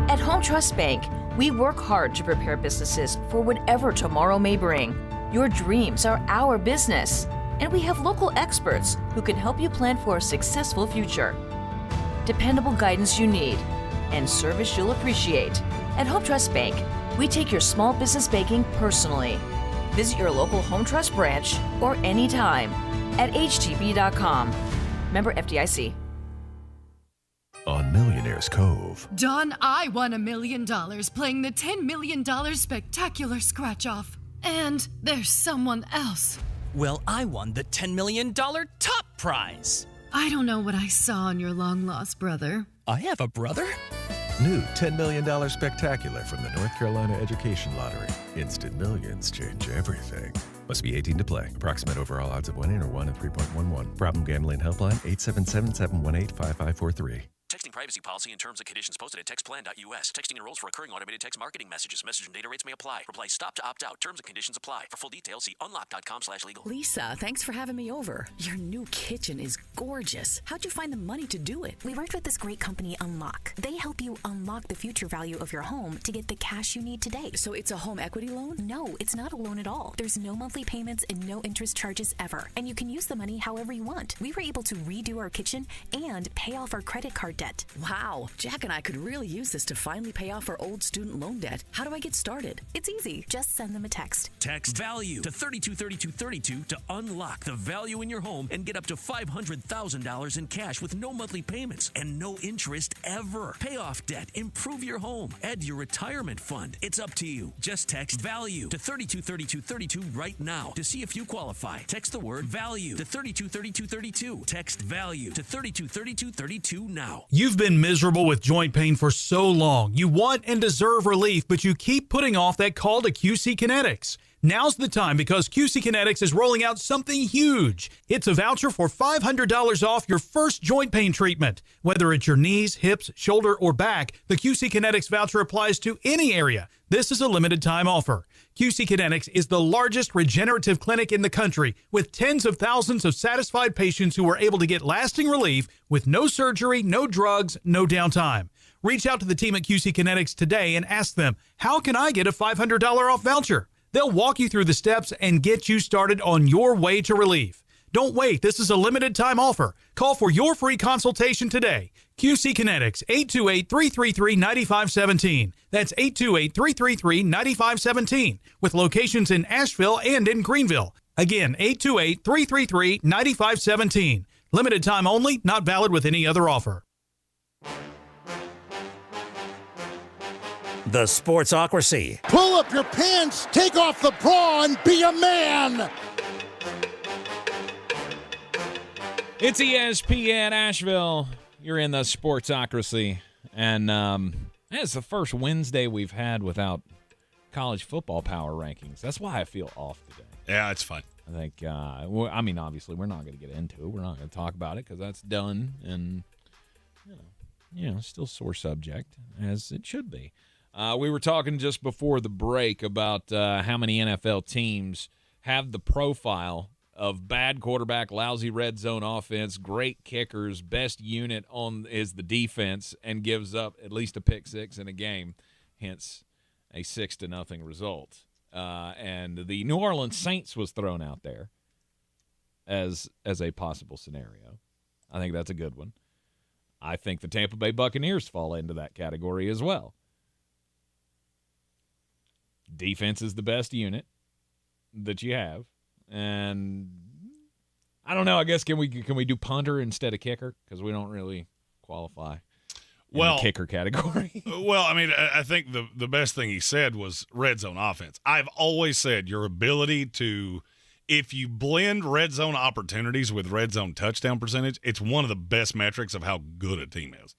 At Home Trust Bank, we work hard to prepare businesses for whatever tomorrow may bring. Your dreams are our business, and we have local experts who can help you plan for a successful future. Dependable guidance you need, and service you'll appreciate. At Home Trust Bank, we take your small business banking personally. Visit your local Home Trust branch or anytime at htb.com. Member FDIC. On Millionaire's Cove. Don, I won $1 million playing the $10 million spectacular scratch-off. And there's someone else. Well, I won the $10 million top prize. I don't know what I saw in your long-lost brother. I have a brother? New $10 million spectacular from the North Carolina Education Lottery. Instant millions change everything. Must be 18 to play. Approximate overall odds of winning are 1 in 3.11. Problem gambling helpline 877-718-5543. Texting privacy policy and terms and conditions posted at textplan.us. Texting enrolls for recurring automated text marketing messages. Message and data rates may apply. Reply stop to opt out. Terms and conditions apply. For full details, see unlock.com/legal. Lisa, thanks for having me over. Your new kitchen is gorgeous. How'd you find the money to do it? We worked with this great company, Unlock. They help you unlock the future value of your home to get the cash you need today. So it's a home equity loan? No, it's not a loan at all. There's no monthly payments and no interest charges ever. And you can use the money however you want. We were able to redo our kitchen and pay off our credit card debt. Wow. Jack and I could really use this to finally pay off our old student loan debt. How do I get started? It's easy. Just send them a text. Text VALUE to 323232 to unlock the value in your home and get up to $500,000 in cash with no monthly payments and no interest ever. Pay off debt, improve your home, add your retirement fund. It's up to you. Just text VALUE to 323232 right now to see if you qualify. Text the word VALUE to 323232. Text VALUE to 323232 now. You've been miserable with joint pain for so long. You want and deserve relief, but you keep putting off that call to QC Kinetics. Now's the time because QC Kinetics is rolling out something huge. It's a voucher for $500 off your first joint pain treatment. Whether it's your knees, hips, shoulder, or back, the QC Kinetics voucher applies to any area. This is a limited time offer. QC Kinetics is the largest regenerative clinic in the country with tens of thousands of satisfied patients who are able to get lasting relief with no surgery, no drugs, no downtime. Reach out to the team at QC Kinetics today and ask them, how can I get a $500 off voucher? They'll walk you through the steps and get you started on your way to relief. Don't wait. This is a limited time offer. Call for your free consultation today. QC Kinetics, 828-333-9517. That's 828-333-9517 with locations in Asheville and in Greenville. Again, 828-333-9517. Limited time only, not valid with any other offer. The Sportsocracy. Pull up your pants, take off the bra, and be a man! It's ESPN Asheville. You're in the Sportsocracy. And it's the first Wednesday we've had without college football power rankings. That's why I feel off today. Yeah, it's fine. I think, obviously, we're not going to get into it. We're not going to talk about it because that's done. And Still sore subject, as it should be. We were talking just before the break about how many NFL teams have the profile of bad quarterback, lousy red zone offense, great kickers, best unit is the defense, and gives up at least a pick six in a game, hence a 6-0 result. And the New Orleans Saints was thrown out there as a possible scenario. I think that's a good one. I think the Tampa Bay Buccaneers fall into that category as well. Defense is the best unit that you have, and I don't know. I guess can we do punter instead of kicker, because we don't really qualify in the kicker category. Well, I mean, I think the best thing he said was red zone offense. I've always said your ability to, if you blend red zone opportunities with red zone touchdown percentage, it's one of the best metrics of how good a team is.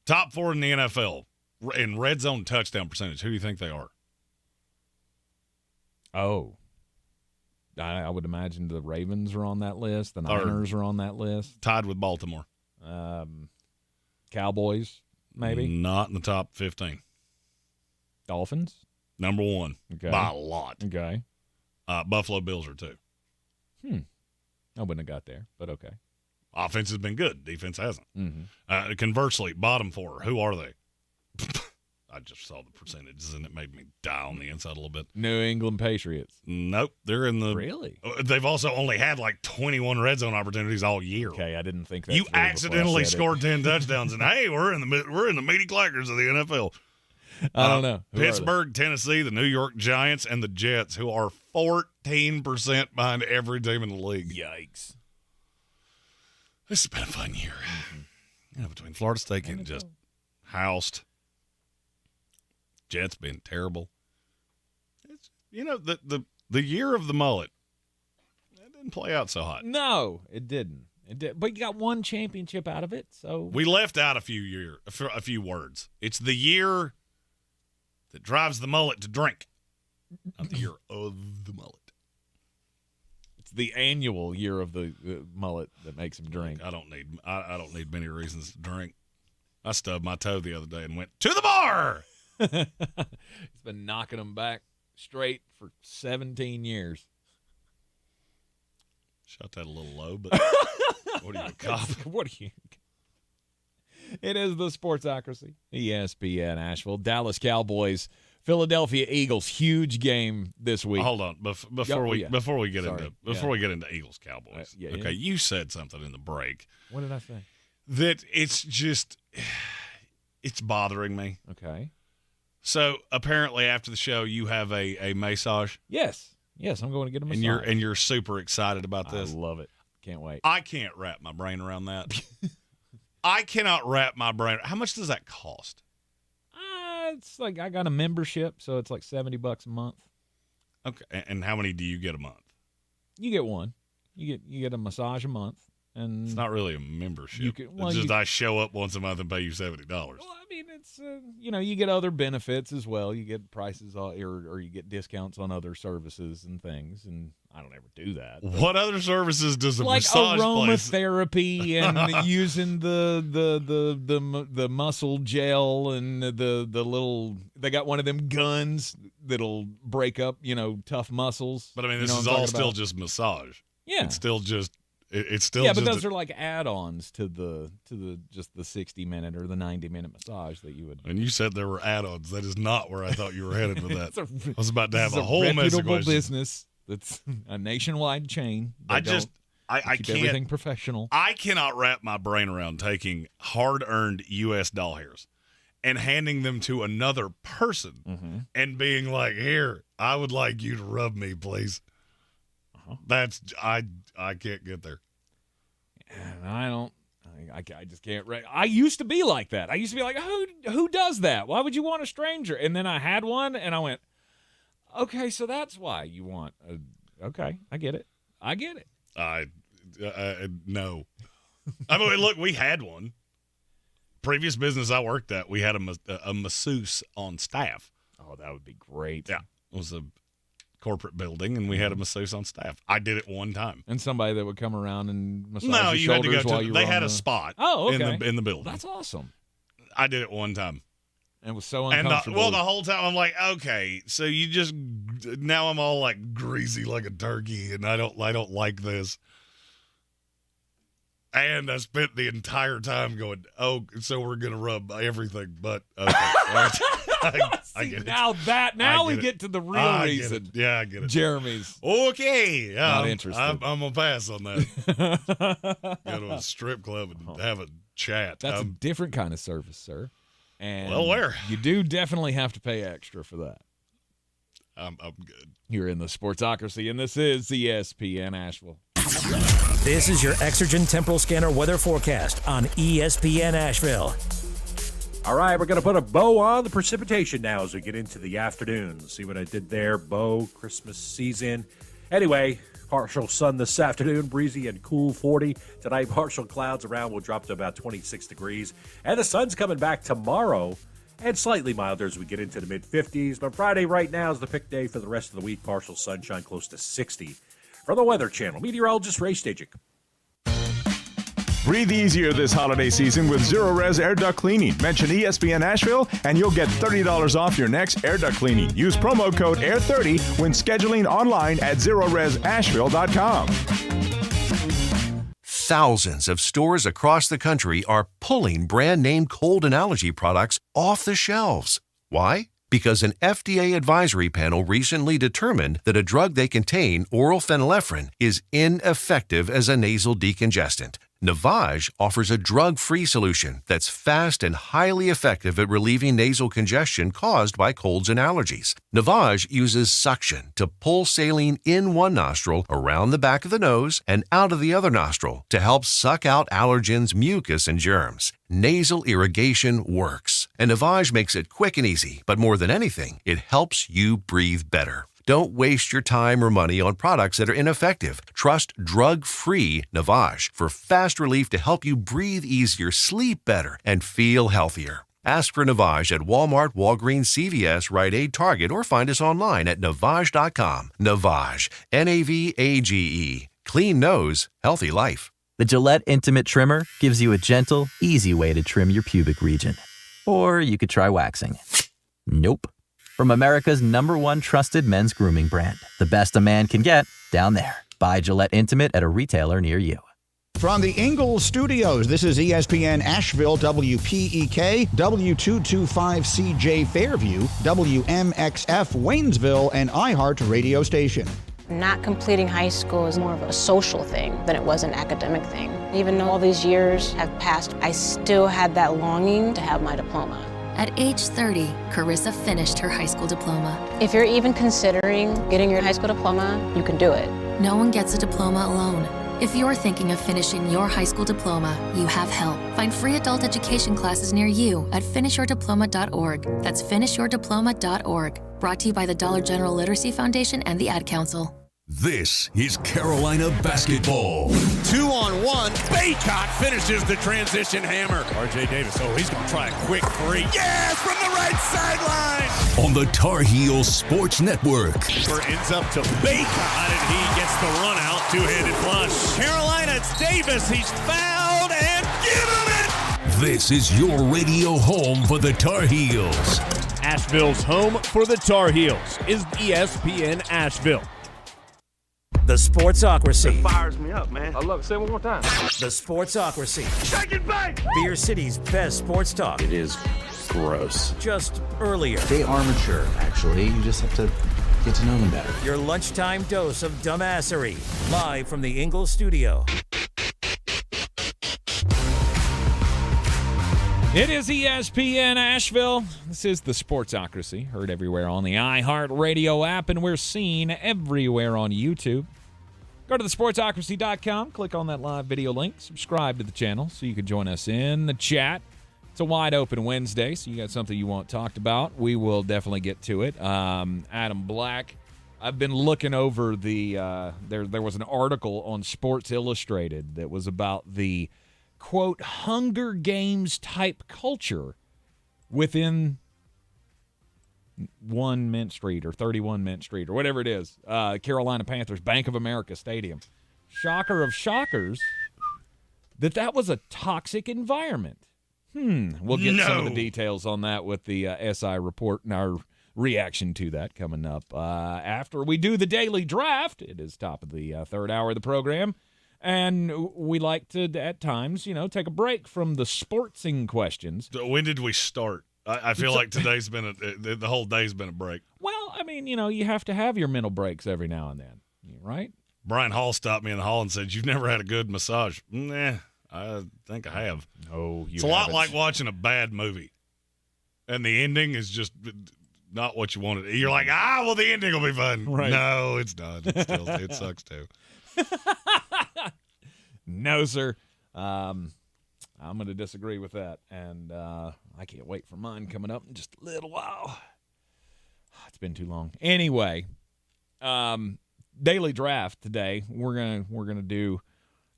Top 4 in the NFL in red zone touchdown percentage. Who do you think they are? Oh, I would imagine the Ravens are on that list. The Niners are on that list. Tied with Baltimore. Cowboys, maybe? Not in the top 15. Dolphins? Number 1. Okay. By a lot. Okay. Buffalo Bills are 2. I wouldn't have got there, but okay. Offense has been good. Defense hasn't. Mm-hmm. Conversely, bottom 4. Who are they? I just saw the percentages, and it made me die on the inside a little bit. New England Patriots. Nope. They're in the – Really? They've also only had like 21 red zone opportunities all year. Okay, I didn't think that. You accidentally scored 10 touchdowns, and hey, we're in the meaty clackers of the NFL. I don't know. Pittsburgh, Tennessee, the New York Giants, and the Jets, who are 14% behind every team in the league. Yikes. This has been a fun year. Between Florida State getting just housed, Jets being terrible. It's, the year of the mullet, that didn't play out so hot. No, it didn't. It did, but you got one championship out of it. So we left out a few words. It's the year that drives the mullet to drink, not the year of the mullet. It's the annual year of the mullet that makes him drink. I don't need many reasons to drink. I stubbed my toe the other day and went to the bar. He's been knocking them back straight for 17 years. Shot that a little low, but what are you, a cop? What are you? It is the Sportsocracy, ESPN Asheville, Dallas Cowboys, Philadelphia Eagles. Huge game this week. Hold on, before we get into Eagles Cowboys. Okay, you said something in the break. What did I say? That it's bothering me. Okay. So apparently after the show you have a massage. Yes, I'm going to get a massage. And you're super excited about this. I love it. Can't wait. I can't wrap my brain around that. I cannot wrap my brain. How much does that cost? It's like I got a membership, so it's like $70 a month. Okay, and how many do you get a month? You get one. You get a massage a month, and it's not really a membership. I show up once a month and pay you $70. Well, I mean, it's you get other benefits as well. You get prices or you get discounts on other services and things, and I don't ever do that. What other services does a like massage aromatherapy and using the muscle gel and the little, they got one of them guns that'll break up tough muscles. But I mean, this is all still just massage. Yeah, it's still just. It's still but those are like add-ons to the just the 60-minute or the 90-minute massage that you would. And you said there were add-ons. That is not where I thought you were headed with that. I was about to have a whole mess of questions. Business that's a nationwide chain. I can't everything professional. I cannot wrap my brain around taking hard-earned U.S. doll hairs and handing them to another person and being like, "Here, I would like you to rub me, please." That's I can't get there. And I just can't. I used to be like that. I used to be like, who does that? Why would you want a stranger? And then I had one, and I went, okay, so that's why you want. Okay, I get it. No. I mean, look, we had one. Previous business I worked at, we had a masseuse on staff. Oh, that would be great. Yeah, it was a corporate building, and we had a masseuse on staff. I did it one time. And somebody that would come around and massage No, your you had to shoulders go while to. you They were had on a spot. Oh, okay. in the building. That's awesome. I did it one time. And it was so And uncomfortable. the whole time I'm like, okay, so you just now I'm all like greasy like a turkey, and I don't like this. And I spent the entire time going, oh, so we're gonna rub everything, but okay. I get it. Now we get to the real reason. Yeah, I get it. Jeremy's okay. not interested. I'm gonna pass on that. Go to a strip club and have a chat. That's a different kind of service, sir. And well, where? You do definitely have to pay extra for that. I'm good. You're in the Sportsocracy, and this is ESPN Asheville. This is your Exergen Temporal Scanner weather forecast on ESPN Asheville. All right, we're going to put a bow on the precipitation now as we get into the afternoon. See what I did there? Bow, Christmas season. Anyway, partial sun this afternoon, breezy and cool 40. Tonight, partial clouds around will drop to about 26 degrees. And the sun's coming back tomorrow and slightly milder as we get into the mid-50s. But Friday right now is the pick day for the rest of the week. Partial sunshine close to 60. From the Weather Channel, meteorologist Ray Stajic. Breathe easier this holiday season with Zero Res Air Duct Cleaning. Mention ESPN Asheville and you'll get $30 off your next air duct cleaning. Use promo code AIR30 when scheduling online at ZeroResAsheville.com. Thousands of stores across the country are pulling brand name cold and allergy products off the shelves. Why? Because an FDA advisory panel recently determined that a drug they contain, oral phenylephrine, is ineffective as a nasal decongestant. Navage offers a drug-free solution that's fast and highly effective at relieving nasal congestion caused by colds and allergies. Navage uses suction to pull saline in one nostril, around the back of the nose, and out of the other nostril to help suck out allergens, mucus, and germs. Nasal irrigation works, and Navage makes it quick and easy, but more than anything, it helps you breathe better. Don't waste your time or money on products that are ineffective. Trust drug-free Navage for fast relief to help you breathe easier, sleep better, and feel healthier. Ask for Navage at Walmart, Walgreens, CVS, Rite Aid, Target, or find us online at Navage.com. Navage, Navage. Clean nose, healthy life. The Gillette Intimate Trimmer gives you a gentle, easy way to trim your pubic region. Or you could try waxing. Nope. From America's #1 trusted men's grooming brand. The best a man can get, down there. Buy Gillette Intimate at a retailer near you. From the Ingalls Studios, this is ESPN Asheville, WPEK, W225CJ Fairview, WMXF Waynesville, and iHeart radio station. Not completing high school is more of a social thing than it was an academic thing. Even though all these years have passed, I still had that longing to have my diploma. At age 30, Carissa finished her high school diploma. If you're even considering getting your high school diploma, you can do it. No one gets a diploma alone. If you're thinking of finishing your high school diploma, you have help. Find free adult education classes near you at finishyourdiploma.org. That's finishyourdiploma.org. Brought to you by the Dollar General Literacy Foundation and the Ad Council. This is Carolina basketball. 2-on-1. Baycott finishes the transition hammer. RJ Davis, he's going to try a quick three. Yes, from the right sideline. On the Tar Heels Sports Network. Ends up to Baycott, and he gets the run out. Two-handed flush. Carolina, it's Davis. He's fouled, and give him it. This is your radio home for the Tar Heels. Asheville's home for the Tar Heels is ESPN Asheville. The Sportsocracy. It fires me up, man. I love it. Say it one more time. The Sportsocracy. Shake it back! Beer City's best sports talk. It is gross. Just earlier. They are mature, actually. You just have to get to know them better. Your lunchtime dose of dumbassery. Live from the Ingalls studio. It is ESPN Asheville. This is the Sportsocracy, heard everywhere on the iHeartRadio app, and we're seen everywhere on YouTube. Go to thesportsocracy.com, click on that live video link, subscribe to the channel so you can join us in the chat. It's a wide open Wednesday, so you got something you want talked about, we will definitely get to it. Adam Black, I've been looking over the there was an article on Sports Illustrated that was about the quote, Hunger Games type culture within 31 Mint Street or 31 Mint Street or whatever it is, Carolina Panthers, Bank of America Stadium. Shocker of shockers that was a toxic environment. We'll get some of the details on that with the SI report and our reaction to that coming up after we do the daily draft. It is top of the third hour of the program, and we like to, at times, take a break from the sportsing questions. When did we start? I feel like today's been the whole day's been a break. Well, I mean, you have to have your mental breaks every now and then, right? Brian Hall stopped me in the hall and said, "You've never had a good massage." Nah, I think I have. No, it's a lot like watching a bad movie, and the ending is just not what you wanted. You're like, well, the ending will be fun. Right. No, it's not. It sucks too. No, sir. I'm going to disagree with that, and I can't wait for mine coming up in just a little while. It's been too long. Anyway, daily draft today. We're gonna do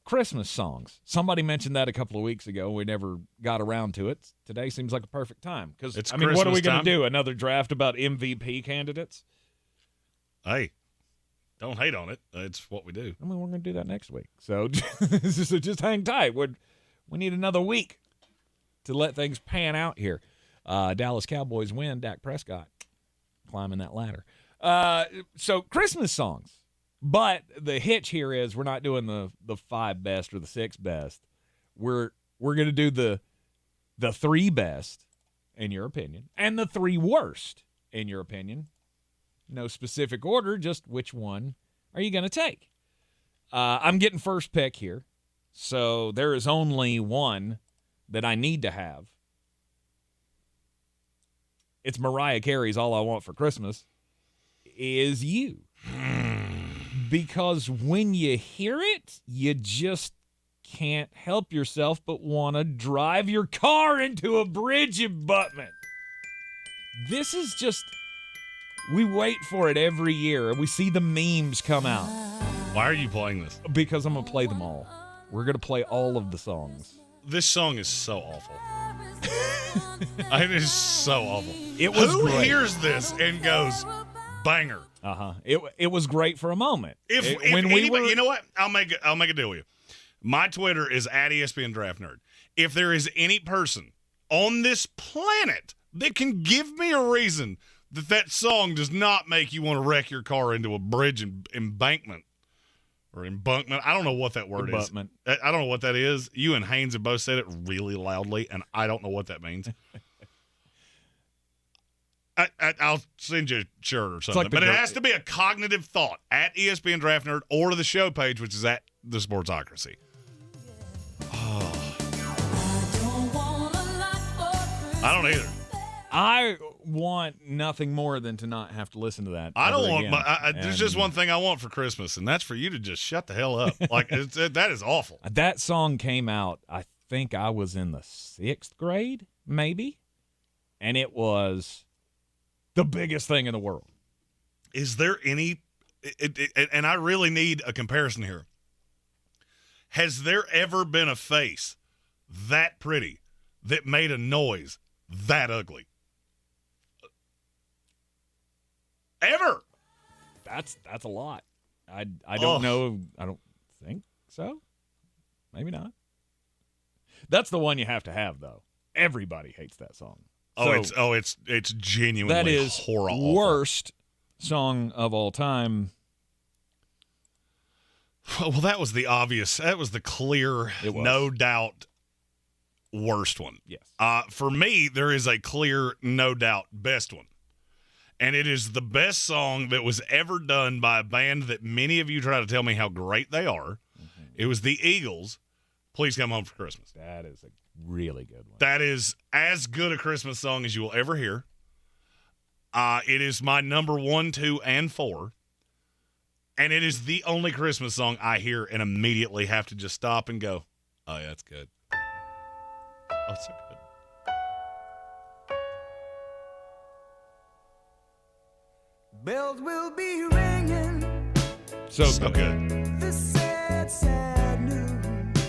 Christmas songs. Somebody mentioned that a couple of weeks ago. We never got around to it. Today seems like a perfect time because what are we going to do? Another draft about MVP candidates? Hey, don't hate on it. It's what we do. I mean, we're going to do that next week. So just hang tight. We need another week to let things pan out here. Dallas Cowboys win. Dak Prescott climbing that ladder. So Christmas songs. But the hitch here is we're not doing the 5 best or the 6 best. We're going to do the 3 best, in your opinion, and the 3 worst, in your opinion. No specific order, just which one are you going to take? I'm getting first pick here, so there is only one that I need to have. It's Mariah Carey's All I Want for Christmas Is You. Because when you hear it, you just can't help yourself but want to drive your car into a bridge abutment. This is just, we wait for it every year, and we see the memes come out. Why are you playing this? Because I'm going to play them all. We're going to play all of the songs. This song is so awful. It is so awful. Who hears this and goes, banger? It was great for a moment. You know what? I'll make a deal with you. My Twitter is @ESPN Draft Nerd. If there is any person on this planet that can give me a reason that song does not make you want to wreck your car into a bridge embankment or embankment, I don't know what that word is. I don't know what that is. You and Haynes have both said it really loudly, and I don't know what that means. I'll send you a shirt or something. But it has to be a cognitive thought @ESPN Draft Nerd or to the show page, which is @ the Sportsocracy. I don't either. I want nothing more than to not have to listen to that. I don't want. There's just one thing I want for Christmas, and that's for you to just shut the hell up. Like that is awful. That song came out. I think I was in the 6th grade, maybe, and it was the biggest thing in the world. Is there any, and I really need a comparison here. Has there ever been a face that pretty that made a noise that ugly? Ever? That's a lot. I don't know. I don't think so. Maybe not. That's the one you have to have, though. Everybody hates that song. It's genuinely that is horrible. Worst song of all time. Well, that was the obvious. That was the clear, no doubt, worst one. Yes. For me, there is a clear, no doubt, best one. And it is the best song that was ever done by a band that many of you try to tell me how great they are. Mm-hmm. It was the Eagles, Please Come Home for Christmas. That is a really good one. That is as good a Christmas song as you will ever hear. It is my number 1, 2, and 4. And it is the only Christmas song I hear and immediately have to just stop and go, oh, yeah, that's good. Oh, so good. Bells will be ringing. So good. This sad, sad news.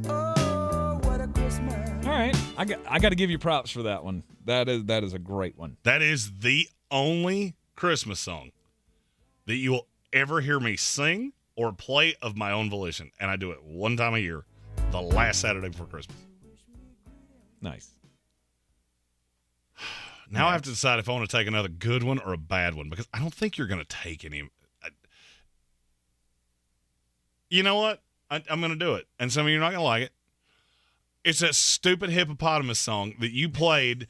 Oh, what a Christmas. All right. I got to give you props for that one. That is a great one. That is the only Christmas song that you will ever hear me sing or play of my own volition. And I do it one time a year, the last Saturday before Christmas. Nice. Now I have to decide if I want to take another good one or a bad one, because I don't think you're going to take any. You know what? I'm going to do it. And some of you are not going to like it. It's that stupid hippopotamus song that you played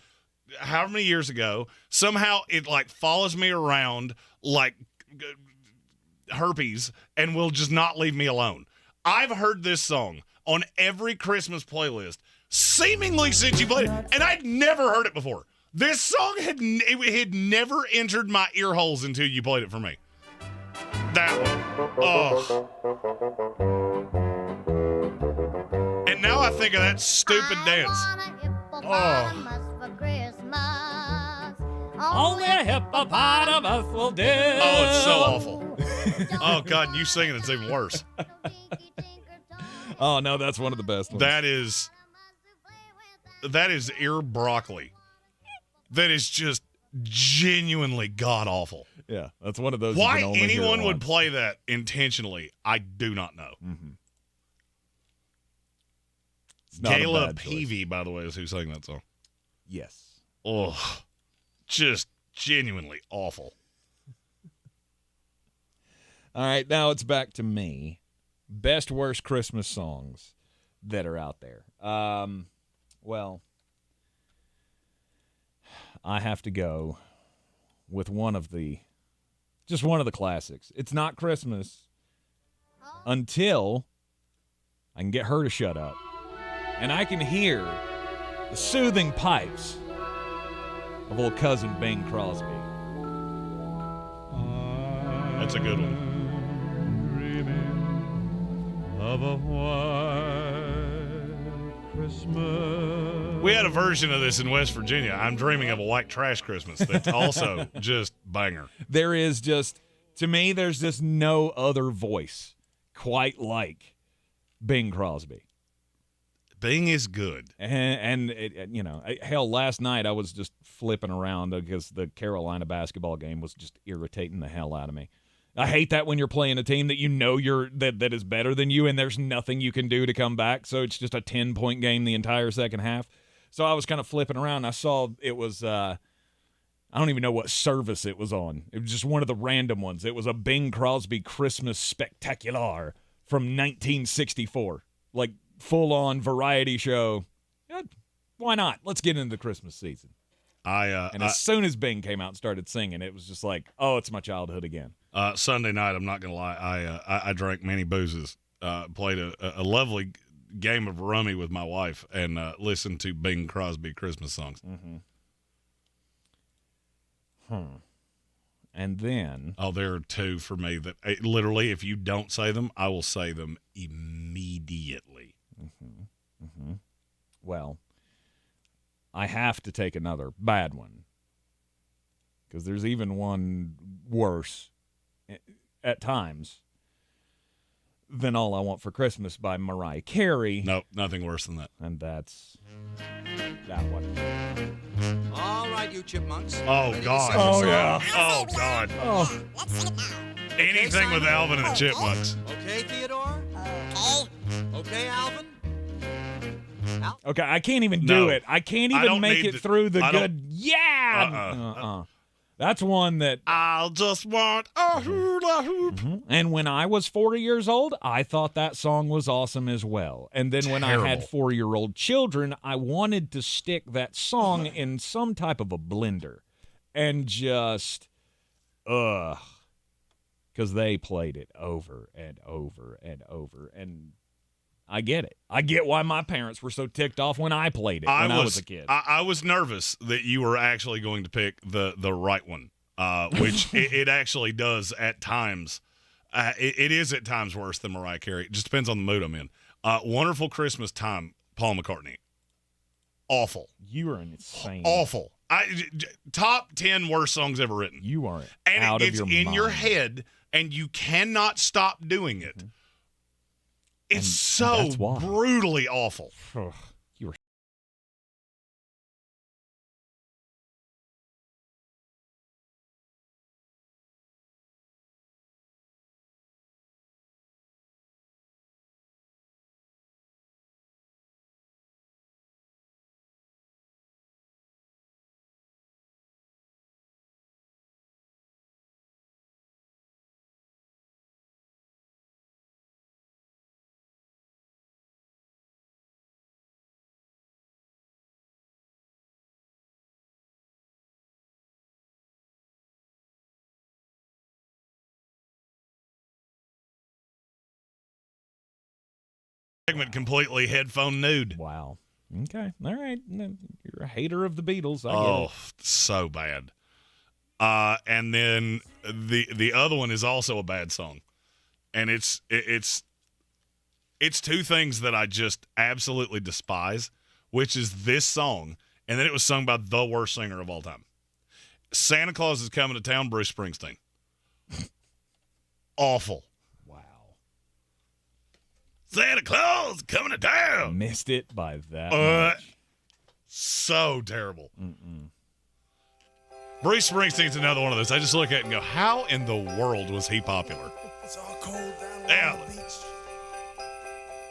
however many years ago. Somehow it like follows me around like herpes and will just not leave me alone. I've heard this song on every Christmas playlist seemingly since you played it, and I'd never heard it before. This song had never entered my ear holes until you played it for me. That one. Oh. And now I think of that stupid dance. Oh. Only a hippopotamus will do. Oh, it's so awful. Oh, God, you singing it's even worse. Oh, no, that's one of the best ones. That is ear broccoli. That is just genuinely god-awful. Yeah, that's one of those. Why anyone would play that intentionally, I do not know. Mm-hmm. Gayla Peavy, by the way, is who sang that song. Yes. Oh, just genuinely awful. All right, now it's back to me. Best, worst Christmas songs that are out there. Well, I have to go with one of the classics. It's not Christmas until I can get her to shut up. And I can hear the soothing pipes of old cousin Bing Crosby. That's a good one. Of a white Christmas. We had a version of this in West Virginia. I'm dreaming of a white trash Christmas. That's also just banger. There is just, to me, there's just no other voice quite like Bing Crosby. Bing is good. And hell, last night I was just flipping around because the Carolina basketball game was just irritating the hell out of me. I hate that when you're playing a team that you know that is better than you and there's nothing you can do to come back, so it's just a 10-point game the entire second half. So I was kind of flipping around. I saw it was I don't even know what service it was on. It was just one of the random ones. It was a Bing Crosby Christmas Spectacular from 1964. Like, full-on variety show. Yeah, why not? Let's get into the Christmas season. As soon as Bing came out and started singing, it was just like, oh, it's my childhood again. Sunday night, I'm not going to lie, I drank many boozes, played a lovely game of rummy with my wife, and listened to Bing Crosby Christmas songs. Mm-hmm. And then... Oh, there are two for me that literally, if you don't say them, I will say them immediately. Mm-hmm. Mm-hmm. Well, I have to take another bad one because there's even one worse at times than All I Want for Christmas by Mariah Carey. Nope, nothing worse than that. And that's that one. All right, you chipmunks. Oh, God. Oh, yeah. Oh, God. Oh. Anything with Alvin and the Chipmunks. Okay, Theodore? Okay, Alvin? Okay, I can't even do it. I can't even make it through the good. Yeah. That's one that I'll just want a hula hoop. Mm-hmm. And when I was 40 years old, I thought that song was awesome as well. And then when I had 4-year-old children, I wanted to stick that song in some type of a blender and just, because they played it over and over and over. And I get it. I get why my parents were so ticked off when I played it when I was a kid. I was nervous that you were actually going to pick the right one, which it actually does at times. It is at times worse than Mariah Carey. It just depends on the mood I'm in. Wonderful Christmas Time, Paul McCartney. Awful. You are insane. Awful. Top 10 worst songs ever written. You are and out it's of your in mind. your head, and you cannot stop doing it. Mm-hmm. It's so brutally awful. segment completely headphone nude. Wow. Okay. All right. You're a hater of the Beatles. I get it. So bad. And then the other one is also a bad song. And it's two things that I just absolutely despise, which is this song, and then it was sung by the worst singer of all time. Santa Claus is Coming to Town, Bruce Springsteen. Awful. Wow. Santa Claus is coming to town. Missed it by that much. So terrible. Bruce Springsteen's another one of those. I just look at it and go, how in the world was he popular? It's all cold down Yeah. on the beach.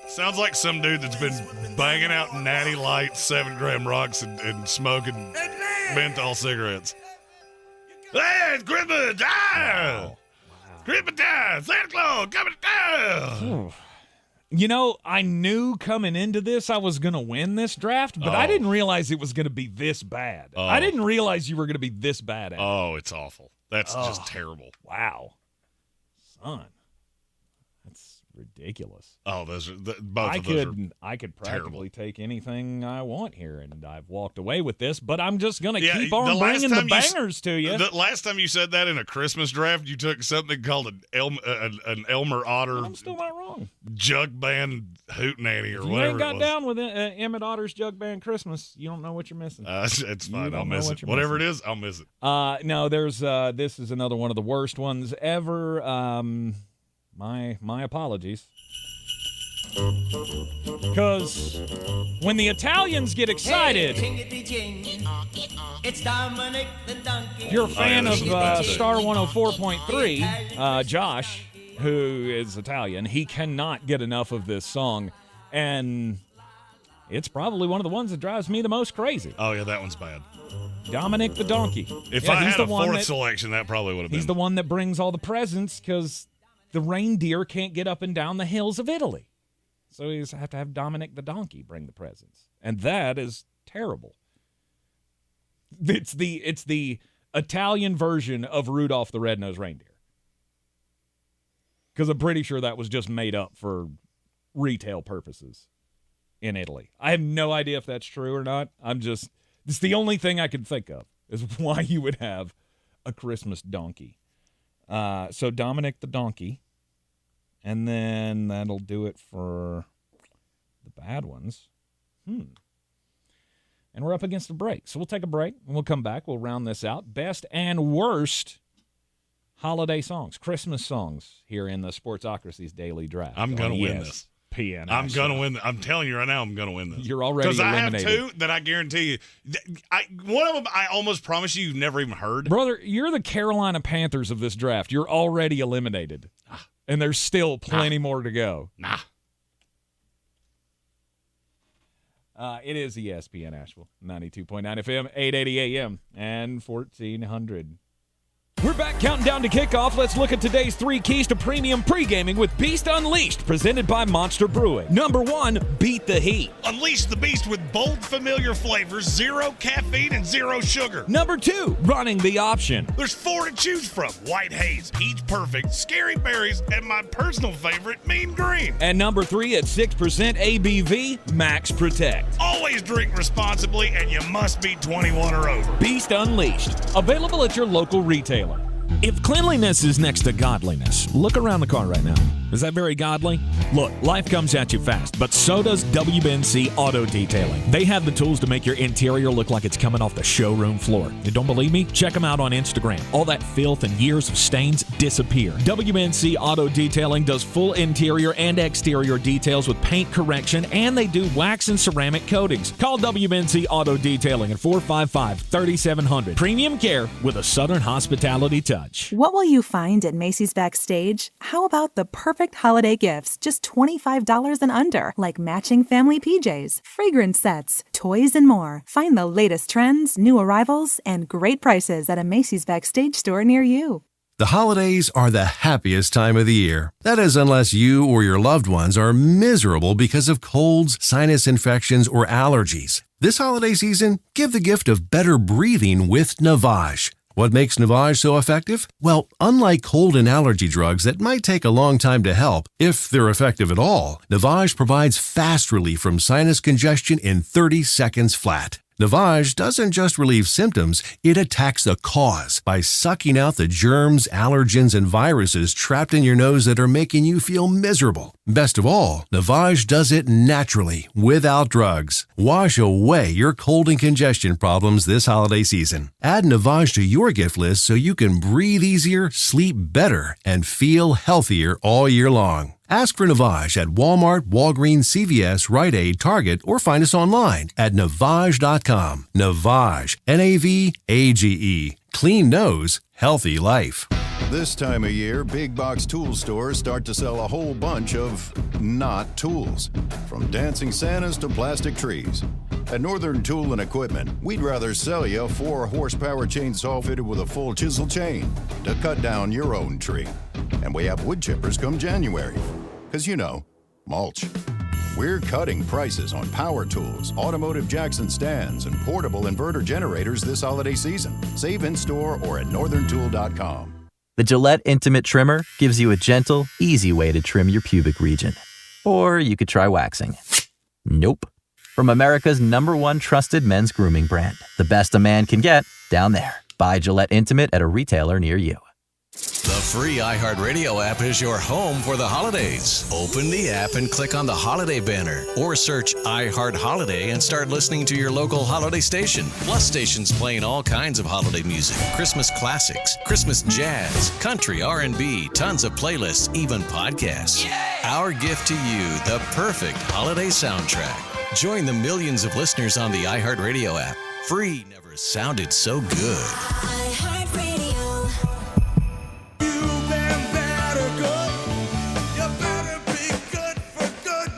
Sounds like some dude that's been banging out Natty Light 7-gram rocks and smoking menthol cigarettes. Hey, it's Christmas time! Christmas time! Santa Claus coming to town! You know, I knew coming into this I was going to win this draft, but I didn't realize it was going to be this bad. I didn't realize you were going to be this bad at it. Oh, it's awful. That's just terrible. Wow. Son. That's ridiculous. Oh, those are both of those are I could terrible. practically take anything I want here, and I've walked away with this, but I'm just going to keep the on last bringing the time bangers to you. The last time you said that in a Christmas draft, you took something called an Elmer Otter I'm still not wrong. jug band hootenanny or If you whatever ain't got it was. down with Emmett Otter's Jug Band Christmas, you don't know what you're missing. It's fine. I'll don't know miss what it. you're Whatever missing. it is, I'll miss it. No, there's this is another one of the worst ones ever. My apologies. Because when the Italians get excited, It's Dominic the Donkey. if you're a fan this of is the best Star 104.3, Josh, who is Italian, he cannot get enough of this song. And it's probably one of the ones that drives me the most crazy. Oh, yeah, that one's bad. Dominic the Donkey. If Yeah, I he's had the a one fourth that- selection, that probably would have been. He's the one that brings all the presents because the reindeer can't get up and down the hills of Italy. So he's have to have Dominic the donkey bring the presents. And that is terrible. It's the Italian version of Rudolph the Red-Nosed Reindeer. Because I'm pretty sure that was just made up for retail purposes in Italy. I have no idea if that's true or not. It's the only thing I could think of is why you would have a Christmas donkey. So Dominic the donkey. And then that'll do it for the bad ones. And we're up against a break. So we'll take a break, and we'll come back. We'll round this out. Best and worst holiday songs, Christmas songs here in the Sportsocracy's Daily Draft. I'm going to win this. ESPN. I'm going to win. I'm telling you right now, I'm going to win this. You're already Because I have eliminated. two that I guarantee you. One of them, I almost promise you've never even heard. Brother, you're the Carolina Panthers of this draft. You're already eliminated. And there's still plenty more to go. It is ESPN Asheville, 92.9 FM, 880 AM, and 1400. We're back counting down to kickoff. Let's look at today's 3 keys to premium pre-gaming with Beast Unleashed, presented by Monster Brewing. Number 1, beat the heat. Unleash the beast with bold, familiar flavors, 0 caffeine, and 0 sugar. Number 2, running the option. There's 4 to choose from: White Haze, Peach Perfect, Scary Berries, and my personal favorite, Mean Green. And number 3, at 6% ABV, Max Protect. Always drink responsibly, and you must be 21 or over. Beast Unleashed, available at your local retailer. If cleanliness is next to godliness, look around the car right now. Is that very godly? Look, life comes at you fast, but so does WBNC Auto Detailing. They have the tools to make your interior look like it's coming off the showroom floor. You don't believe me? Check them out on Instagram. All that filth and years of stains disappear. WBNC Auto Detailing does full interior and exterior details with paint correction, and they do wax and ceramic coatings. Call WBNC Auto Detailing at 455-3700. Premium care with a Southern hospitality touch. What will you find at Macy's Backstage? How about the perfect holiday gifts, just $25 and under, like matching family PJs, fragrance sets, toys, and more. Find the latest trends, new arrivals, and great prices at a Macy's Backstage store near you. The holidays are the happiest time of the year. That is, unless you or your loved ones are miserable because of colds, sinus infections, or allergies. This holiday season, give the gift of better breathing with Navage. What makes Navage so effective? Well, unlike cold and allergy drugs that might take a long time to help, if they're effective at all, Navage provides fast relief from sinus congestion in 30 seconds flat. Navage doesn't just relieve symptoms, it attacks the cause by sucking out the germs, allergens, and viruses trapped in your nose that are making you feel miserable. Best of all, Navage does it naturally, without drugs. Wash away your cold and congestion problems this holiday season. Add Navage to your gift list so you can breathe easier, sleep better, and feel healthier all year long. Ask for Navage at Walmart, Walgreens, CVS, Rite Aid, Target, or find us online at Navage.com. Navage, Navage. Clean nose, healthy life. This time of year, big box tool stores start to sell a whole bunch of not tools, from dancing Santas to plastic trees. At Northern Tool and Equipment, we'd rather sell you a 4-horsepower chainsaw fitted with a full chisel chain to cut down your own tree. And we have wood chippers come January, because you know, mulch. We're cutting prices on power tools, automotive jacks and stands, and portable inverter generators this holiday season. Save in store or at northerntool.com. The Gillette Intimate Trimmer gives you a gentle, easy way to trim your pubic region. Or you could try waxing. Nope. From America's #1 trusted men's grooming brand, the best a man can get, down there. Buy Gillette Intimate at a retailer near you. The free iHeartRadio app is your home for the holidays. Open the app and click on the holiday banner or search iHeart Holiday and start listening to your local holiday station. Plus stations playing all kinds of holiday music, Christmas classics, Christmas jazz, country, R&B, tons of playlists, even podcasts. Yay! Our gift to you, the perfect holiday soundtrack. Join the millions of listeners on the iHeartRadio app. Free never sounded so good.